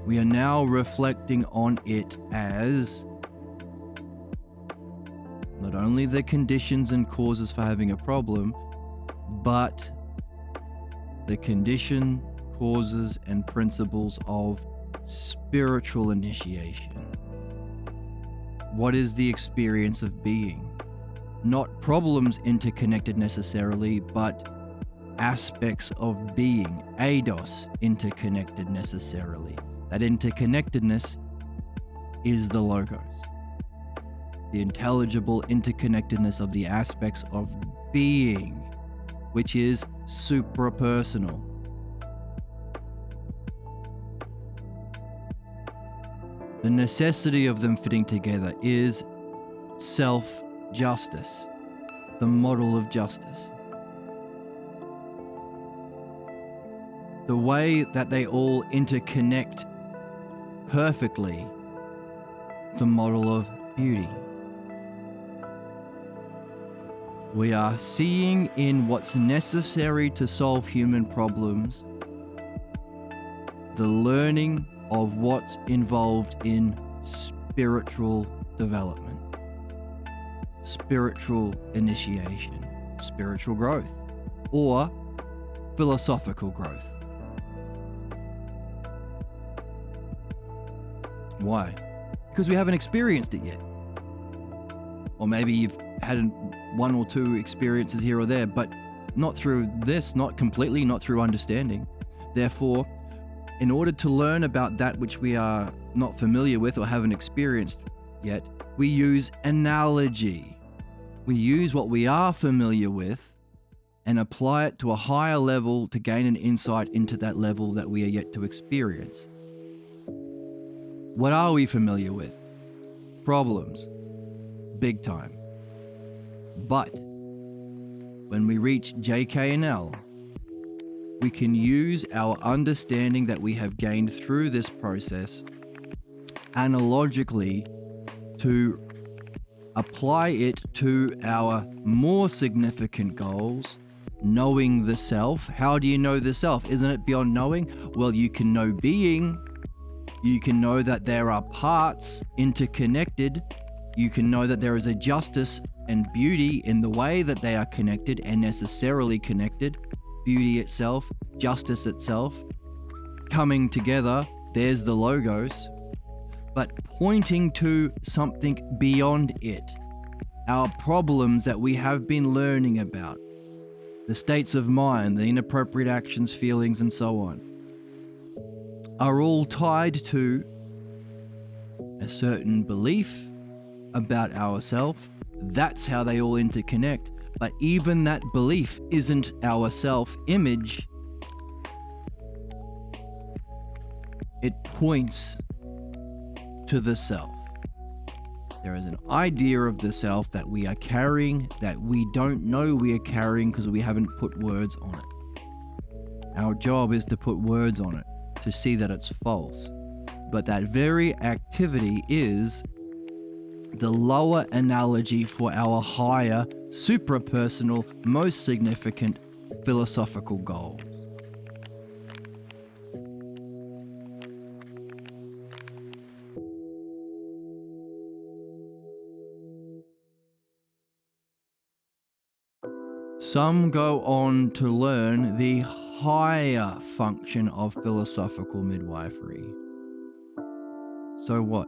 We are now reflecting on it as not only the conditions and causes for having a problem, but the condition, causes, and principles of spiritual initiation. What is the experience of being? Not problems interconnected necessarily, but aspects of being, eidos, interconnected necessarily. That interconnectedness is the logos. The intelligible interconnectedness of the aspects of being, which is suprapersonal. The necessity of them fitting together is self-justice, the model of justice. The way that they all interconnect perfectly, the model of beauty. We are seeing in what's necessary to solve human problems the learning of what's involved in spiritual development, spiritual initiation, spiritual growth, or philosophical growth. Why? Because we haven't experienced it yet. Or maybe you've had one or two experiences here or there, but not through this, not completely, not through understanding. Therefore, in order to learn about that which we are not familiar with or haven't experienced yet, we use analogy. We use what we are familiar with and apply it to a higher level to gain an insight into that level that we are yet to experience. What are we familiar with? Problems. Big time. But when we reach JK and L, we can use our understanding that we have gained through this process analogically to apply it to our more significant goals, knowing the self. How do you know the self? Isn't it beyond knowing? Well, you can know being. You can know that there are parts interconnected. You can know that there is a justice and beauty in the way that they are connected and necessarily connected. Beauty itself, justice itself, coming together, there's the logos, but pointing to something beyond it. Our problems that we have been learning about, the states of mind, the inappropriate actions, feelings, and so on, are all tied to a certain belief about ourselves. That's how they all interconnect. But even that belief isn't our self-image. It points to the self. There is an idea of the self that we are carrying that we don't know we are carrying because we haven't put words on it. Our job is to put words on it, to see that it's false. But that very activity is the lower analogy for our higher, suprapersonal, most significant philosophical goals. Some go on to learn the higher function of philosophical midwifery. So what?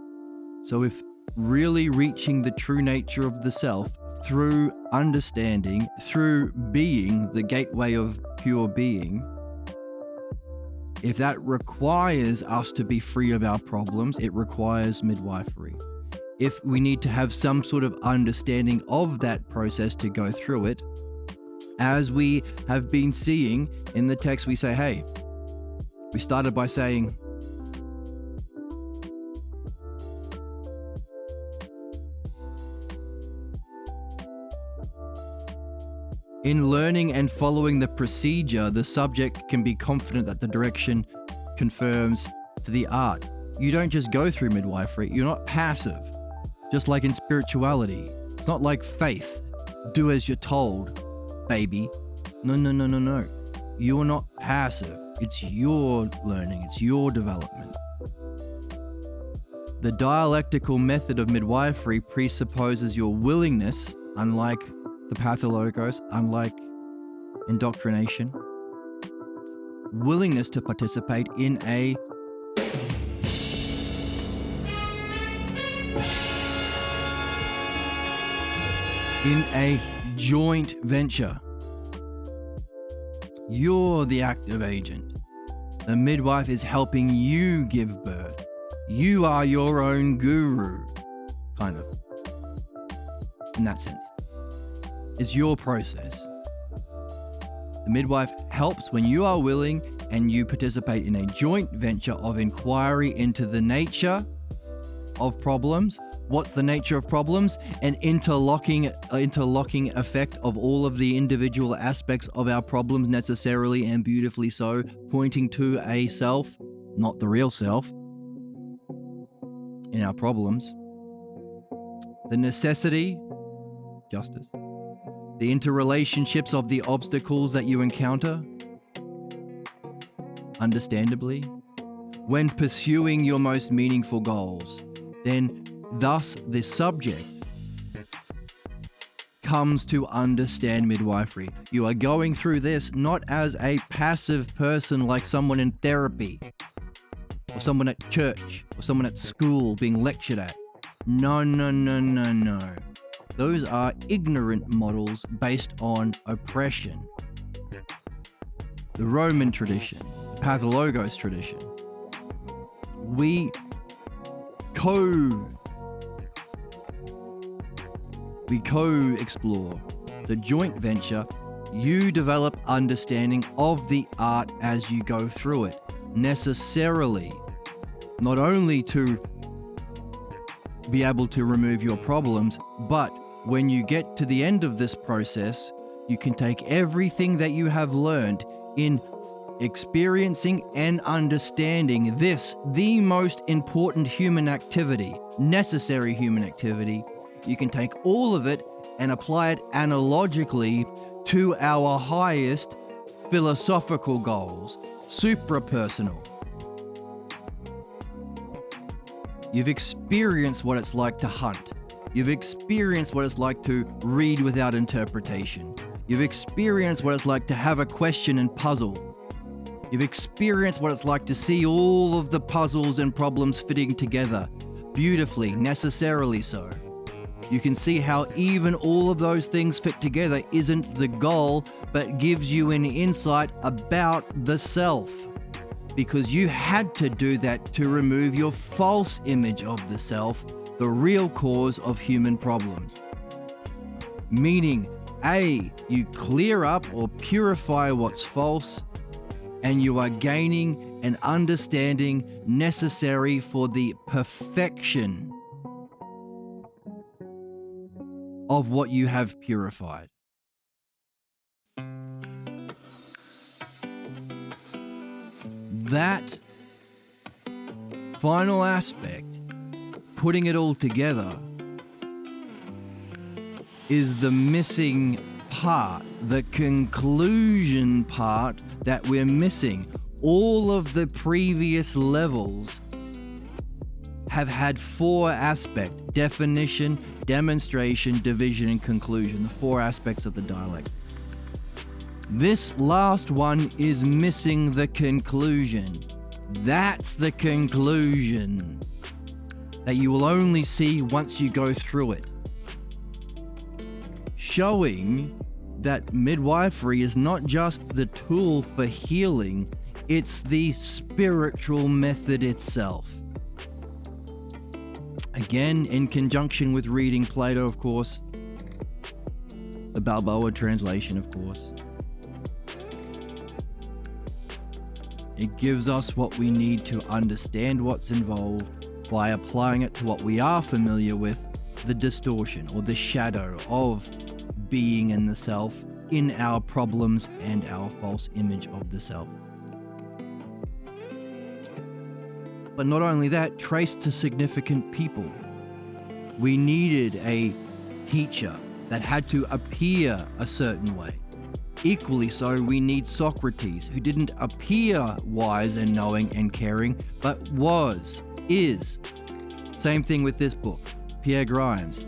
So if really reaching the true nature of the self through understanding, through being, the gateway of pure being, if that requires us to be free of our problems, it requires midwifery. If we need to have some sort of understanding of that process to go through it, as we have been seeing in the text, we say, hey, we started by saying, in learning and following the procedure, the subject can be confident that the direction confirms to the art. You don't just go through midwifery. You're not passive. Just like in spirituality. It's not like faith. Do as you're told, baby. No. You're not passive. It's your learning. It's your development. The dialectical method of midwifery presupposes your willingness, unlike the pathologos, unlike indoctrination, willingness to participate in a joint venture. You're the active agent. The midwife is helping you give birth. You are your own guru, kind of, in that sense. It's your process. The midwife helps when you are willing and you participate in a joint venture of inquiry into the nature of problems. What's the nature of problems? An interlocking effect of all of the individual aspects of our problems, necessarily and beautifully so, pointing to a self, not the real self, in our problems. The necessity, justice. The interrelationships of the obstacles that you encounter, understandably. When pursuing your most meaningful goals, then thus the subject comes to understand midwifery. You are going through this not as a passive person like someone in therapy, or someone at church, or someone at school being lectured at. No. Those are ignorant models based on oppression. The Roman tradition, the Pathologos tradition. We co-explore the joint venture. You develop understanding of the art as you go through it, necessarily, not only to be able to remove your problems, but when you get to the end of this process, you can take everything that you have learned in experiencing and understanding this, the most important human activity, necessary human activity. You can take all of it and apply it analogically to our highest philosophical goals, suprapersonal. You've experienced what it's like to hunt. You've experienced what it's like to read without interpretation. You've experienced what it's like to have a question and puzzle. You've experienced what it's like to see all of the puzzles and problems fitting together, beautifully, necessarily so. You can see how even all of those things fit together isn't the goal, but gives you an insight about the self. Because you had to do that to remove your false image of the self, the real cause of human problems. Meaning, A, you clear up or purify what's false, and you are gaining an understanding necessary for the perfection of what you have purified. That final aspect, putting it all together, is the missing part, the conclusion part that we're missing. All of the previous levels have had four aspects: definition, demonstration, division, and conclusion, the four aspects of the dialectic. This last one is missing the conclusion. That's the conclusion that you will only see once you go through it. Showing that midwifery is not just the tool for healing, it's the spiritual method itself. Again, in conjunction with reading Plato, of course, the Balboa translation, of course. It gives us what we need to understand what's involved by applying it to what we are familiar with, the distortion or the shadow of being in the self in our problems and our false image of the self. But not only that, traced to significant people. We needed a teacher that had to appear a certain way. Equally so, we need Socrates, who didn't appear wise and knowing and caring, but is. Same thing with this book, Pierre Grimes.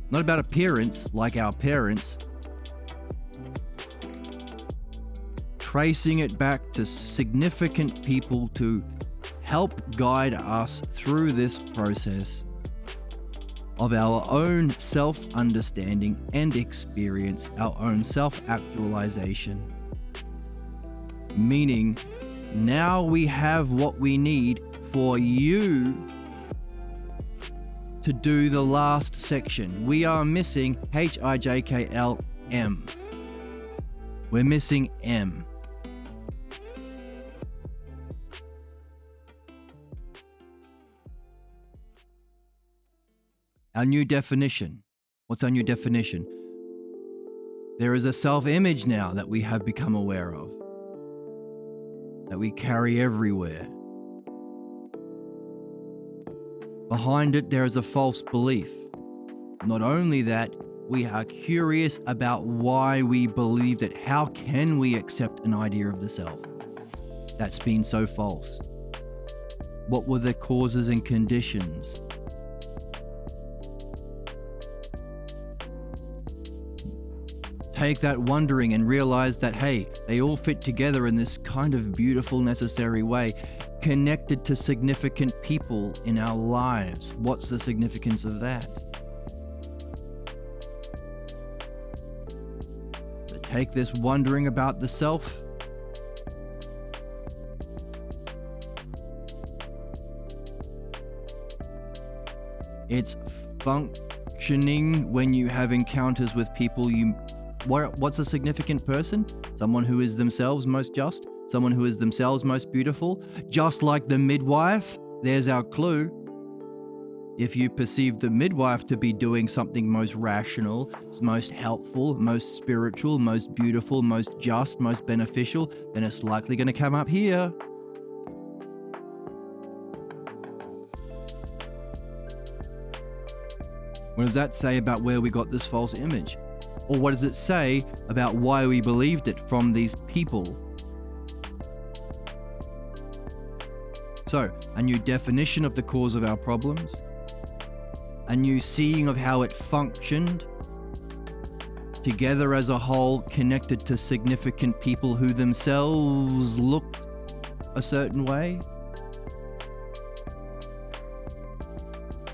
Not about appearance, like our parents. Tracing it back to significant people to help guide us through this process of our own self-understanding and experience, our own self-actualization. Meaning, now we have what we need for you to do the last section. We are missing HIJKLM. We're missing M. Our new definition. What's our new definition? There is a self-image now that we have become aware of, that we carry everywhere. Behind it, there is a false belief. Not only that, we are curious about why we believe that. How can we accept an idea of the self that's been so false? What were the causes and conditions? Take that wondering and realize that, hey, they all fit together in this kind of beautiful, necessary way, connected to significant people in our lives. What's the significance of that? So take this wondering about the self. It's functioning when you have encounters with people what's a significant person? Someone who is themselves most just, someone who is themselves most beautiful, just like the midwife. There's our clue. If you perceive the midwife to be doing something most rational, most helpful, most spiritual, most beautiful, most just, most beneficial, then it's likely going to come up here. What does that say about where we got this false image? Or what does it say about why we believed it from these people? So, a new definition of the cause of our problems, a new seeing of how it functioned, together as a whole, connected to significant people who themselves looked a certain way.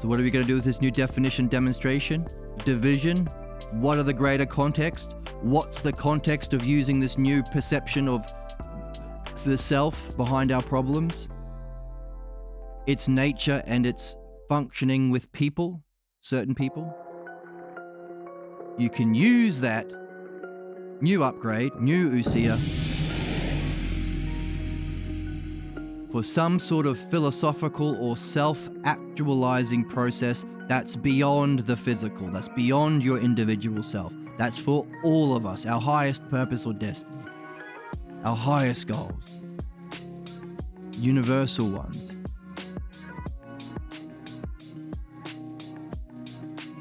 So what are we going to do with this new definition demonstration? Division? What are the greater context? What's the context of using this new perception of the self behind our problems? Its nature and its functioning with people, certain people. You can use that new upgrade, new Usia, for some sort of philosophical or self-actualizing process that's beyond the physical, that's beyond your individual self. That's for all of us, our highest purpose or destiny, our highest goals, universal ones.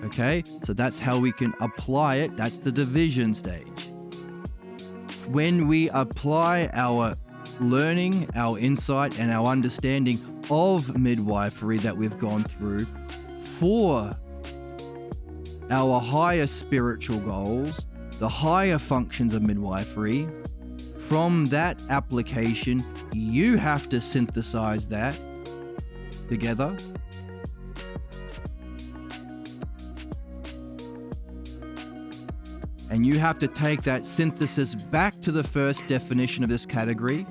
Okay, so that's how we can apply it. That's the division stage. When we apply our learning, our insight, and our understanding of midwifery that we've gone through for our higher spiritual goals, the higher functions of midwifery, from that application, you have to synthesize that together. And you have to take that synthesis back to the first definition of this category.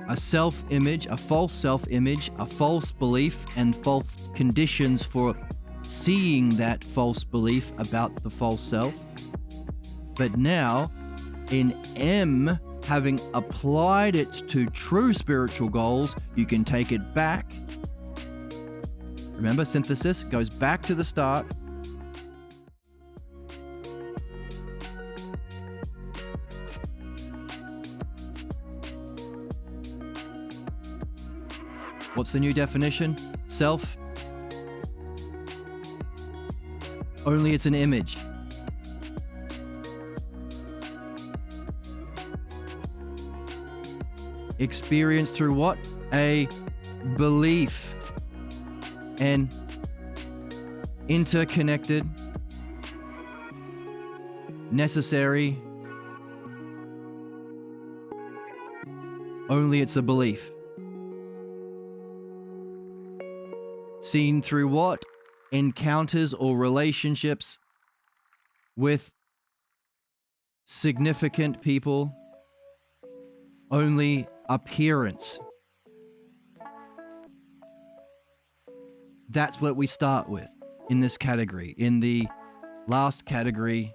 A self-image, a false self-image, a false belief, and false conditions for seeing that false belief about the false self. But now, in M, having applied it to true spiritual goals, you can take it back. Remember, synthesis goes back to the start. What's the new definition? Self. Only it's an image. Experienced through what? A belief. And interconnected, necessary. Only it's a belief. Seen through what? Encounters or relationships with significant people. Only appearance. That's what we start with in this category. In the last category,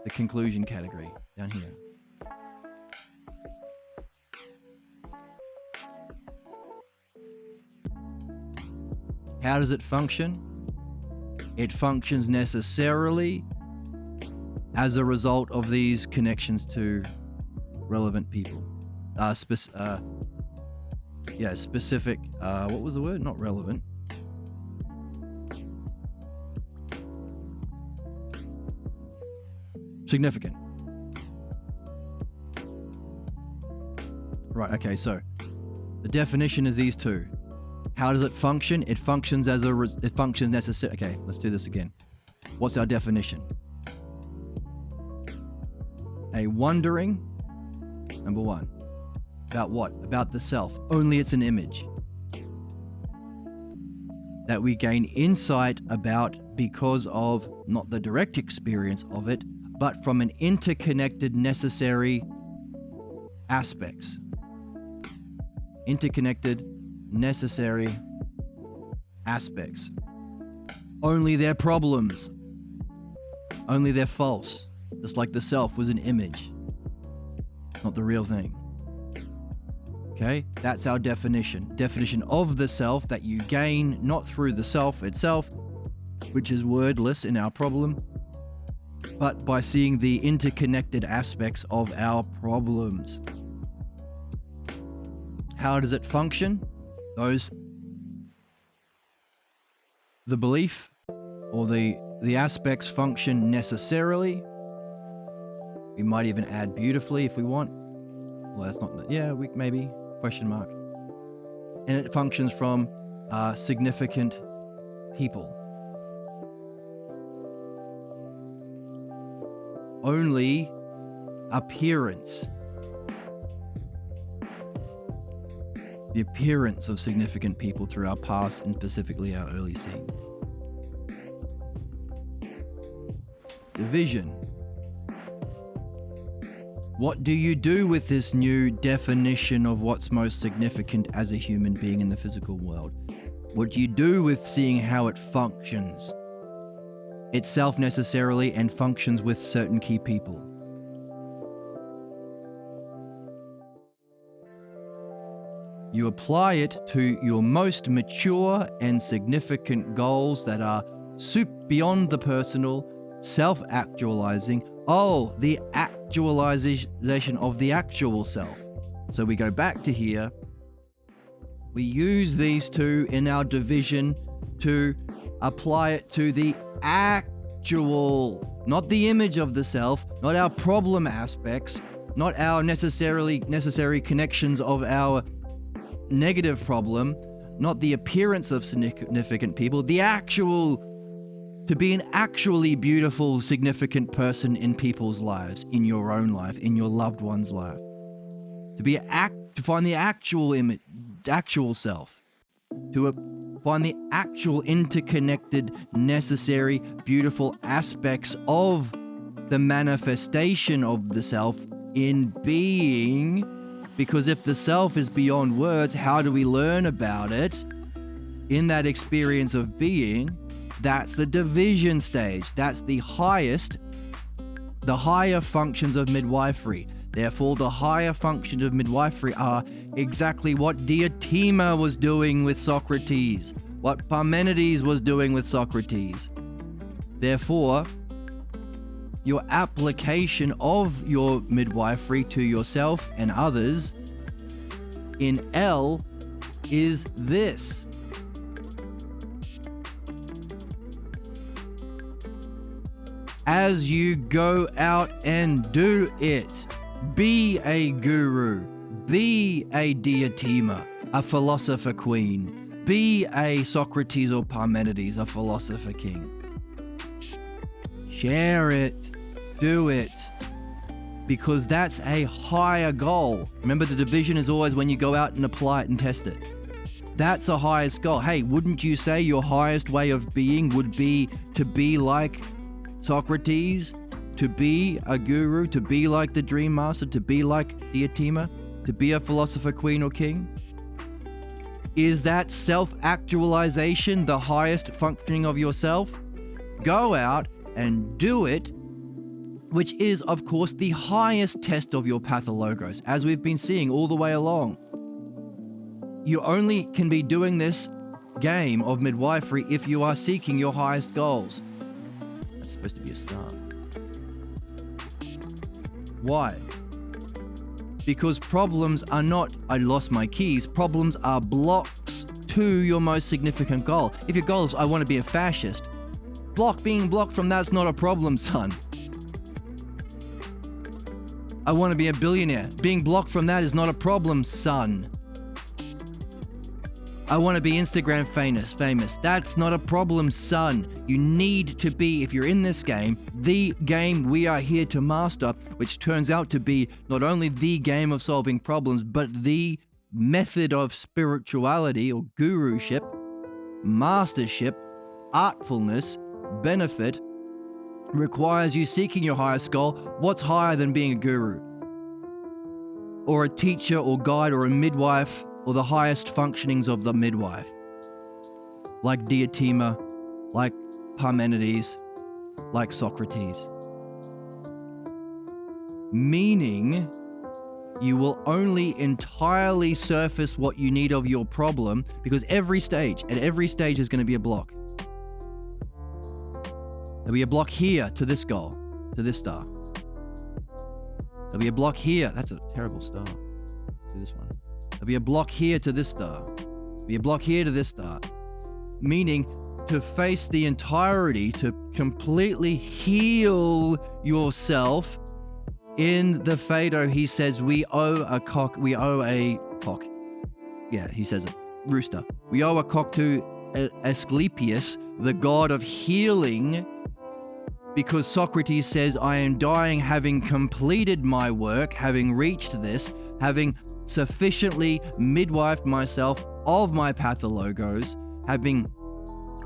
the conclusion category, down here. How does it function? It functions necessarily as a result of these connections to relevant people. Specific, what was the word? Not relevant. Significant. Right, okay, so the definition is these two. How does it function? It functions as it functions necessary. Okay, let's do this again. What's our definition? A wondering, number one. About what? About the self. Only it's an image that we gain insight about because of not the direct experience of it, but from an interconnected necessary aspects. Interconnected necessary aspects. Only they're problems. Only they're false. Just like the self was an image, not the real thing. Okay, that's our definition. Definition of the self that you gain not through the self itself, which is wordless in our problem, but by seeing the interconnected aspects of our problems. How does it function? The belief or the aspects function necessarily. We might even add beautifully if we want. Well, that's not, maybe, question mark. And it functions from significant people. Only appearance. The appearance of significant people through our past and specifically our early scene. Division. What do you do with this new definition of what's most significant as a human being in the physical world? What do you do with seeing how it functions itself necessarily and functions with certain key people? You apply it to your most mature and significant goals that are beyond the personal, self-actualizing. The actualization of the actual self. So we go back to here. We use these two in our division to apply it to the actual, not the image of the self, not our problem aspects, not our necessary connections of our negative problem, not the appearance of significant people, the actual, to be an actually beautiful, significant person in people's lives, in your own life, in your loved one's life. To find the actual image, actual self. To find the actual interconnected, necessary, beautiful aspects of the manifestation of the self in being. Because if the self is beyond words, how do we learn about it? In that experience of being, that's the division stage. That's the higher functions of midwifery. Therefore, the higher functions of midwifery are exactly what Diotima was doing with Socrates, what Parmenides was doing with Socrates. Therefore, your application of your midwifery to yourself and others in L is this. As you go out and do it, be a guru, be a Diotima, a philosopher queen, be a Socrates or Parmenides, a philosopher king. Share it, do it, because that's a higher goal. Remember, the division is always when you go out and apply it and test it. That's a highest goal. Hey, wouldn't you say your highest way of being would be to be like Socrates, to be a guru, to be like the Dream Master, to be like Diotima? to be a philosopher, queen, or king? Is that self-actualization the highest functioning of yourself? Go out and do it, which is, of course, the highest test of your pathologos, as we've been seeing all the way along. You only can be doing this game of midwifery if you are seeking your highest goals. That's supposed to be a star. Why? Because problems are not, I lost my keys, problems are blocks to your most significant goal. If your goal is, I want to be a fascist, being blocked from that's not a problem, son. I want to be a billionaire. Being blocked from that is not a problem, son. I want to be Instagram famous. That's not a problem, son. You need to be, if you're in this game, the game we are here to master, which turns out to be not only the game of solving problems, but the method of spirituality or guruship, mastership, artfulness, benefit, requires you seeking your highest goal. What's higher than being a guru? Or a teacher or guide or a midwife, or the highest functionings of the midwife, like Diotima, like Parmenides, like Socrates. Meaning, you will only entirely surface what you need of your problem, because at every stage is going to be a block. There'll be a block here to this goal, to this star. There'll be a block here. That's a terrible star. Do this one. There'll be a block here to this star. There'll be a block here to this star. Meaning, to face the entirety, to completely heal yourself. In the Phaedo, he says, we owe a cock. Yeah, he says it. Rooster. We owe a cock to Asclepius, the god of healing, because Socrates says, I am dying having completed my work, having reached this, having sufficiently midwifed myself of my pathologos,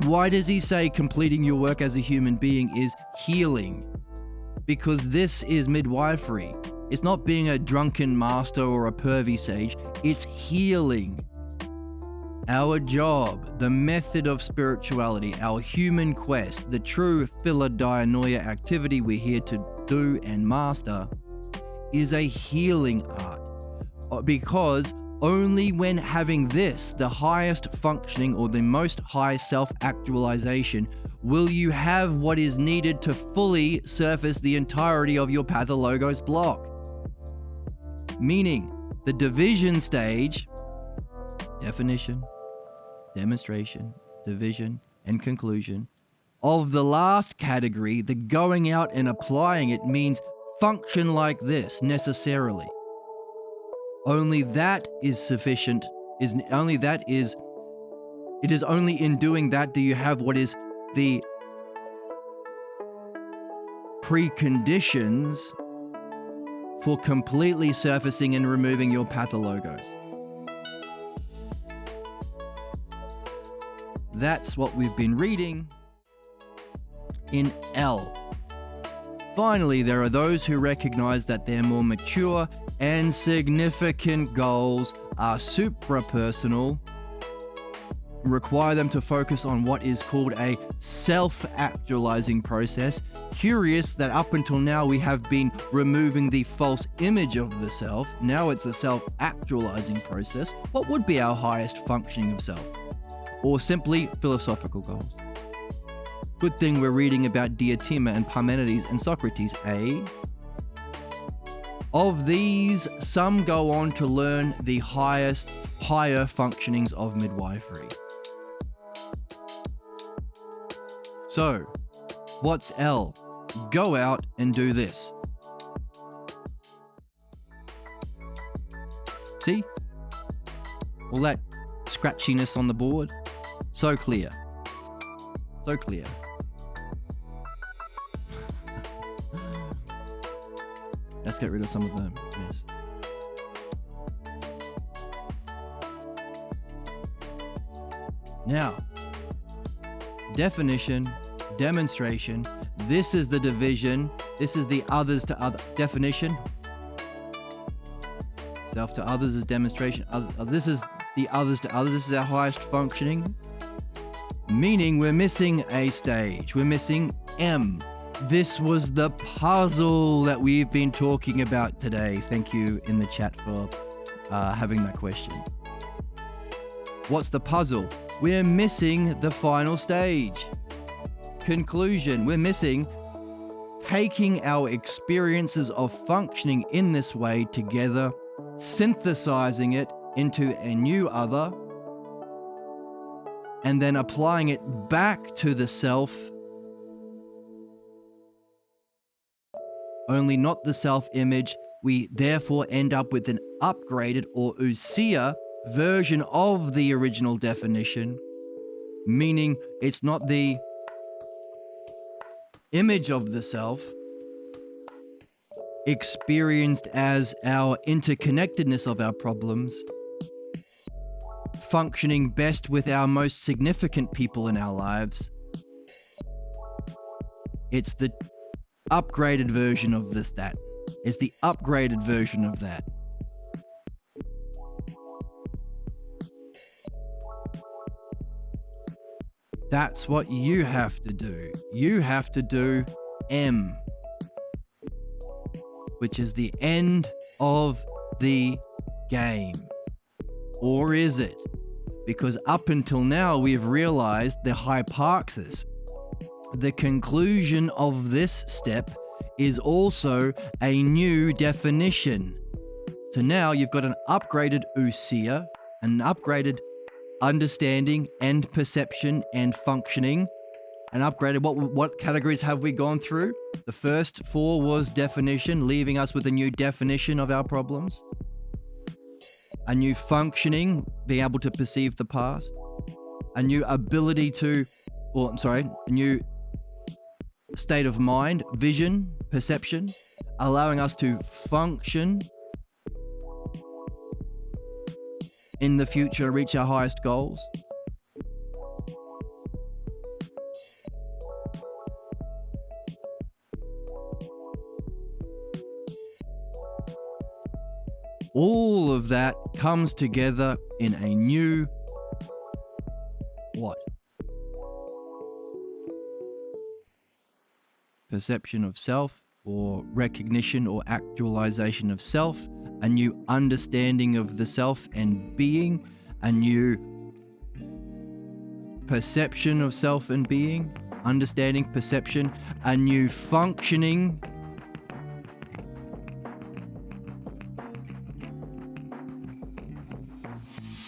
why does he say completing your work as a human being is healing? Because this is midwifery. It's not being a drunken master or a pervy sage, it's healing. Our job, the method of spirituality, our human quest, the true philodianoia activity we're here to do and master, is a healing art. Because only when having this, the highest functioning or the most high self-actualization, will you have what is needed to fully surface the entirety of your pathologos block. Meaning, the division stage, definition, demonstration, division, and conclusion, of the last category, the going out and applying it, means function like this necessarily. Only that is sufficient. It is only in doing that do you have what is the preconditions for completely surfacing and removing your pathologos. That's what we've been reading in L. Finally, there are those who recognize that their more mature and significant goals are suprapersonal, require them to focus on what is called a self-actualizing process. Curious that up until now we have been removing the false image of the self. Now it's a self-actualizing process. What would be our highest functioning of self? Or simply philosophical goals. Good thing we're reading about Diotima and Parmenides and Socrates, eh? Of these, some go on to learn the higher functionings of midwifery. So, what's L? Go out and do this. See? All that scratchiness on the board? So clear. So clear. Let's get rid of some of them. Yes. Now, definition, demonstration. This is the division. This is the others to other. Definition. Self to others is demonstration. This is the others to others. This is our highest functioning. Meaning we're missing a stage. We're missing M. This was the puzzle that we've been talking about today. Thank you in the chat for having that question. What's the puzzle? We're missing the final stage. Conclusion. We're missing taking our experiences of functioning in this way together, synthesizing it into a new other, and then applying it back to the self, only not the self-image. We therefore end up with an upgraded or usia version of the original definition, meaning it's not the image of the self experienced as our interconnectedness of our problems, functioning best with our most significant people in our lives. It's the upgraded version of that. It's the upgraded version of that. That's what you have to do. You have to do M, which is the end of the game. Or is it? Because up until now, we've realized the hyparxis. The conclusion of this step is also a new definition. So now you've got an upgraded usia, an upgraded understanding and perception and functioning, and upgraded. What categories have we gone through? The first 4 was definition, leaving us with a new definition of our problems. A new functioning, being able to perceive the past. A new ability to, a new state of mind, vision, perception, allowing us to function in the future, reach our highest goals. All of that comes together in a new what? Perception of self, or recognition or actualization of self, a new understanding of the self and being, a new perception of self and being, understanding, perception, a new functioning,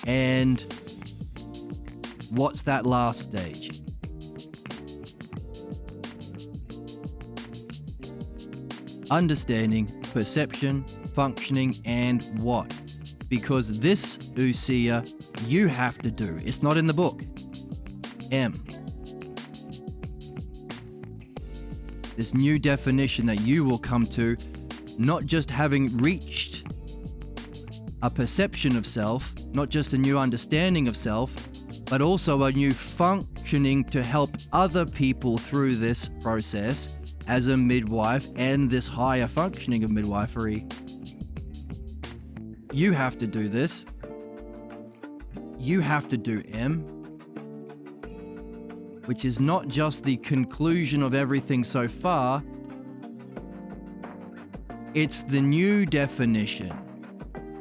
and what's that last stage? Understanding, perception, functioning, and what? Because this usia you have to do. It's not in the book. M. This new definition that you will come to, not just having reached a perception of self, not just a new understanding of self, but also a new functioning to help other people through this process as a midwife and this higher functioning of midwifery. You have to do this. You have to do M, which is not just the conclusion of everything so far. It's the new definition.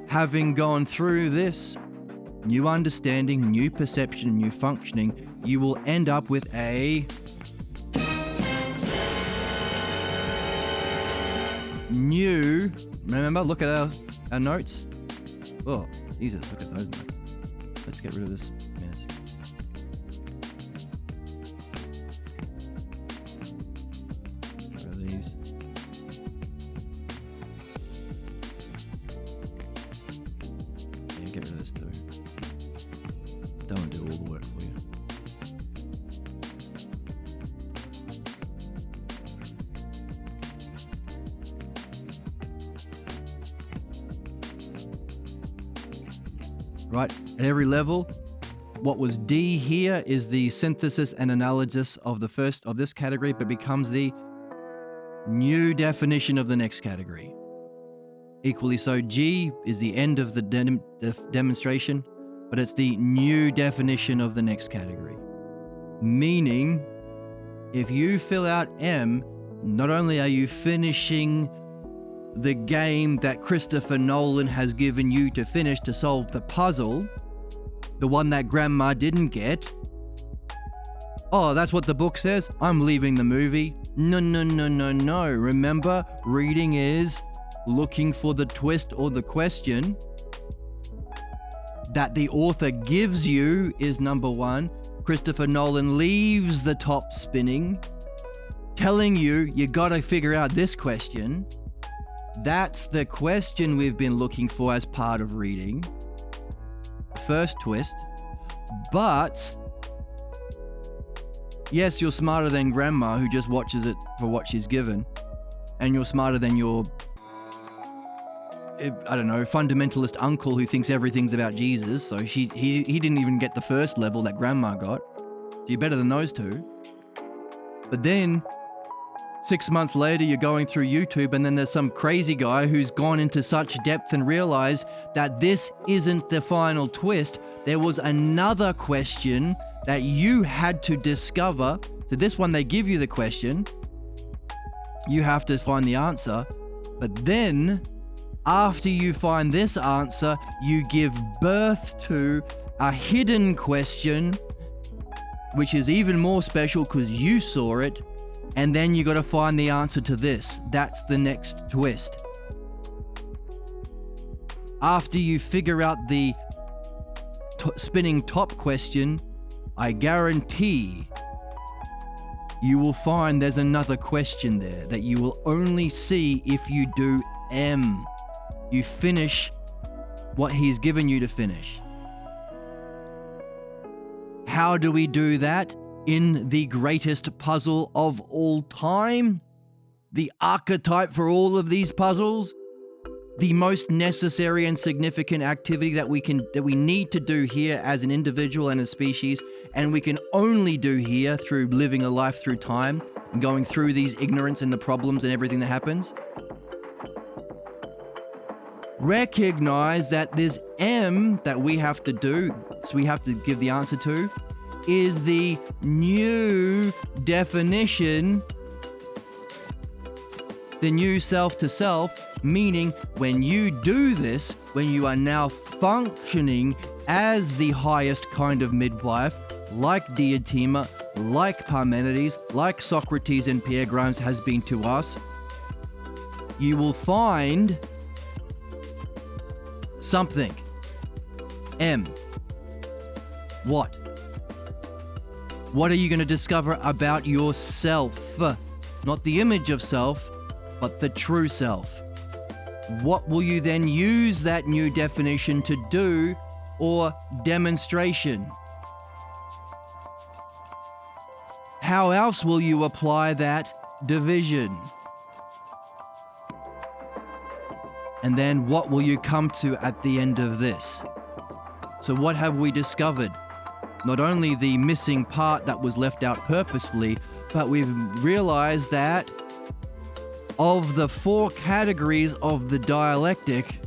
Having gone through this new understanding, new perception, new functioning, you will end up with a new, remember, look at our notes. Oh, Jesus, look at those notes. Let's get rid of this mess. Get rid of these. Yeah, get rid of this too. Don't do all the work for you. Right, at every level, what was D here is the synthesis and analysis of the first of this category, but becomes the new definition of the next category. Equally so, G is the end of the demonstration, but it's the new definition of the next category. Meaning, if you fill out M, not only are you finishing the game that Christopher Nolan has given you to finish to solve the puzzle, the one that Grandma didn't get. Oh, that's what the book says? I'm leaving the movie. No. Remember, reading is looking for the twist or the question that the author gives you is number one. Christopher Nolan leaves the top spinning, telling you gotta figure out this question. That's the question we've been looking for as part of reading. First twist. But yes, you're smarter than Grandma, who just watches it for what she's given. And you're smarter than your, I don't know, fundamentalist uncle who thinks everything's about Jesus. So he didn't even get the first level that Grandma got. So you're better than those two. But then 6 months later, you're going through YouTube, and then there's some crazy guy who's gone into such depth and realized that this isn't the final twist. There was another question that you had to discover. So this one, they give you the question. You have to find the answer. But then, after you find this answer, you give birth to a hidden question, which is even more special because you saw it. And then you got to find the answer to this. That's the next twist. After you figure out the spinning top question, I guarantee you will find there's another question there that you will only see if you do M. You finish what he's given you to finish. How do we do that? In the greatest puzzle of all time, the archetype for all of these puzzles, the most necessary and significant activity that we need to do here as an individual and a species, and we can only do here through living a life through time and going through these ignorance and the problems and everything that happens. Recognize that this M that we have to do, so we have to give the answer to, is the new definition, the new self to self, meaning when you do this, when you are now functioning as the highest kind of midwife, like Diotima, like Parmenides, like Socrates and Pierre Grimes has been to us, you will find something. M. What? What are you going to discover about yourself? Not the image of self, but the true self. What will you then use that new definition to do or demonstration? How else will you apply that division? And then what will you come to at the end of this? So what have we discovered? Not only the missing part that was left out purposefully, but we've realized that of the 4 categories of the dialectic,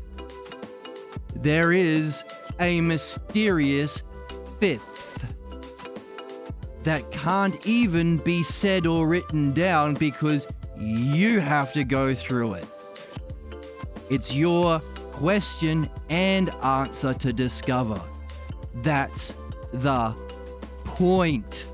there is a mysterious 5th that can't even be said or written down because you have to go through it. It's your question and answer to discover. That's the point.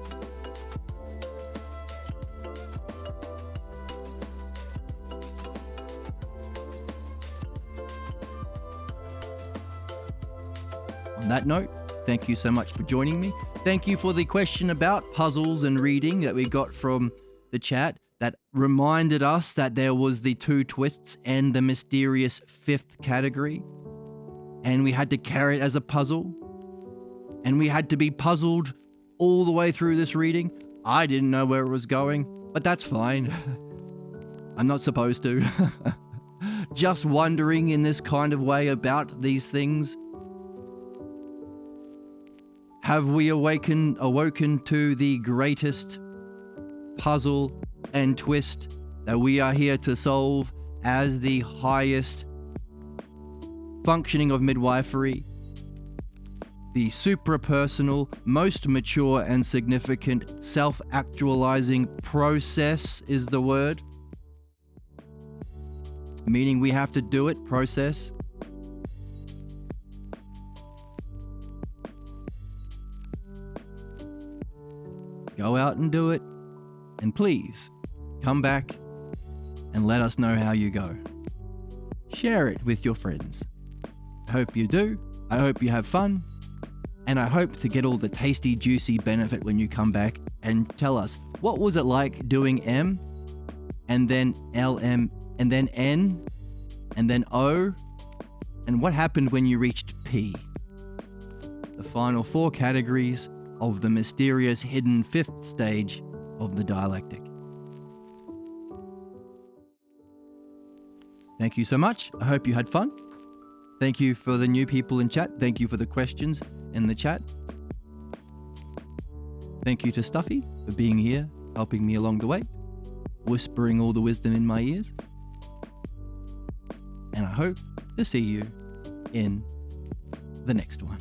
On that note, thank you so much for joining me. Thank you for the question about puzzles and reading that we got from the chat that reminded us that there was the 2 twists and the mysterious 5th category. And we had to carry it as a puzzle. And we had to be puzzled all the way through this reading. I didn't know where it was going, but that's fine. I'm not supposed to. Just wondering in this kind of way about these things. Have we awoken to the greatest puzzle and twist that we are here to solve as the highest functioning of midwifery, the suprapersonal, most mature and significant self-actualizing process is the word. Meaning we have to do it, process. Go out and do it. And please, come back and let us know how you go. Share it with your friends. I hope you do. I hope you have fun. And I hope to get all the tasty, juicy benefit when you come back and tell us, what was it like doing M, and then LM, and then N, and then O, and what happened when you reached P? The final 4 categories of the mysterious hidden 5th stage of the dialectic. Thank you so much. I hope you had fun. Thank you for the new people in chat. Thank you for the questions in the chat. Thank you to Stuffy for being here, helping me along the way, whispering all the wisdom in my ears. And I hope to see you in the next one.